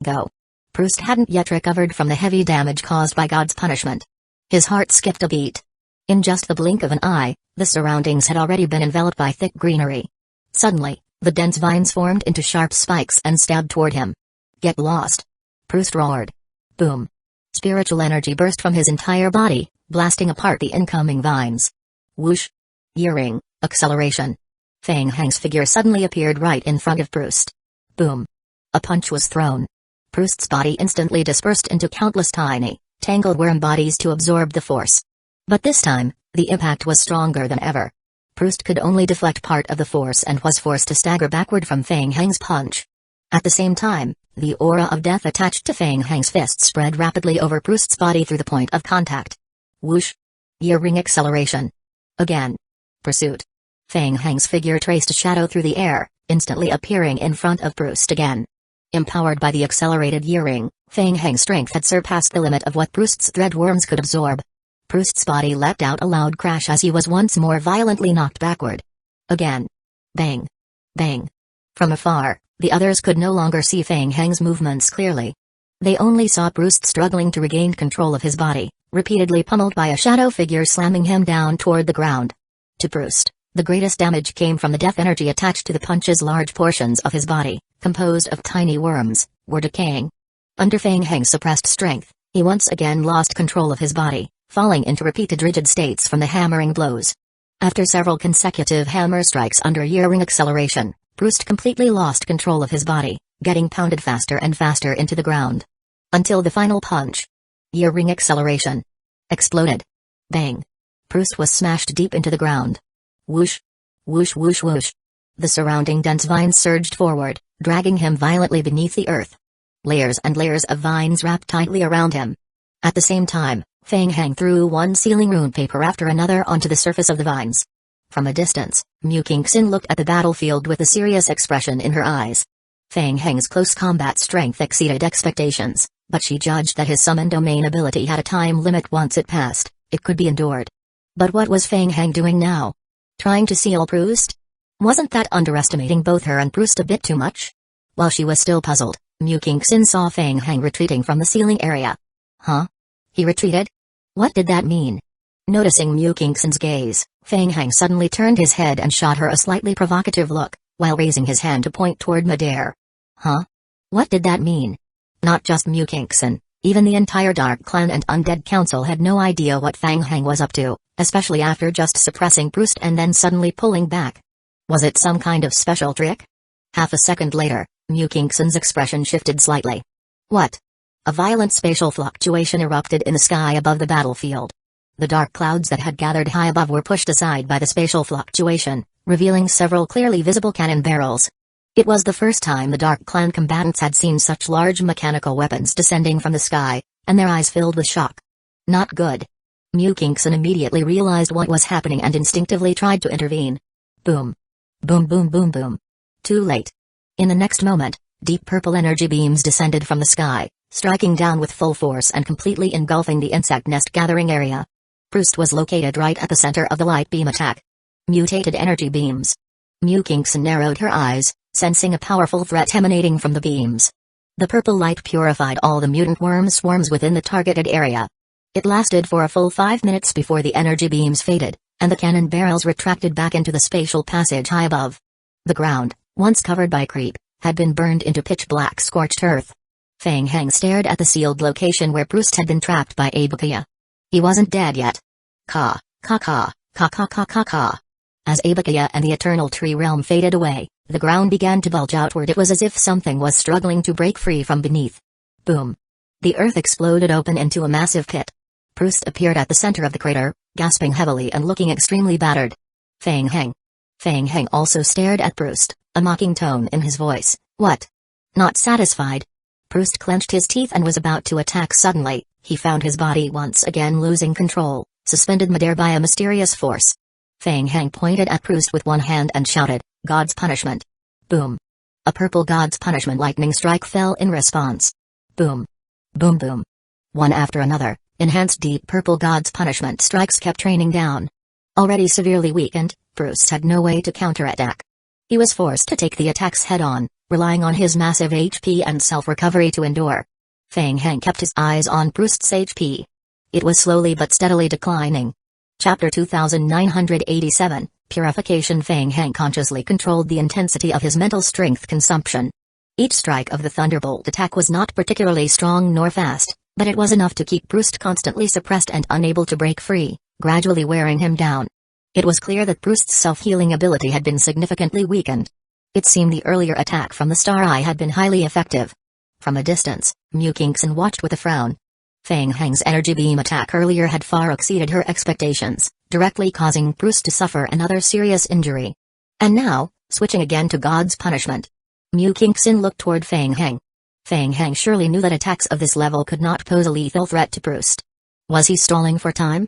Go. Proust hadn't yet recovered from the heavy damage caused by God's punishment. His heart skipped a beat. In just the blink of an eye, the surroundings had already been enveloped by thick greenery. Suddenly, the dense vines formed into sharp spikes and stabbed toward him. Get lost. Proust roared. Boom. Spiritual energy burst from his entire body, blasting apart the incoming vines. Whoosh. Earring, acceleration. Fang Heng's figure suddenly appeared right in front of Proust. Boom. A punch was thrown. Proust's body instantly dispersed into countless tiny, tangled worm bodies to absorb the force. But this time, the impact was stronger than ever. Proust could only deflect part of the force and was forced to stagger backward from Fang Heng's punch. At the same time, the aura of death attached to Fang Heng's fist spread rapidly over Proust's body through the point of contact. Whoosh. Earring acceleration. Again. Pursuit. Fang Heng's figure traced a shadow through the air, instantly appearing in front of Proust again. Empowered by the accelerated earring, Fang Heng's strength had surpassed the limit of what Proust's thread worms could absorb. Proust's body let out a loud crash as he was once more violently knocked backward. Again. Bang. Bang. From afar, the others could no longer see Fang Heng's movements clearly. They only saw Proust struggling to regain control of his body, repeatedly pummeled by a shadow figure slamming him down toward the ground. To Proust, the greatest damage came from the death energy attached to the punches. Large portions of his body, composed of tiny worms, were decaying. Under Fang Heng's suppressed strength, he once again lost control of his body, falling into repeated rigid states from the hammering blows. After several consecutive hammer strikes under earring acceleration, Proust completely lost control of his body, getting pounded faster and faster into the ground. Until the final punch. Earring acceleration. Exploded. Bang. Proust was smashed deep into the ground. Whoosh. Whoosh whoosh whoosh. The surrounding dense vines surged forward, dragging him violently beneath the earth. Layers and layers of vines wrapped tightly around him. At the same time, Fang Heng threw one sealing rune paper after another onto the surface of the vines. From a distance, Mu Kingxin looked at the battlefield with a serious expression in her eyes. Fang Heng's close combat strength exceeded expectations, but she judged that his summon domain ability had a time limit. Once it passed, it could be endured. But what was Fang Heng doing now? Trying to seal Proust? Wasn't that underestimating both her and Proust a bit too much? While she was still puzzled, Mu Kingxin saw Fang Heng retreating from the ceiling area. Huh? He retreated? What did that mean? Noticing Mu Kingxin's gaze, Fang Heng suddenly turned his head and shot her a slightly provocative look, while raising his hand to point toward midair. Huh? What did that mean? Not just Mu Kingxin, even the entire Dark Clan and Undead Council had no idea what Fang Heng was up to, especially after just suppressing Proust and then suddenly pulling back. Was it some kind of special trick? Half a second later, Mu Kingxin's expression shifted slightly. What? A violent spatial fluctuation erupted in the sky above the battlefield. The dark clouds that had gathered high above were pushed aside by the spatial fluctuation, revealing several clearly visible cannon barrels. It was the first time the Dark Clan combatants had seen such large mechanical weapons descending from the sky, and their eyes filled with shock. Not good. Mu Kingxin immediately realized what was happening and instinctively tried to intervene. Boom. Boom boom boom boom. Too late. In the next moment, deep purple energy beams descended from the sky, striking down with full force and completely engulfing the insect nest gathering area. Proust was located right at the center of the light beam attack. Mutated energy beams. Mu Kingxin narrowed her eyes, sensing a powerful threat emanating from the beams. The purple light purified all the mutant worm swarms within the targeted area. It lasted for a full 5 minutes before the energy beams faded, and the cannon barrels retracted back into the spatial passage high above. The ground, once covered by creep, had been burned into pitch-black scorched earth. Fang Heng stared at the sealed location where Proust had been trapped by Abakaya. He wasn't dead yet. Ka, ka ka, ka ka ka ka ka. As Abakaya and the Eternal Tree Realm faded away, the ground began to bulge outward. It was as if something was struggling to break free from beneath. Boom. The earth exploded open into a massive pit. Proust appeared at the center of the crater, gasping heavily and looking extremely battered. Fang Heng. Fang Heng also stared at Proust, a mocking tone in his voice. What? Not satisfied? Proust clenched his teeth and was about to attack. Suddenly, he found his body once again losing control, suspended midair by a mysterious force. Fang Heng pointed at Proust with one hand and shouted, "God's punishment." Boom. A purple God's punishment lightning strike fell in response. Boom. Boom boom. One after another, enhanced deep purple God's punishment strikes kept raining down. Already severely weakened, Proust had no way to counterattack. He was forced to take the attacks head-on, relying on his massive HP and self-recovery to endure. Fang Heng kept his eyes on Proust's HP. It was slowly but steadily declining. Chapter 2987, Purification. Fang Heng consciously controlled the intensity of his mental strength consumption. Each strike of the thunderbolt attack was not particularly strong nor fast, but it was enough to keep Proust constantly suppressed and unable to break free, gradually wearing him down. It was clear that Proust's self-healing ability had been significantly weakened. It seemed the earlier attack from the Star Eye had been highly effective. From a distance, Mu Kingxin watched with a frown. Fang Heng's energy beam attack earlier had far exceeded her expectations, directly causing Proust to suffer another serious injury. And now, switching again to God's punishment. Mu Kingxin looked toward Fang Heng. Fang Heng surely knew that attacks of this level could not pose a lethal threat to Proust. Was he stalling for time?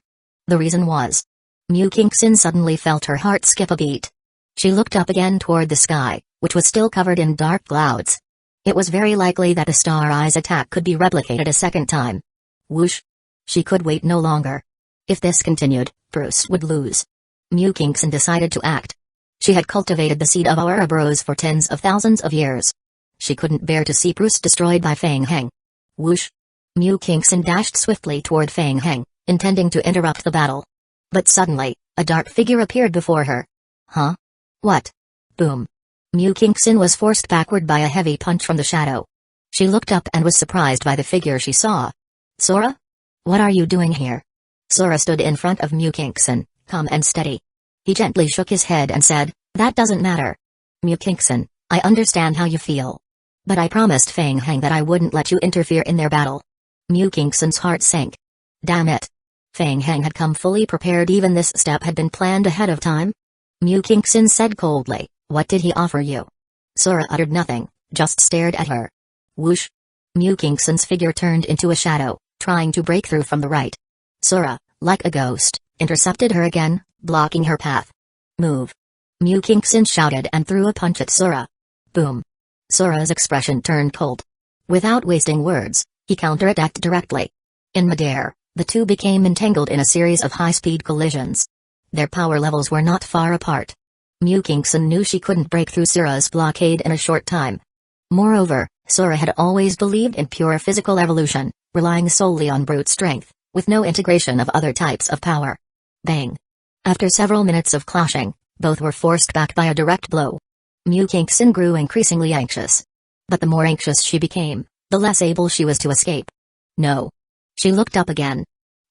The reason was. Mu Kingxin suddenly felt her heart skip a beat. She looked up again toward the sky, which was still covered in dark clouds. It was very likely that the Star Eye's attack could be replicated a second time. Whoosh! She could wait no longer. If this continued, Proust would lose. Mu Kingxin decided to act. She had cultivated the seed of Ouroboros for tens of thousands of years. She couldn't bear to see Proust destroyed by Fang Heng. Whoosh! Mu Kingxin dashed swiftly toward Fang Heng, intending to interrupt the battle. But suddenly, a dark figure appeared before her. Huh? What? Boom. Mu Kingxin was forced backward by a heavy punch from the shadow. She looked up and was surprised by the figure she saw. Sora? What are you doing here? Sora stood in front of Mu Kingxin, calm and steady. He gently shook his head and said, "That doesn't matter. Mu Kingxin, I understand how you feel. But I promised Fang Heng that I wouldn't let you interfere in their battle." Mu Kingxin's heart sank. Damn it. Fang Heng had come fully prepared. Even this step had been planned ahead of time. Mu Kingxin said coldly, "What did he offer you?" Sora uttered nothing, just stared at her. Whoosh! Mukingson's figure turned into a shadow, trying to break through from the right. Sora, like a ghost, intercepted her again, blocking her path. Move. Mukingson shouted and threw a punch at Sora. Boom. Sora's expression turned cold. Without wasting words, he counterattacked directly. In midair, the two became entangled in a series of high-speed collisions. Their power levels were not far apart. Mukingson knew she couldn't break through Sora's blockade in a short time. Moreover, Sora had always believed in pure physical evolution, relying solely on brute strength, with no integration of other types of power. Bang! After several minutes of clashing, both were forced back by a direct blow. Mukingson grew increasingly anxious. But the more anxious she became, the less able she was to escape. No. She looked up again.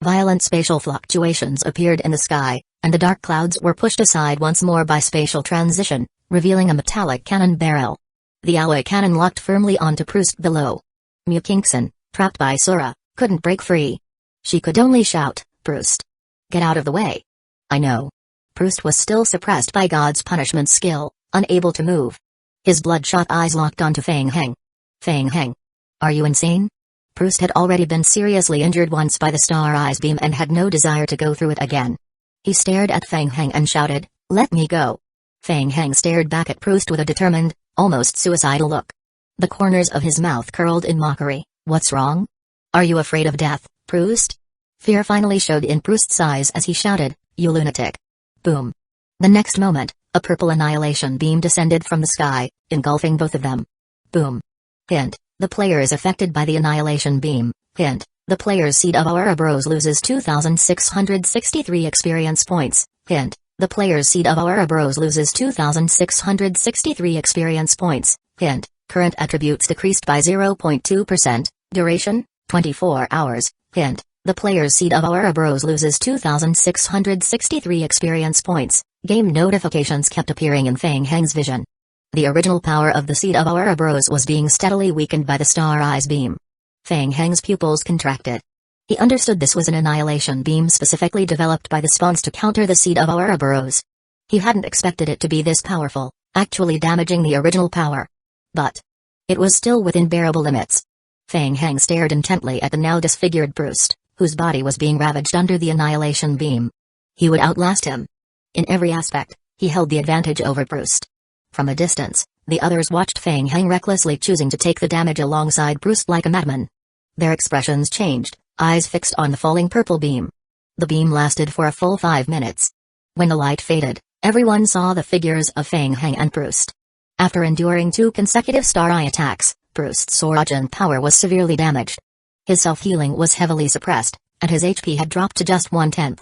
Violent spatial fluctuations appeared in the sky, and the dark clouds were pushed aside once more by spatial transition, revealing a metallic cannon barrel. The Aoi cannon locked firmly onto Proust below. Mukingson, trapped by Sora, couldn't break free. She could only shout, "Proust! Get out of the way!" I know. Proust was still suppressed by God's punishment skill, unable to move. His bloodshot eyes locked onto Fang Heng. Fang Heng. Are you insane? Proust had already been seriously injured once by the Star Eyes beam and had no desire to go through it again. He stared at Fang Heng and shouted, "Let me go." Fang Heng stared back at Proust with a determined, almost suicidal look. The corners of his mouth curled in mockery. What's wrong? Are you afraid of death, Proust? Fear finally showed in Proust's eyes as he shouted, "You lunatic." Boom. The next moment, a purple annihilation beam descended from the sky, engulfing both of them. Boom. Hint. The player is affected by the annihilation beam. Hint. The player's seed of Ouroboros loses 2,663 experience points. Hint. The player's seed of Ouroboros loses 2,663 experience points. Hint. Current attributes decreased by 0.2%. Duration, 24 hours. Hint. The player's seed of Ouroboros loses 2,663 experience points. Game notifications kept appearing in Fang Heng's vision. The original power of the seed of Ouroboros was being steadily weakened by the Star Eyes beam. Fang Heng's pupils contracted. He understood this was an annihilation beam specifically developed by the spawns to counter the seed of Ouroboros. He hadn't expected it to be this powerful, actually damaging the original power. But it was still within bearable limits. Fang Heng stared intently at the now disfigured Proust, whose body was being ravaged under the annihilation beam. He would outlast him. In every aspect, he held the advantage over Proust. From a distance, the others watched Fang Heng recklessly choosing to take the damage alongside Proust like a madman. Their expressions changed, eyes fixed on the falling purple beam. The beam lasted for a full 5 minutes. When the light faded, everyone saw the figures of Fang Heng and Proust. After enduring 2 consecutive Star Eye attacks, Proust's Soragen power was severely damaged. His self-healing was heavily suppressed, and his HP had dropped to just 1/10.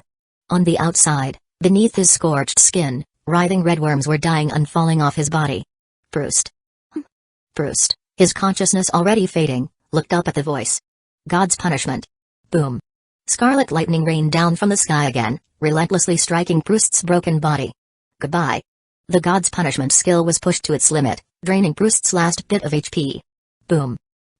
On the outside, beneath his scorched skin, writhing red worms were dying and falling off his body. Proust. Proust, his consciousness already fading, looked up at the voice. God's punishment. Boom. Scarlet lightning rained down from the sky again, relentlessly striking Proust's broken body. Goodbye. The God's punishment skill was pushed to its limit, draining Proust's last bit of HP. Boom.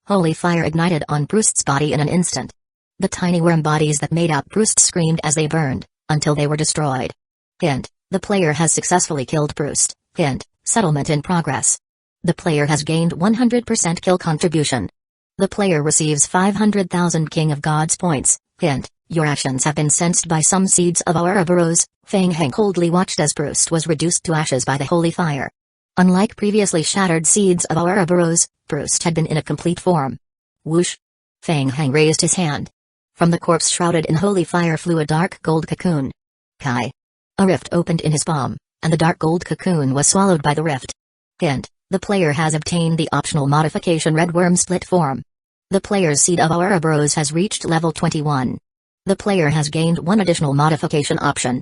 Holy fire ignited on Proust's body in an instant. The tiny worm bodies that made up Proust screamed as they burned, until they were destroyed. Hint. The player has successfully killed Proust. Hint. Settlement in progress. The player has gained 100% kill contribution. The player receives 500,000 King of Gods points. Hint. Your actions have been sensed by some seeds of Ouroboros. Fang Heng coldly watched as Proust was reduced to ashes by the holy fire. Unlike previously shattered seeds of Ouroboros, Proust had been in a complete form. Whoosh! Fang Heng raised his hand. From the corpse shrouded in holy fire flew a dark gold cocoon. Kai. A rift opened in his palm, and the dark gold cocoon was swallowed by the rift. Hint. The player has obtained the optional modification Red Worm Split Form. The player's seed of Ouroboros has reached level 21. The player has gained one additional modification option,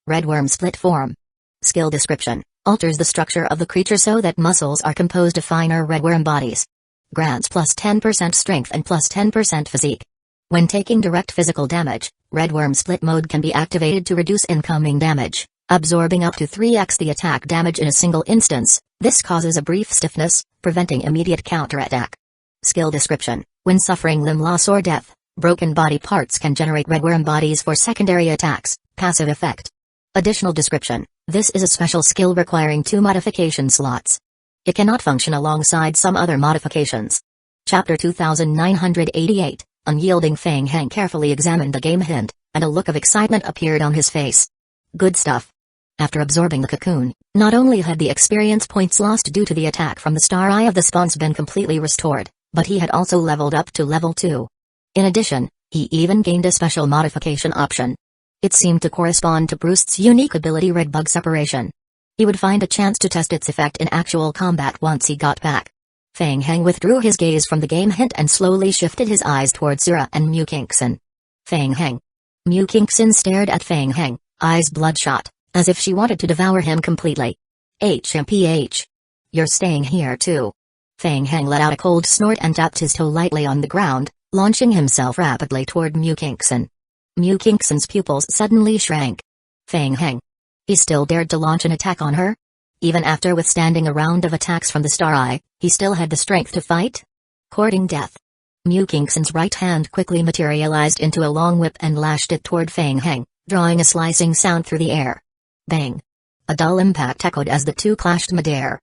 Red Worm Split Form. Skill description, alters the structure of the creature so that muscles are composed of finer red worm bodies. Grants plus 10% strength and plus 10% physique. When taking direct physical damage, Red Worm Split Mode can be activated to reduce incoming damage, absorbing up to 3x the attack damage in a single instance. This causes a brief stiffness, preventing immediate counterattack. Skill description, when suffering limb loss or death, broken body parts can generate red worm bodies for secondary attacks. Passive effect. Additional description, this is a special skill requiring 2 modification slots. It cannot function alongside some other modifications. Chapter 2988, Unyielding. Feng Heng carefully examined the game hint, and a look of excitement appeared on his face. Good stuff. After absorbing the cocoon, not only had the experience points lost due to the attack from the Star Eye of the Spawns been completely restored, but he had also leveled up to level 2. In addition, he even gained a special modification option. It seemed to correspond to Brust's unique ability Red Bug Separation. He would find a chance to test its effect in actual combat once he got back. Feng Heng withdrew his gaze from the game hint and slowly shifted his eyes towards Zura and Mukinkson. Feng Heng. Mukinkson stared at Feng Heng, eyes bloodshot, as if she wanted to devour him completely. HMPH. You're staying here too. Feng Heng let out a cold snort and tapped his toe lightly on the ground, launching himself rapidly toward Mukinkson. Mukinkson's pupils suddenly shrank. Feng Heng. He still dared to launch an attack on her? Even after withstanding a round of attacks from the Star Eye, he still had the strength to fight? Courting death. Mukinkson's right hand quickly materialized into a long whip and lashed it toward Feng Heng, drawing a slicing sound through the air. Bang! A dull impact echoed as the two clashed midair.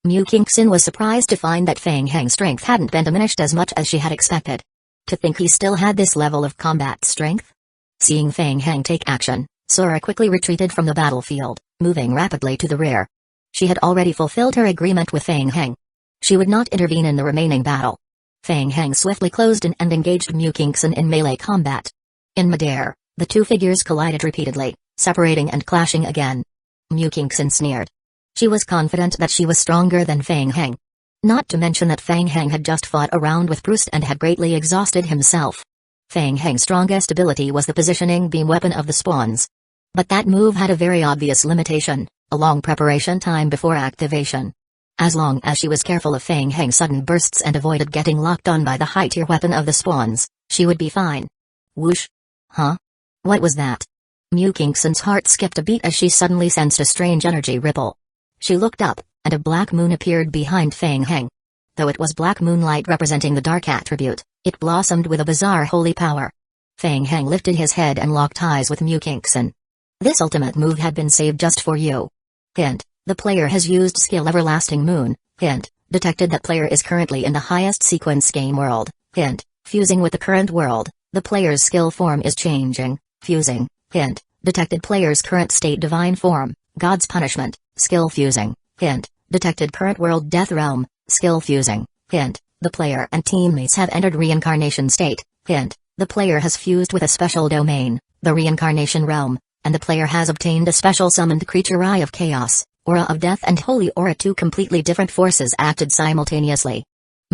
Mukinkson was surprised to find that Feng Heng's strength hadn't been diminished as much as she had expected. To think he still had this level of combat strength? Seeing Feng Heng take action, Sora quickly retreated from the battlefield, moving rapidly to the rear. She had already fulfilled her agreement with Feng Heng. She would not intervene in the remaining battle. Feng Heng swiftly closed in and engaged Mukinkson in melee combat. In midair, the two figures collided repeatedly, separating and clashing again. Mukinkson sneered. She was confident that she was stronger than Feng Heng. Not to mention that Feng Heng had just fought a round with Brust and had greatly exhausted himself. Feng Heng's strongest ability was the positioning beam weapon of the Spawns. But that move had a very obvious limitation, a long preparation time before activation. As long as she was careful of Feng Heng's sudden bursts and avoided getting locked on by the high-tier weapon of the Spawns, she would be fine. Whoosh! Huh? What was that? Mukinkson's heart skipped a beat as she suddenly sensed a strange energy ripple. She looked up, and a black moon appeared behind Feng Heng. Though it was black moonlight representing the dark attribute, it blossomed with a bizarre holy power. Feng Heng lifted his head and locked eyes with Mukinkson. This ultimate move had been saved just for you. Hint, the player has used skill Everlasting Moon. Hint, detected that player is currently in the highest sequence game world. Hint, fusing with the current world, the player's skill form is changing, fusing. Hint, detected player's current state Divine Form, God's Punishment, skill fusing. Hint, detected current world Death Realm, skill fusing. Hint, the player and teammates have entered reincarnation state. Hint, the player has fused with a special domain, the reincarnation realm, and the player has obtained a special summoned creature Eye of Chaos, Aura of Death and Holy Aura. Two completely different forces acted simultaneously.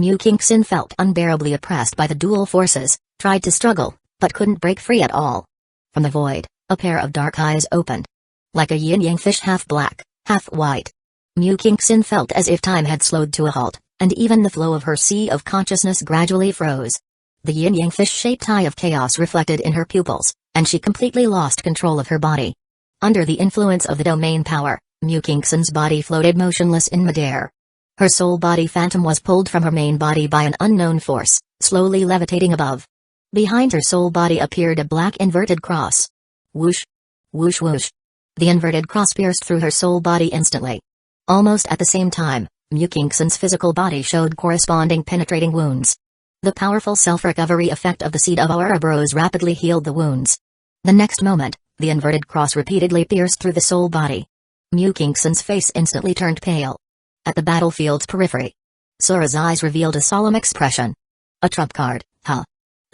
Mukinkson felt unbearably oppressed by the dual forces, tried to struggle, but couldn't break free at all. From the void, a pair of dark eyes opened. Like a yin-yang fish half black, half white. Mukinkson felt as if time had slowed to a halt, and even the flow of her sea of consciousness gradually froze. The yin-yang fish-shaped eye of chaos reflected in her pupils, and she completely lost control of her body. Under the influence of the domain power, Mukinkson's body floated motionless in midair. Her soul body phantom was pulled from her main body by an unknown force, slowly levitating above. Behind her soul body appeared a black inverted cross. Whoosh! Whoosh whoosh! The inverted cross pierced through her soul body instantly. Almost at the same time, Mukinkson's physical body showed corresponding penetrating wounds. The powerful self-recovery effect of the Seed of Ouroboros rapidly healed the wounds. The next moment, the inverted cross repeatedly pierced through the soul body. Mukinkson's face instantly turned pale. At the battlefield's periphery, Sora's eyes revealed a solemn expression. A trump card, huh?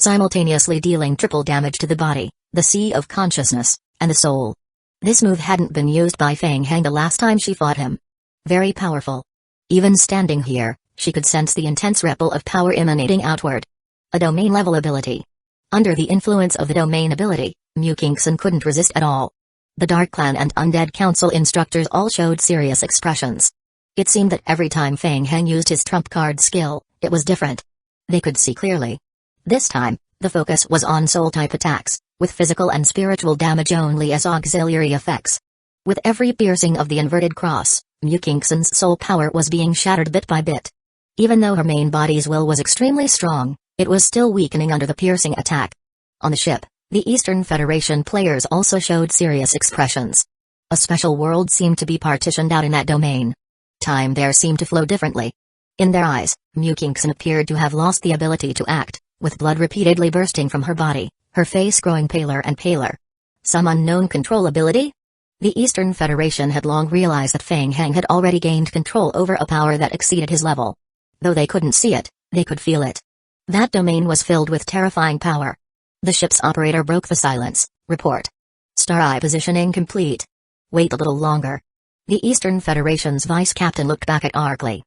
Simultaneously dealing triple damage to the body, the sea of consciousness, and the soul. This move hadn't been used by Feng Heng the last time she fought him. Very powerful. Even standing here, she could sense the intense ripple of power emanating outward. A domain-level ability. Under the influence of the domain ability, Mukinkson couldn't resist at all. The Dark Clan and Undead Council instructors all showed serious expressions. It seemed that every time Feng Heng used his trump card skill, it was different. They could see clearly. This time, the focus was on soul-type attacks, with physical and spiritual damage only as auxiliary effects. With every piercing of the inverted cross, Mukinkson's soul power was being shattered bit by bit. Even though her main body's will was extremely strong, it was still weakening under the piercing attack. On the ship, the Eastern Federation players also showed serious expressions. A special world seemed to be partitioned out in that domain. Time there seemed to flow differently. In their eyes, Mukingson appeared to have lost the ability to act, with blood repeatedly bursting from her body, her face growing paler and paler. Some unknown control ability? The Eastern Federation had long realized that Feng Heng had already gained control over a power that exceeded his level. Though they couldn't see it, they could feel it. That domain was filled with terrifying power. The ship's operator broke the silence. Report. Star Eye positioning complete. Wait a little longer. The Eastern Federation's vice captain looked back at Arkley.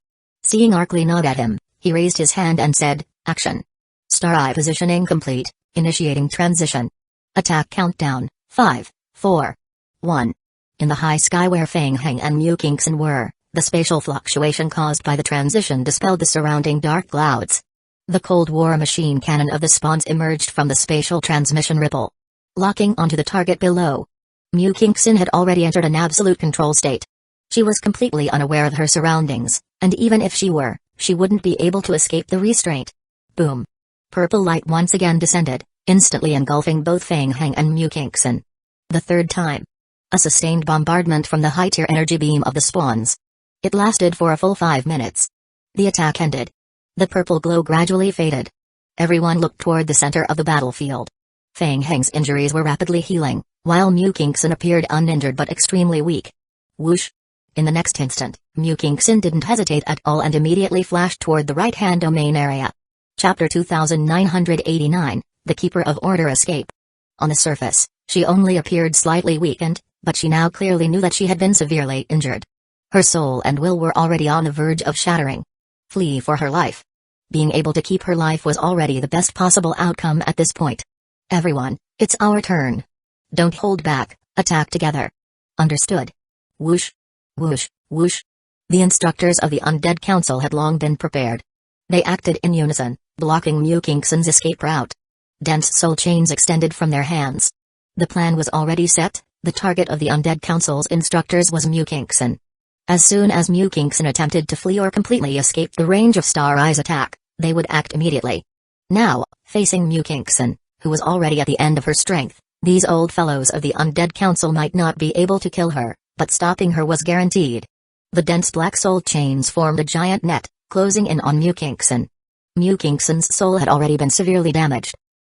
Seeing Arkley nod at him, he raised his hand and said, Action. Star Eye positioning complete, initiating transition. Attack countdown, 5, 4, 1. In the high sky where Feng Heng and Mukingson were, the spatial fluctuation caused by the transition dispelled the surrounding dark clouds. The Cold War machine cannon of the spawns emerged from the spatial transmission ripple, locking onto the target below. Mukingson had already entered an absolute control state. She was completely unaware of her surroundings, and even if she were, she wouldn't be able to escape the restraint. Boom. Purple light once again descended, instantly engulfing both Feng Heng and Mukingson. The third time. A sustained bombardment from the high-tier energy beam of the spawns. It lasted for a full 5 minutes. The attack ended. The purple glow gradually faded. Everyone looked toward the center of the battlefield. Feng Heng's injuries were rapidly healing, while Mukingson appeared uninjured but extremely weak. Whoosh! In the next instant, Mukingson didn't hesitate at all and immediately flashed toward the right-hand domain area. Chapter 2989, The Keeper of Order Escape. On the surface, she only appeared slightly weakened, but she now clearly knew that she had been severely injured. Her soul and will were already on the verge of shattering. Flee for her life. Being able to keep her life was already the best possible outcome at this point. Everyone, it's our turn. Don't hold back, attack together. Understood. Whoosh. Whoosh, whoosh. The instructors of the Undead Council had long been prepared. They acted in unison, blocking Mukingson's escape route. Dense soul chains extended from their hands. The plan was already set. The target of the Undead Council's instructors was Mukingson. As soon as Mukingson attempted to flee or completely escape the range of Star Eye's attack, they would act immediately. Now, facing Mukingson, who was already at the end of her strength, these old fellows of the Undead Council might not be able to kill her, but stopping her was guaranteed. The dense black soul chains formed a giant net, closing in on Mukingson. Mukingson's soul had already been severely damaged.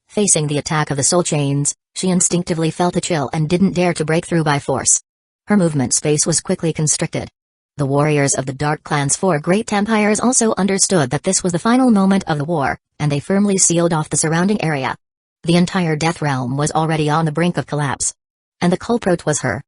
Facing the attack of the soul chains, she instinctively felt a chill and didn't dare to break through by force. Her movement space was quickly constricted. The warriors of the Dark Clan's 4 great empires also understood that this was the final moment of the war, and they firmly sealed off the surrounding area. The entire Death Realm was already on the brink of collapse. And the culprit was her.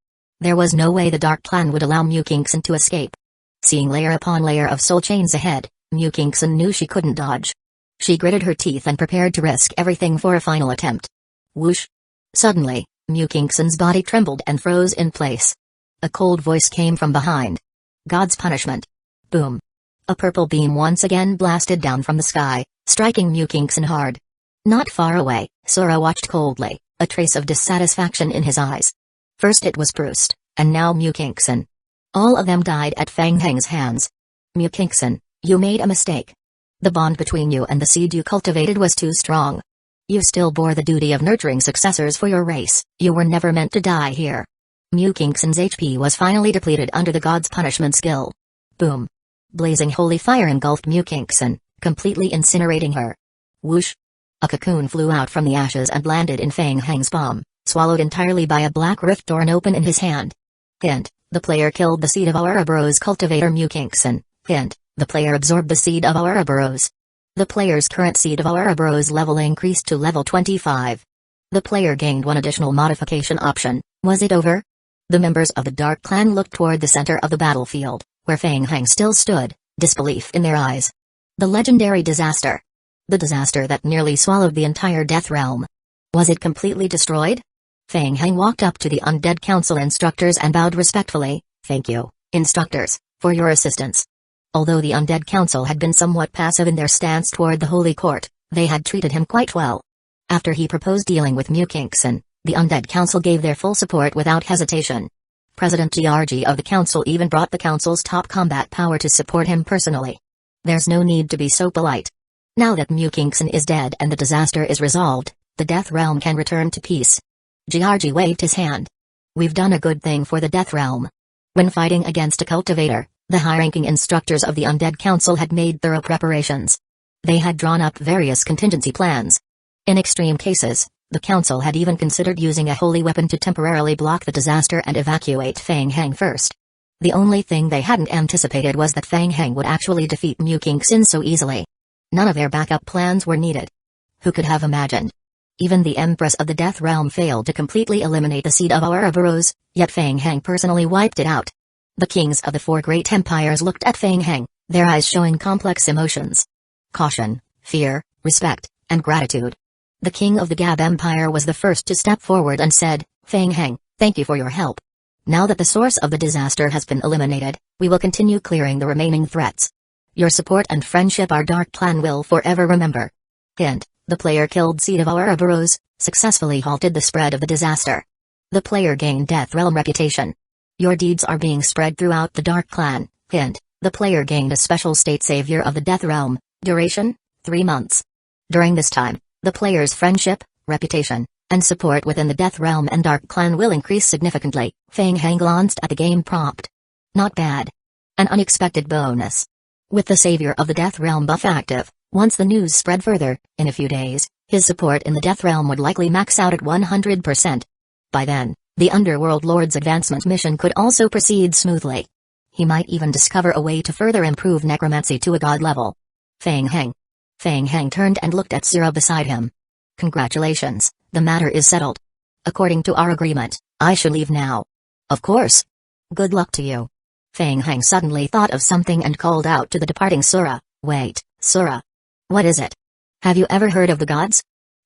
There was no way the Dark Clan would allow Mukingson to escape. Seeing layer upon layer of soul chains ahead, Mukingson knew she couldn't dodge. She gritted her teeth and prepared to risk everything for a final attempt. Whoosh! Suddenly, Mukingson's body trembled and froze in place. A cold voice came from behind. God's punishment. Boom. A purple beam once again blasted down from the sky, striking Mukingson hard. Not far away, Sora watched coldly, a trace of dissatisfaction in his eyes. First it was Proust, and now Mukingson. All of them died at Feng Heng's hands. Mukingson, you made a mistake. The bond between you and the seed you cultivated was too strong. You still bore the duty of nurturing successors for your race. You were never meant to die here. Mukingson's HP was finally depleted under the God's punishment skill. Boom. Blazing holy fire engulfed Mukingson, completely incinerating her. Whoosh. A cocoon flew out from the ashes and landed in Feng Heng's palm, swallowed entirely by a black rift torn open in his hand. Hint, the player killed the seed of Ouroboros cultivator Mukingson. Hint, the player absorbed the seed of Ouroboros. The player's current seed of Ouroboros level increased to level 25. The player gained one additional modification option. Was it over? The members of the Dark Clan looked toward the center of the battlefield, where Feng Heng still stood, disbelief in their eyes. The legendary disaster. The disaster that nearly swallowed the entire Death Realm. Was it completely destroyed? Feng Heng walked up to the Undead Council instructors and bowed respectfully. Thank you, instructors, for your assistance. Although the Undead Council had been somewhat passive in their stance toward the Holy Court, they had treated him quite well. After he proposed dealing with Mukingson, the Undead Council gave their full support without hesitation. President Georgi of the Council even brought the Council's top combat power to support him personally. There's no need to be so polite. Now that Mukingson is dead and the disaster is resolved, the Death Realm can return to peace. Georgi waved his hand. We've done a good thing for the Death Realm. When fighting against a cultivator, The high-ranking instructors of the Undead Council had made thorough preparations. They had drawn up various contingency plans. In extreme cases, the council had even considered using a holy weapon to temporarily block the disaster and evacuate Fang Heng first. The only thing they hadn't anticipated was that Fang Heng would actually defeat Mu King Xin so easily. None of their backup plans were needed. Who could have imagined? Even the Empress of the Death Realm failed to completely eliminate the seed of Ouroboros, yet Fang Heng personally wiped it out. The kings of the four great empires looked at Fang Heng, their eyes showing complex emotions. Caution, fear, respect, and gratitude. The king of the Gab Empire was the first to step forward and said, "Fang Heng, thank you for your help. Now that the source of the disaster has been eliminated, we will continue clearing the remaining threats. Your support and friendship our Dark Clan will forever remember." Hint: the player killed Seed of Ouroboros, successfully halted the spread of the disaster. The player gained Death Realm reputation. Your deeds are being spread throughout the Dark Clan. Hint: the player gained a special state savior of the Death Realm. Duration: 3 months. During this time, the player's friendship, reputation, and support within the Death Realm and Dark Clan will increase significantly. Fang Heng glanced at the game prompt. Not bad. An unexpected bonus. With the savior of the Death Realm buff active, once the news spread further, in a few days, his support in the Death Realm would likely max out at 100%. By then, the Underworld Lord's advancement mission could also proceed smoothly. He might even discover a way to further improve necromancy to a god level. Fang Heng. Fang Heng turned and looked at Sura beside him. Congratulations, the matter is settled. According to our agreement, I should leave now. Of course. Good luck to you. Fang Heng suddenly thought of something and called out to the departing Sura, "Wait, Sura. What is it? Have you ever heard of the gods?"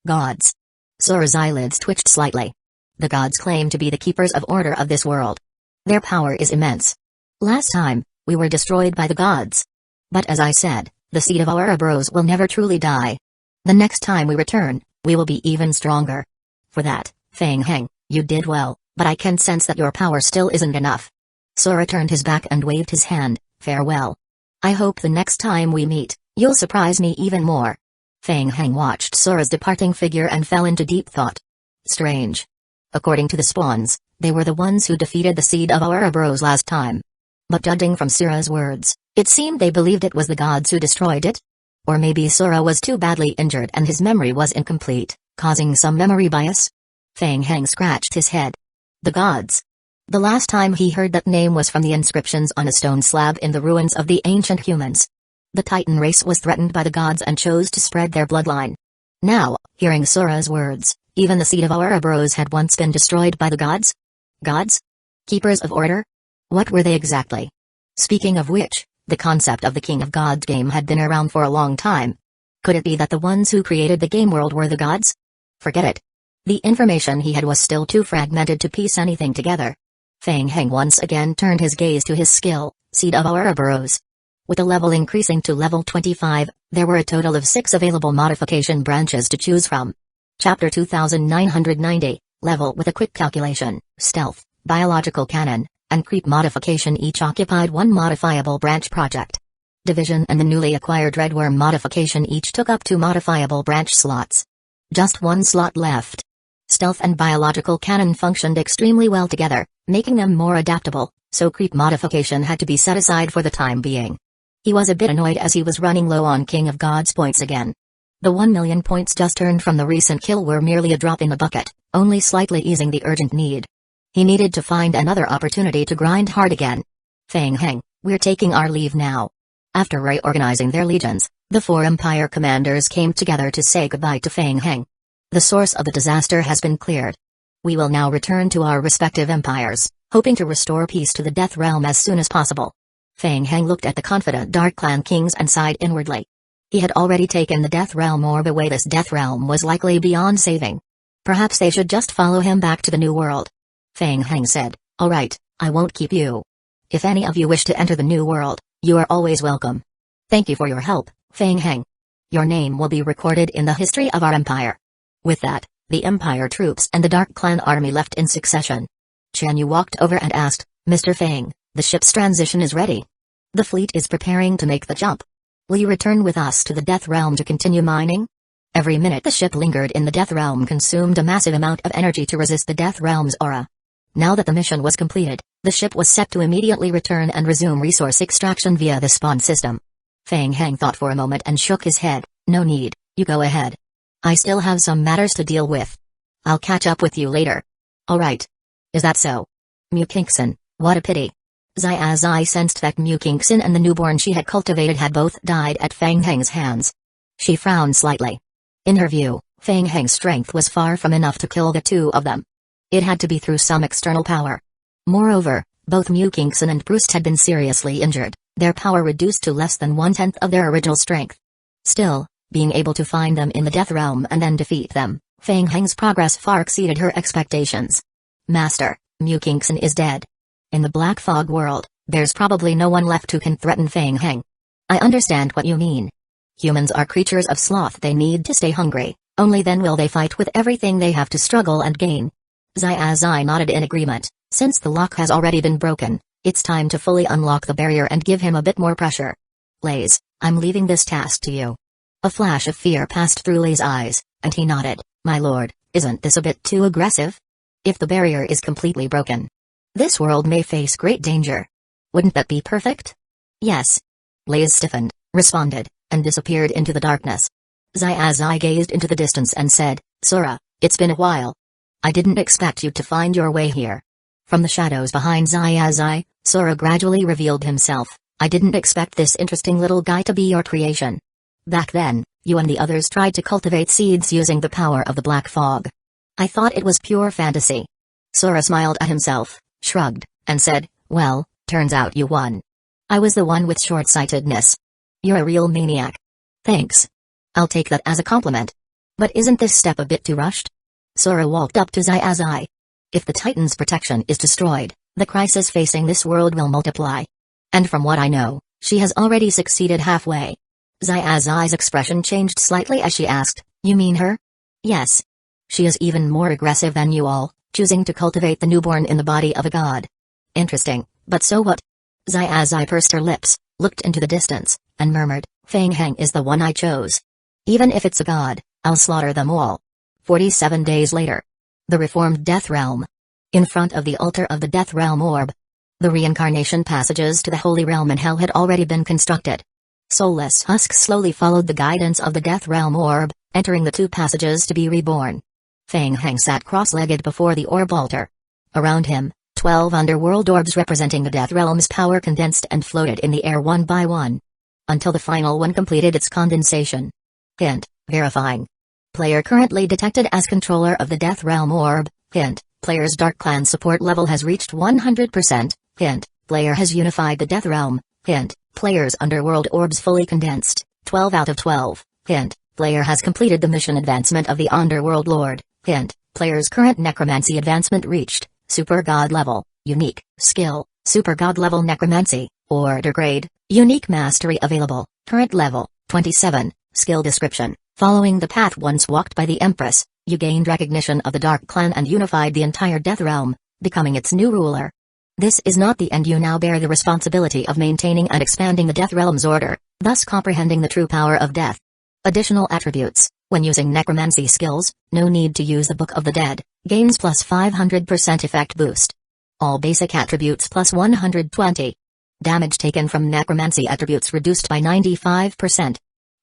Gods. Sura's eyelids twitched slightly. The gods claim to be the keepers of order of this world. Their power is immense. Last time, we were destroyed by the gods. But as I said, the seed of Ouroboros will never truly die. The next time we return, we will be even stronger. For that, Fang Heng, you did well, but I can sense that your power still isn't enough. Sura turned his back and waved his hand. Farewell. I hope the next time we meet, you'll surprise me even more. Fang Heng watched Sura's departing figure and fell into deep thought. Strange. According to the spawns, they were the ones who defeated the seed of Ouroboros last time. But judging from Sura's words, it seemed they believed it was the gods who destroyed it? Or maybe Sura was too badly injured and his memory was incomplete, causing some memory bias? Fang Heng scratched his head. The gods. The last time he heard that name was from the inscriptions on a stone slab in the ruins of the ancient humans. The Titan race was threatened by the gods and chose to spread their bloodline. Now, hearing Sura's words, even the seed of Ouroboros had once been destroyed by the gods? Gods? Keepers of order? What were they exactly? Speaking of which, the concept of the King of Gods game had been around for a long time. Could it be that the ones who created the game world were the gods? Forget it. The information he had was still too fragmented to piece anything together. Fang Heng once again turned his gaze to his skill, Seed of Ouroboros. With the level increasing to level 25, there were a total of 6 available modification branches to choose from. Chapter 2990, level with a quick calculation, stealth, biological cannon, and creep modification each occupied 1 modifiable branch project. Division and the newly acquired Redworm modification each took up 2 modifiable branch slots. Just 1 slot left. Stealth and biological cannon functioned extremely well together, making them more adaptable, so creep modification had to be set aside for the time being. He was a bit annoyed as he was running low on King of Gods points again. The 1 million points just earned from the recent kill were merely a drop in the bucket, only slightly easing the urgent need. He needed to find another opportunity to grind hard again. Fang Heng, we're taking our leave now. After reorganizing their legions, the 4 Empire commanders came together to say goodbye to Fang Heng. The source of the disaster has been cleared. We will now return to our respective empires, hoping to restore peace to the Death Realm as soon as possible. Fang Heng looked at the confident Dark Clan kings and sighed inwardly. He had already taken the Death Realm orb away. This Death Realm was likely beyond saving. Perhaps they should just follow him back to the New World. Fang Heng said, "All right, I won't keep you. If any of you wish to enter the New World, you are always welcome. Thank you for your help, Fang Heng. Your name will be recorded in the history of our empire." With that, the Empire troops and the Dark Clan army left in succession. Chen Yu walked over and asked, "Mr. Fang, the ship's transition is ready. The fleet is preparing to make the jump. Will you return with us to the Death Realm to continue mining?" Every minute the ship lingered in the Death Realm consumed a massive amount of energy to resist the Death Realm's aura. Now that the mission was completed, the ship was set to immediately return and resume resource extraction via the spawn system. Feng Heng thought for a moment and shook his head. No need, you go ahead. I still have some matters to deal with. I'll catch up with you later. Alright. Is that so? Mukingson, what a pity. Zai sensed that Mukingson and the newborn she had cultivated had both died at Feng Heng's hands. She frowned slightly. In her view, Feng Heng's strength was far from enough to kill the two of them. It had to be through some external power. Moreover, both Mukingson and Bruce had been seriously injured, their power reduced to less than 1/10 of their original strength. Still, being able to find them in the Death Realm and then defeat them, Feng Heng's progress far exceeded her expectations. Master, Mukingson is dead. In the Black Fog world, there's probably no one left who can threaten Feng Heng. I understand what you mean. Humans are creatures of sloth, they need to stay hungry, only then will they fight with everything they have to struggle and gain. Zai nodded in agreement. Since the lock has already been broken, it's time to fully unlock the barrier and give him a bit more pressure. Laze, I'm leaving this task to you. A flash of fear passed through Laze's eyes, and he nodded. My lord, isn't this a bit too aggressive? If the barrier is completely broken, this world may face great danger. Wouldn't that be perfect? Yes. Laze stiffened, responded, and disappeared into the darkness. Zai gazed into the distance and said, Sora, it's been a while. I didn't expect you to find your way here. From the shadows behind Zai, Sora gradually revealed himself. I didn't expect this interesting little guy to be your creation. Back then, you and the others tried to cultivate seeds using the power of the Black Fog. I thought it was pure fantasy. Sora smiled at himself, shrugged, and said, well, turns out you won. I was the one with short-sightedness. You're a real maniac. Thanks. I'll take that as a compliment. But isn't this step a bit too rushed? Sora walked up to Zai. If the Titan's protection is destroyed, the crisis facing this world will multiply. And from what I know, she has already succeeded halfway. Zai's expression changed slightly as she asked, you mean her? Yes. She is even more aggressive than you all, choosing to cultivate the newborn in the body of a god. Interesting, but so what? Zai pursed her lips, looked into the distance, and murmured, Feng Heng is the one I chose. Even if it's a god, I'll slaughter them all. 47 days later. The reformed Death Realm. In front of the altar of the Death Realm orb. The reincarnation passages to the Holy Realm and Hell had already been constructed. Soulless husks slowly followed the guidance of the Death Realm orb, entering the two passages to be reborn. Feng Heng sat cross-legged before the orb altar. Around him, 12 underworld orbs representing the Death Realm's power condensed and floated in the air one by one. Until the final one completed its condensation. Hint, verifying. Player currently detected as controller of the Death Realm orb. Hint, player's Dark Clan support level has reached 100%. Hint, player has unified the Death Realm. Hint, player's underworld orbs fully condensed. 12 out of 12. Hint, player has completed the mission advancement of the Underworld Lord. Hint, player's current necromancy advancement reached Super God level. Unique skill, Super God level necromancy. Order grade, unique mastery available. Current level, 27. Skill description. Following the path once walked by the Empress, you gained recognition of the Dark Clan and unified the entire Death Realm, becoming its new ruler. This is not the end. You now bear the responsibility of maintaining and expanding the Death Realm's order, thus comprehending the true power of death. Additional attributes. When using necromancy skills, no need to use the Book of the Dead, gains plus 500% effect boost. All basic attributes plus 120. Damage taken from necromancy attributes reduced by 95%.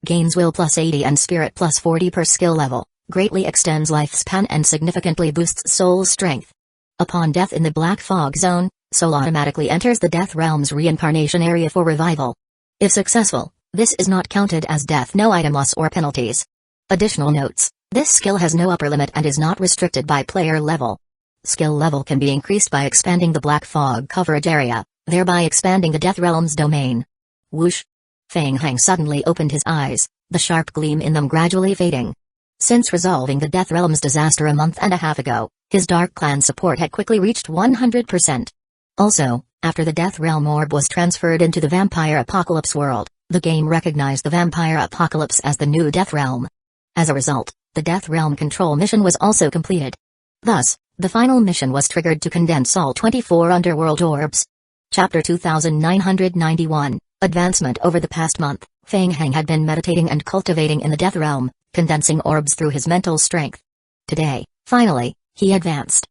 Gains will plus 80 and spirit plus 40 per skill level, greatly extends lifespan and significantly boosts soul strength. Upon death in the Black Fog Zone, soul automatically enters the Death Realm's reincarnation area for revival. If successful, this is not counted as death, no item loss or penalties. Additional notes, this skill has no upper limit and is not restricted by player level. Skill level can be increased by expanding the Black Fog coverage area, thereby expanding the Death Realm's domain. Whoosh! Feng Heng suddenly opened his eyes, the sharp gleam in them gradually fading. Since resolving the Death Realm's disaster a month and a half ago, his Dark Clan support had quickly reached 100%. Also, after the Death Realm orb was transferred into the Vampire Apocalypse world, the game recognized the Vampire Apocalypse as the new Death Realm. As a result, the Death Realm control mission was also completed. Thus, the final mission was triggered to condense all 24 underworld orbs. Chapter 2991. Advancement. Over the past month, Feng Heng had been meditating and cultivating in the Death Realm, condensing orbs through his mental strength. Today, finally, he advanced.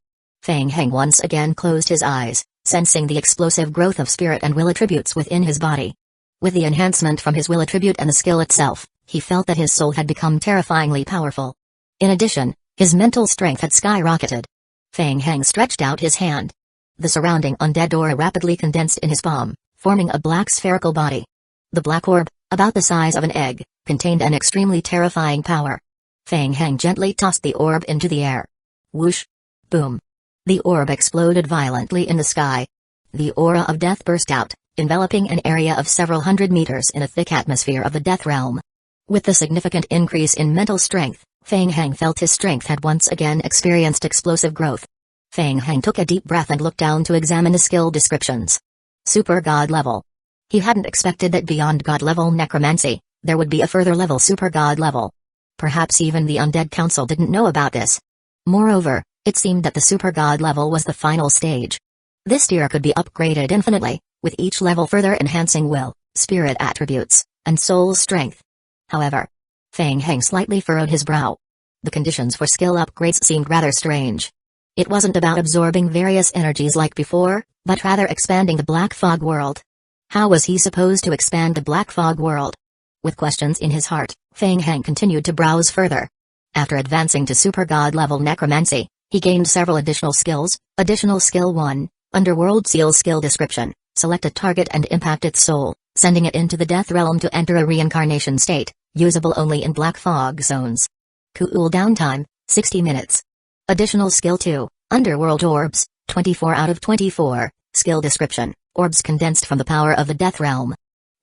Feng Heng once again closed his eyes, sensing the explosive growth of spirit and will attributes within his body. With the enhancement from his will attribute and the skill itself, he felt that his soul had become terrifyingly powerful. In addition, his mental strength had skyrocketed. Feng Heng stretched out his hand. The surrounding undead aura rapidly condensed in his palm, forming a black spherical body. The black orb, about the size of an egg, contained an extremely terrifying power. Feng Heng gently tossed the orb into the air. Whoosh! Boom! The orb exploded violently in the sky. The aura of death burst out, enveloping an area of several hundred meters in a thick atmosphere of the death realm. With the significant increase in mental strength, Feng Heng felt his strength had once again experienced explosive growth. Feng Heng took a deep breath and looked down to examine the skill descriptions. Super God level. He hadn't expected that beyond God level necromancy, there would be a further level super God level. Perhaps even the Undead Council didn't know about this. Moreover, it seemed that the super God level was the final stage. This tier could be upgraded infinitely, with each level further enhancing will, spirit attributes, and soul strength. However, Feng Heng slightly furrowed his brow. The conditions for skill upgrades seemed rather strange. It wasn't about absorbing various energies like before, but rather expanding the Black Fog world. How was he supposed to expand the Black Fog world? With questions in his heart, Feng Heng continued to browse further. After advancing to Super God level necromancy, he gained several additional skills. Additional Skill 1, Underworld Seal Skill Description, select a target and impact its soul, sending it into the death realm to enter a reincarnation state, usable only in Black Fog zones. Cooldown time, 60 minutes. Additional Skill 2, Underworld Orbs, 24 out of 24, Skill Description, orbs condensed from the power of the death realm.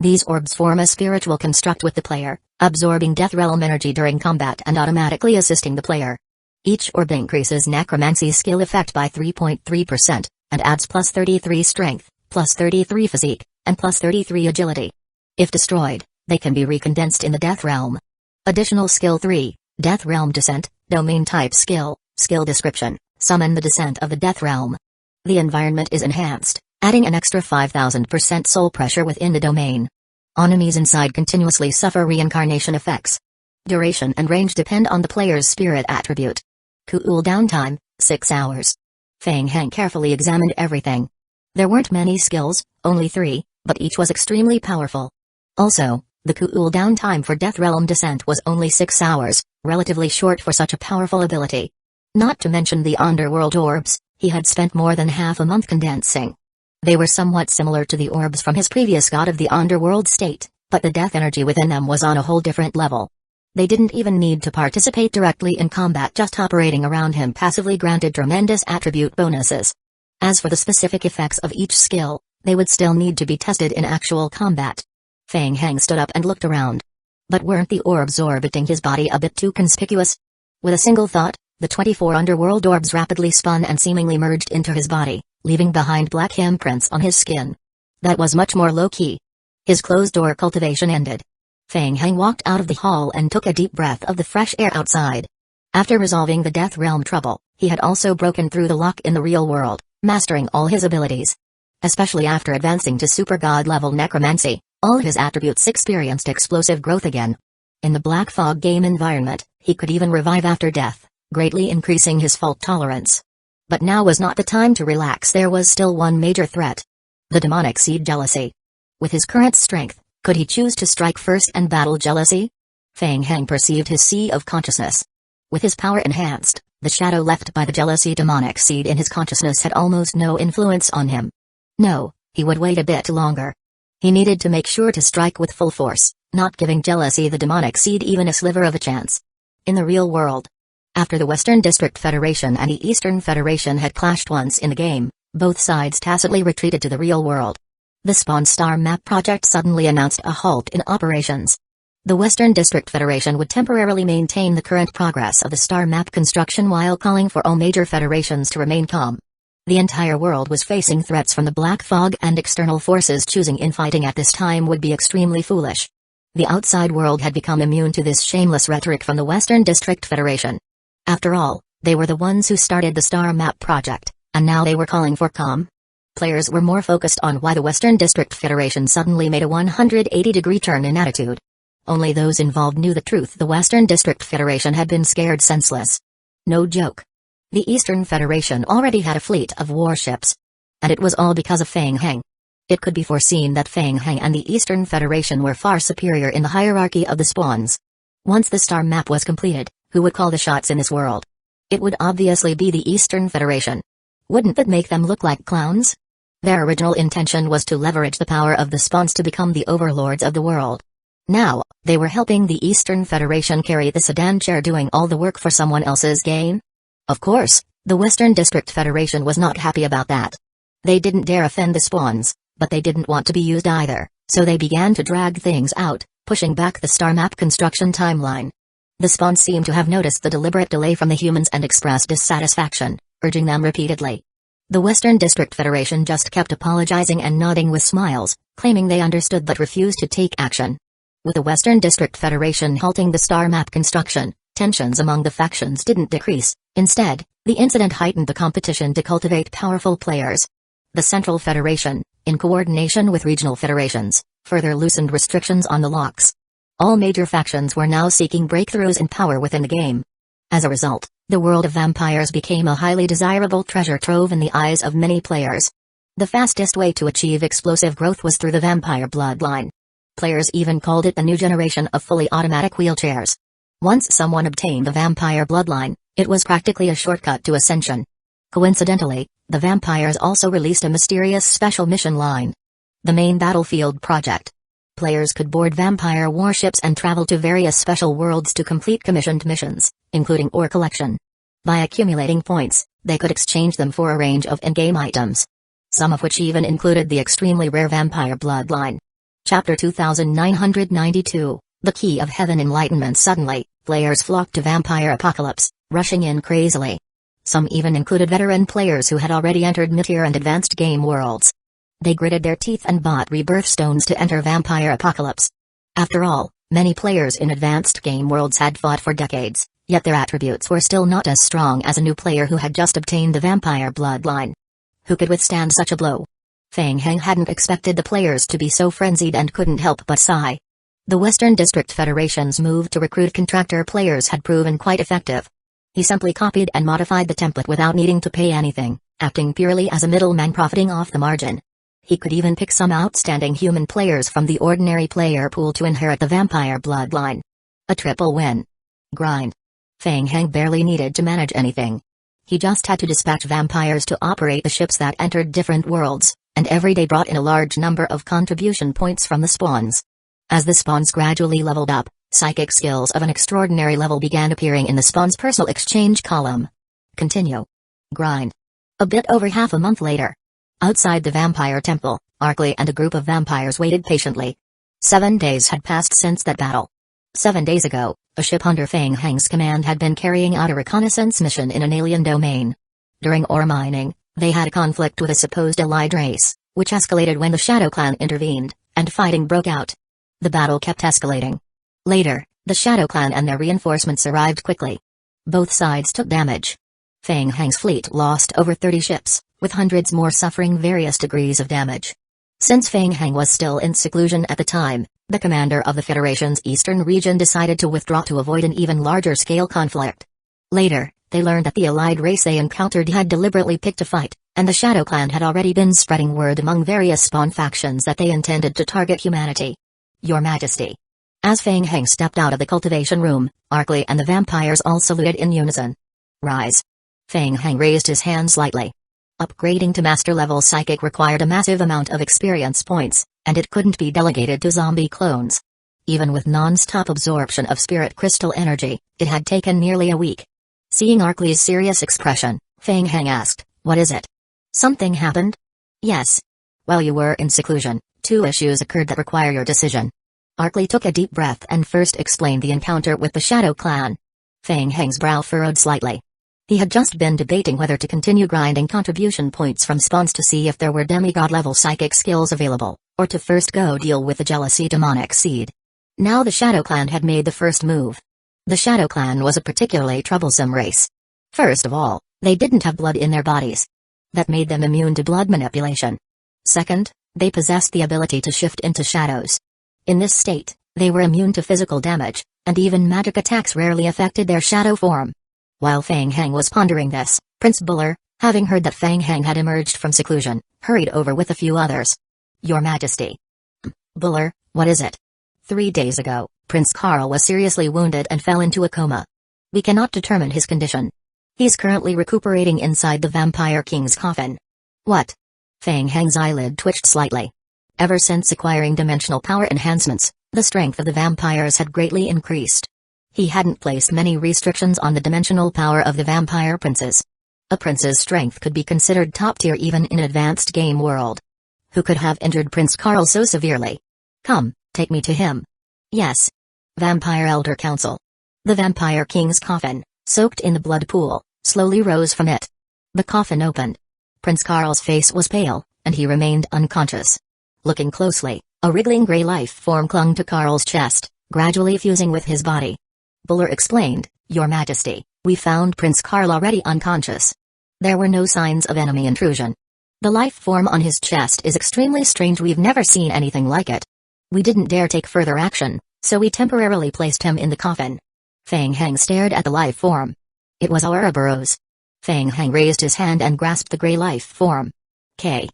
These orbs form a spiritual construct with the player, absorbing death realm energy during combat and automatically assisting the player. Each orb increases necromancy skill effect by 3.3%, and adds plus 33 strength, plus 33 physique, and plus 33 agility. If destroyed, they can be recondensed in the death realm. Additional Skill 3, Death Realm Descent, Domain Type Skill, Skill Description, summon the descent of the death realm. The environment is enhanced, adding an extra 5000% soul pressure within the domain. Enemies inside continuously suffer reincarnation effects. Duration and range depend on the player's spirit attribute. Cooldown time, 6 hours. Feng Heng carefully examined everything. There weren't many skills, only 3, but each was extremely powerful. Also, the cooldown time for Death Realm Descent was only 6 hours, relatively short for such a powerful ability. Not to mention the Underworld Orbs, he had spent more than half a month condensing. They were somewhat similar to the orbs from his previous God of the Underworld state, but the death energy within them was on a whole different level. They didn't even need to participate directly in combat, just operating around him passively granted tremendous attribute bonuses. As for the specific effects of each skill, they would still need to be tested in actual combat. Feng Heng stood up and looked around. But weren't the orbs orbiting his body a bit too conspicuous? With a single thought, the 24 underworld orbs rapidly spun and seemingly merged into his body, leaving behind black imprints on his skin. That was much more low-key. His closed-door cultivation ended. Feng Heng walked out of the hall and took a deep breath of the fresh air outside. After resolving the Death Realm trouble, he had also broken through the lock in the real world, mastering all his abilities. Especially after advancing to Super God level necromancy, all his attributes experienced explosive growth again. In the Black Fog game environment, he could even revive after death, greatly increasing his fault tolerance. But now was not the time to relax. There was still one major threat. The demonic seed jealousy. With his current strength, could he choose to strike first and battle jealousy? Feng Heng perceived his sea of consciousness. With his power enhanced, the shadow left by the jealousy demonic seed in his consciousness had almost no influence on him. No, he would wait a bit longer. He needed to make sure to strike with full force, not giving jealousy the demonic seed even a sliver of a chance. In the real world, after the Western District Federation and the Eastern Federation had clashed once in the game, both sides tacitly retreated to the real world. The Spawn Star Map project suddenly announced a halt in operations. The Western District Federation would temporarily maintain the current progress of the Star Map construction while calling for all major federations to remain calm. The entire world was facing threats from the Black Fog, and external forces choosing infighting at this time would be extremely foolish. The outside world had become immune to this shameless rhetoric from the Western District Federation. After all, they were the ones who started the Star Map project, and now they were calling for calm. Players were more focused on why the Western District Federation suddenly made a 180-degree turn in attitude. Only those involved knew the truth. The Western District Federation had been scared senseless. No joke. The Eastern Federation already had a fleet of warships. And it was all because of Feng Heng. It could be foreseen that Feng Heng and the Eastern Federation were far superior in the hierarchy of the spawns. Once the star map was completed, who would call the shots in this world? It would obviously be the Eastern Federation. Wouldn't that make them look like clowns? Their original intention was to leverage the power of the spawns to become the overlords of the world. Now, they were helping the Eastern Federation carry the sedan chair, doing all the work for someone else's gain? Of course, the Western District Federation was not happy about that. They didn't dare offend the spawns, but they didn't want to be used either, so they began to drag things out, pushing back the star map construction timeline. The spawns seemed to have noticed the deliberate delay from the humans and expressed dissatisfaction, urging them repeatedly. The Western District Federation just kept apologizing and nodding with smiles, claiming they understood but refused to take action. With the Western District Federation halting the star map construction, tensions among the factions didn't decrease. Instead, the incident heightened the competition to cultivate powerful players. The Central Federation, in coordination with regional federations, further loosened restrictions on the locks. All major factions were now seeking breakthroughs in power within the game. As a result, the world of vampires became a highly desirable treasure trove in the eyes of many players. The fastest way to achieve explosive growth was through the vampire bloodline. Players even called it the new generation of fully automatic wheelchairs. Once someone obtained the vampire bloodline, it was practically a shortcut to ascension. Coincidentally, the vampires also released a mysterious special mission line. The main battlefield project. Players could board vampire warships and travel to various special worlds to complete commissioned missions, including ore collection. By accumulating points, they could exchange them for a range of in-game items. Some of which even included the extremely rare vampire bloodline. Chapter 2992, The Key of Heaven Enlightenment. Suddenly, players flocked to Vampire Apocalypse, rushing in crazily. Some even included veteran players who had already entered mid-tier and advanced game worlds. They gritted their teeth and bought rebirth stones to enter Vampire Apocalypse. After all, many players in advanced game worlds had fought for decades, yet their attributes were still not as strong as a new player who had just obtained the vampire bloodline. Who could withstand such a blow? Feng Heng hadn't expected the players to be so frenzied and couldn't help but sigh. The Western District Federation's move to recruit contractor players had proven quite effective. He simply copied and modified the template without needing to pay anything, acting purely as a middleman profiting off the margin. He could even pick some outstanding human players from the ordinary player pool to inherit the vampire bloodline. A triple win. Grind. Feng Heng barely needed to manage anything. He just had to dispatch vampires to operate the ships that entered different worlds, and every day brought in a large number of contribution points from the spawns. As the spawns gradually leveled up, psychic skills of an extraordinary level began appearing in the spawn's personal exchange column. Continue. Grind. A bit over half a month later. Outside the vampire temple, Arkley and a group of vampires waited patiently. 7 days had passed since that battle. 7 days ago, a ship under Feng Heng's command had been carrying out a reconnaissance mission in an alien domain. During ore mining, they had a conflict with a supposed allied race, which escalated when the Shadow Clan intervened, and fighting broke out. The battle kept escalating. Later, the Shadow Clan and their reinforcements arrived quickly. Both sides took damage. Feng Heng's fleet lost over 30 ships, with hundreds more suffering various degrees of damage. Since Feng Heng was still in seclusion at the time, the commander of the Federation's eastern region decided to withdraw to avoid an even larger scale conflict. Later, they learned that the allied race they encountered had deliberately picked a fight, and the Shadow Clan had already been spreading word among various spawn factions that they intended to target humanity. Your Majesty. As Feng Heng stepped out of the cultivation room, Arkley and the vampires all saluted in unison. Rise. Feng Heng raised his hand slightly. Upgrading to master-level psychic required a massive amount of experience points, and it couldn't be delegated to zombie clones. Even with non-stop absorption of spirit crystal energy, it had taken nearly a week. Seeing Arkley's serious expression, Feng Heng asked, "What is it? Something happened?" "Yes. While you were in seclusion, 2 issues occurred that require your decision." Arkley took a deep breath and first explained the encounter with the Shadow Clan. Feng Heng's brow furrowed slightly. He had just been debating whether to continue grinding contribution points from spawns to see if there were demigod-level psychic skills available, or to first go deal with the jealousy demonic seed. Now the Shadow Clan had made the first move. The Shadow Clan was a particularly troublesome race. First of all, they didn't have blood in their bodies. That made them immune to blood manipulation. Second, they possessed the ability to shift into shadows. In this state, they were immune to physical damage, and even magic attacks rarely affected their shadow form. While Fang Heng was pondering this, Prince Buller, having heard that Fang Heng had emerged from seclusion, hurried over with a few others. Your Majesty. Buller, what is it? 3 days ago, Prince Carl was seriously wounded and fell into a coma. We cannot determine his condition. He's currently recuperating inside the Vampire King's coffin. What? Fang Heng's eyelid twitched slightly. Ever since acquiring dimensional power enhancements, the strength of the vampires had greatly increased. He hadn't placed many restrictions on the dimensional power of the vampire princes. A prince's strength could be considered top tier even in advanced game world. Who could have injured Prince Carl so severely? Come, take me to him. Yes. Vampire Elder Council. The Vampire King's coffin, soaked in the blood pool, slowly rose from it. The coffin opened. Prince Carl's face was pale, and he remained unconscious. Looking closely, a wriggling gray life form clung to Carl's chest, gradually fusing with his body. Buller explained, Your Majesty, we found Prince Carl already unconscious. There were no signs of enemy intrusion. The life form on his chest is extremely strange, we've never seen anything like it. We didn't dare take further action, so we temporarily placed him in the coffin. Fang Heng stared at the life form. It was Ouroboros. Fang Heng raised his hand and grasped the gray life form. Kai.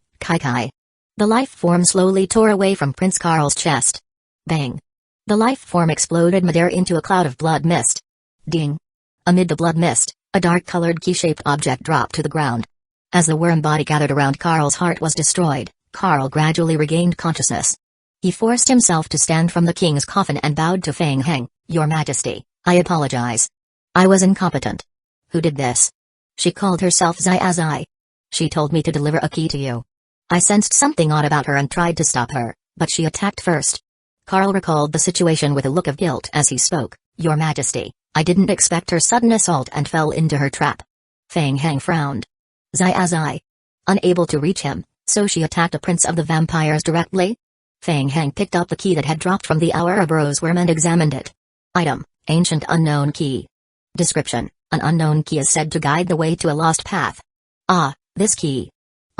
The life form slowly tore away from Prince Carl's chest. Bang. The life form exploded midair into a cloud of blood mist. Ding. Amid the blood mist, a dark-colored key-shaped object dropped to the ground. As the worm body gathered around Carl's heart was destroyed, Carl gradually regained consciousness. He forced himself to stand from the king's coffin and bowed to Fang Heng. Your Majesty, I apologize. I was incompetent. Who did this? She called herself Zai. She told me to deliver a key to you. I sensed something odd about her and tried to stop her, but she attacked first. Carl recalled the situation with a look of guilt as he spoke. Your Majesty, I didn't expect her sudden assault and fell into her trap. Fang Heng frowned. Zai. Unable to reach him, so she attacked a prince of the vampires directly? Fang Heng picked up the key that had dropped from the Ouroboros worm and examined it. Item, Ancient Unknown Key. Description, an unknown key is said to guide the way to a lost path. Ah, this key.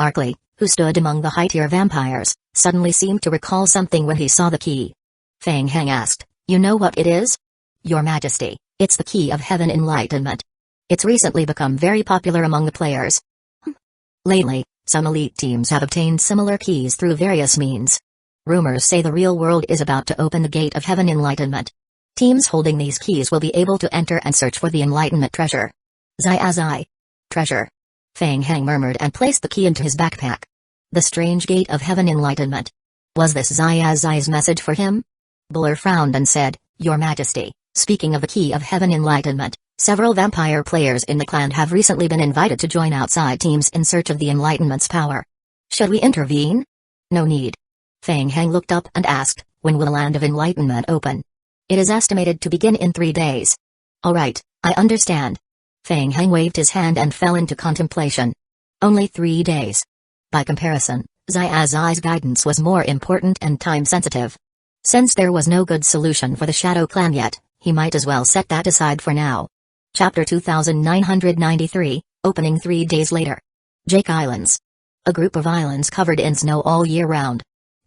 Arkley, who stood among the high-tier vampires, suddenly seemed to recall something when he saw the key. Fang Heng asked, You know what it is? Your Majesty, it's the key of heaven enlightenment. It's recently become very popular among the players. Lately, some elite teams have obtained similar keys through various means. Rumors say the real world is about to open the gate of heaven enlightenment. Teams holding these keys will be able to enter and search for the enlightenment treasure. Zai. Treasure. Fang Heng murmured and placed the key into his backpack. The strange gate of heaven enlightenment. Was this Zai's message for him? Buller frowned and said, Your Majesty, speaking of the key of heaven enlightenment, several vampire players in the clan have recently been invited to join outside teams in search of the enlightenment's power. Should we intervene? No need. Fang Heng looked up and asked, When will the land of enlightenment open? It is estimated to begin in 3 days. All right, I understand. Fang Heng waved his hand and fell into contemplation. Only 3 days. By comparison, Zai's guidance was more important and time-sensitive. Since there was no good solution for the Shadow Clan yet, he might as well set that aside for now. Chapter 2993, opening 3 days later. Jake Islands. A group of islands covered in snow all year round.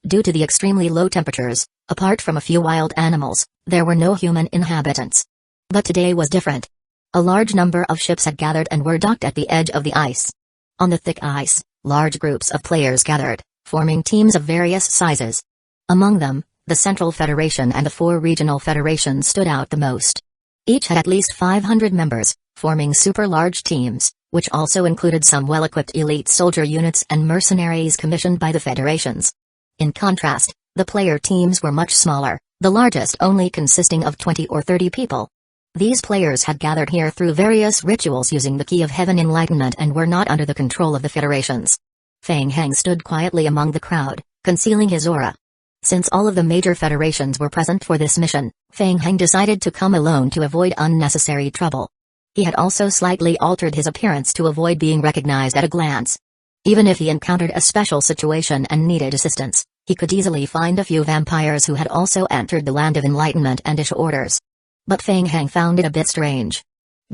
Due to the extremely low temperatures, apart from a few wild animals, there were no human inhabitants. But today was different. A large number of ships had gathered and were docked at the edge of the ice. On the thick ice, large groups of players gathered, forming teams of various sizes. Among them, the Central Federation and the 4 regional federations stood out the most. Each had at least 500 members, forming super-large teams, which also included some well-equipped elite soldier units and mercenaries commissioned by the federations. In contrast, the player teams were much smaller, the largest only consisting of 20 or 30 people. These players had gathered here through various rituals using the Key of Heaven Enlightenment and were not under the control of the federations. Fang Heng stood quietly among the crowd, concealing his aura. Since all of the major federations were present for this mission, Fang Heng decided to come alone to avoid unnecessary trouble. He had also slightly altered his appearance to avoid being recognized at a glance. Even if he encountered a special situation and needed assistance, he could easily find a few vampires who had also entered the Land of Enlightenment and issue orders. But Fang Heng found it a bit strange.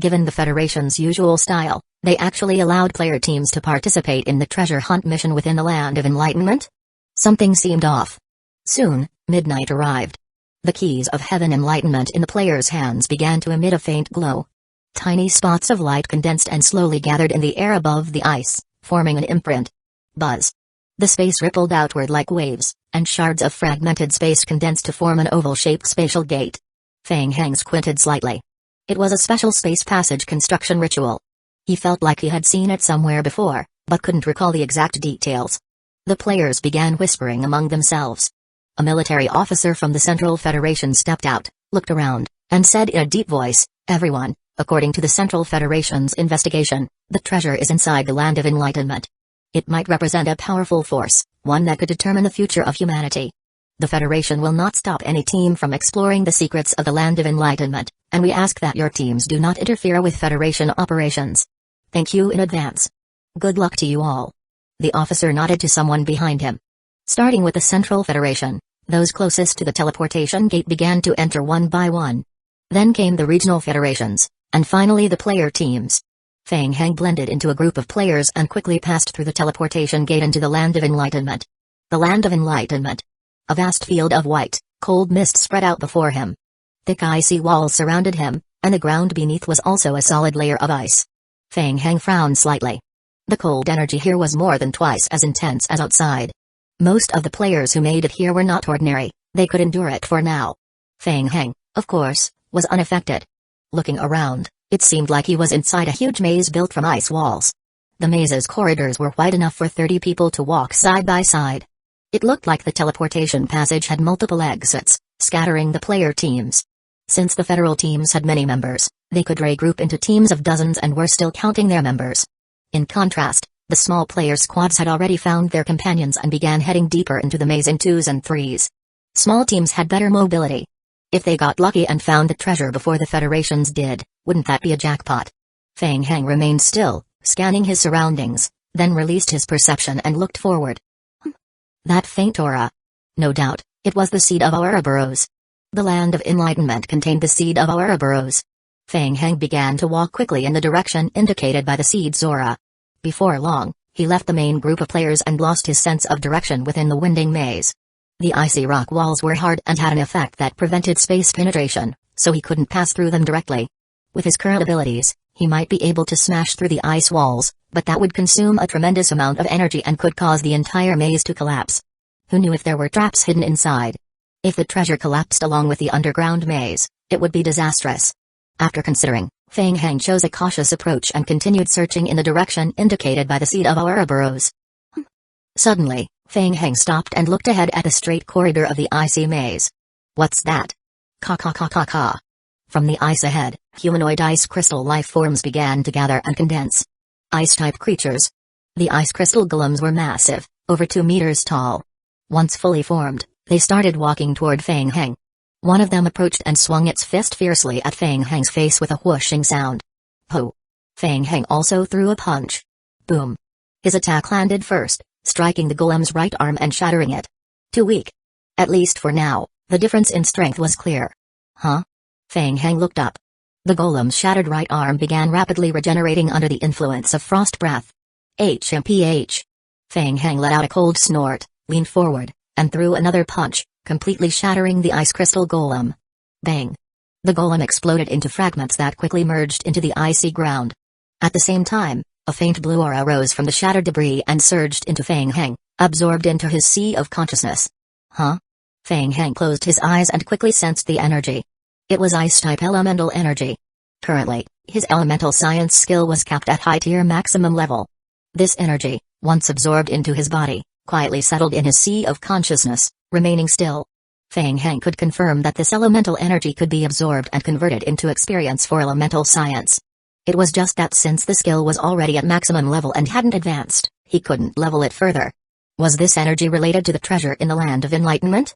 Given the Federation's usual style, they actually allowed player teams to participate in the treasure hunt mission within the Land of Enlightenment? Something seemed off. Soon, midnight arrived. The keys of heaven enlightenment in the players' hands began to emit a faint glow. Tiny spots of light condensed and slowly gathered in the air above the ice, forming an imprint. Buzz. The space rippled outward like waves, and shards of fragmented space condensed to form an oval-shaped spatial gate. Fang Heng squinted slightly. It was a special space passage construction ritual. He felt like he had seen it somewhere before, but couldn't recall the exact details. The players began whispering among themselves. A military officer from the Central Federation stepped out, looked around, and said in a deep voice, "Everyone, according to the Central Federation's investigation, the treasure is inside the Land of Enlightenment. It might represent a powerful force, one that could determine the future of humanity. The Federation will not stop any team from exploring the secrets of the Land of Enlightenment, and we ask that your teams do not interfere with Federation operations. Thank you in advance. Good luck to you all." The officer nodded to someone behind him. Starting with the Central Federation, those closest to the teleportation gate began to enter one by one. Then came the regional federations, and finally the player teams. Fang Heng blended into a group of players and quickly passed through the teleportation gate into the Land of Enlightenment. The Land of Enlightenment. A vast field of white, cold mist spread out before him. Thick icy walls surrounded him, and the ground beneath was also a solid layer of ice. Fang Heng frowned slightly. The cold energy here was more than twice as intense as outside. Most of the players who made it here were not ordinary, they could endure it for now. Fang Heng, of course, was unaffected. Looking around, it seemed like he was inside a huge maze built from ice walls. The maze's corridors were wide enough for 30 people to walk side by side. It looked like the teleportation passage had multiple exits, scattering the player teams. Since the federal teams had many members, they could regroup into teams of dozens and were still counting their members. In contrast, the small player squads had already found their companions and began heading deeper into the maze in 2s and 3s. Small teams had better mobility. If they got lucky and found the treasure before the federations did, wouldn't that be a jackpot? Fang Heng remained still, scanning his surroundings, then released his perception and looked forward. That faint aura. No doubt, it was the seed of Ouroboros. The Land of Enlightenment contained the seed of Ouroboros. Fang Heng began to walk quickly in the direction indicated by the seed's aura. Before long, he left the main group of players and lost his sense of direction within the winding maze. The icy rock walls were hard and had an effect that prevented space penetration, so he couldn't pass through them directly. With his current abilities, he might be able to smash through the ice walls, but that would consume a tremendous amount of energy and could cause the entire maze to collapse. Who knew if there were traps hidden inside? If the treasure collapsed along with the underground maze, it would be disastrous. After considering, Fang Heng chose a cautious approach and continued searching in the direction indicated by the seed of Ouroboros. Suddenly, Fang Heng stopped and looked ahead at the straight corridor of the icy maze. What's that? Ka. From the ice ahead, humanoid ice crystal life forms began to gather and condense. Ice-type creatures. The ice crystal golems were massive, over 2 meters tall. Once fully formed, they started walking toward Fang Heng. One of them approached and swung its fist fiercely at Fang Heng's face with a whooshing sound. Po! Fang Heng also threw a punch. Boom! His attack landed first, striking the golem's right arm and shattering it. Too weak. At least for now, the difference in strength was clear. Huh? Fang Heng looked up. The golem's shattered right arm began rapidly regenerating under the influence of frost breath. HMPH. Fang Heng let out a cold snort, leaned forward, and threw another punch, completely shattering the ice crystal golem. Bang! The golem exploded into fragments that quickly merged into the icy ground. At the same time, a faint blue aura rose from the shattered debris and surged into Fang Heng, absorbed into his sea of consciousness. Huh? Fang Heng closed his eyes and quickly sensed the energy. It was ice-type elemental energy. Currently, his elemental science skill was capped at high-tier maximum level. This energy, once absorbed into his body, quietly settled in his sea of consciousness, remaining still. Fang Heng could confirm that this elemental energy could be absorbed and converted into experience for elemental science. It was just that since the skill was already at maximum level and hadn't advanced, he couldn't level it further. Was this energy related to the treasure in the Land of Enlightenment?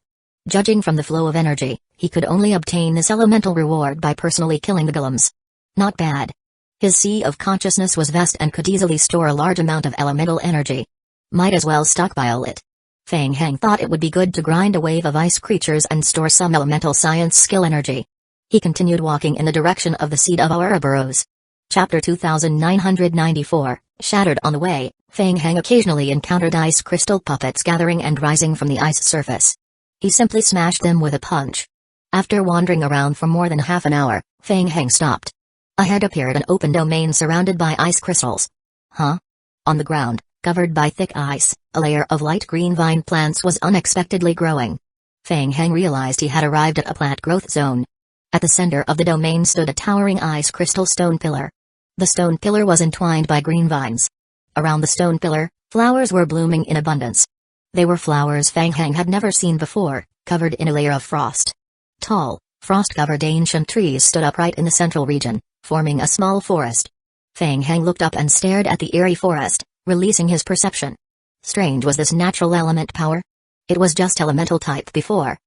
Judging from the flow of energy, he could only obtain this elemental reward by personally killing the golems. Not bad. His sea of consciousness was vast and could easily store a large amount of elemental energy. Might as well stockpile it. Fang Heng thought it would be good to grind a wave of ice creatures and store some elemental science skill energy. He continued walking in the direction of the seed of Ouroboros. Chapter 2994, Shattered on the way, Fang Heng occasionally encountered ice crystal puppets gathering and rising from the ice surface. He simply smashed them with a punch. After wandering around for more than half an hour, Fang Heng stopped. Ahead appeared an open domain surrounded by ice crystals. Huh? On the ground, covered by thick ice, a layer of light green vine plants was unexpectedly growing. Fang Heng realized he had arrived at a plant growth zone. At the center of the domain stood a towering ice crystal stone pillar. The stone pillar was entwined by green vines. Around the stone pillar, flowers were blooming in abundance. They were flowers Fang Heng had never seen before, covered in a layer of frost. Tall, frost-covered ancient trees stood upright in the central region, forming a small forest. Fang Heng looked up and stared at the eerie forest, releasing his perception. Strange was this natural element power? It was just elemental type before.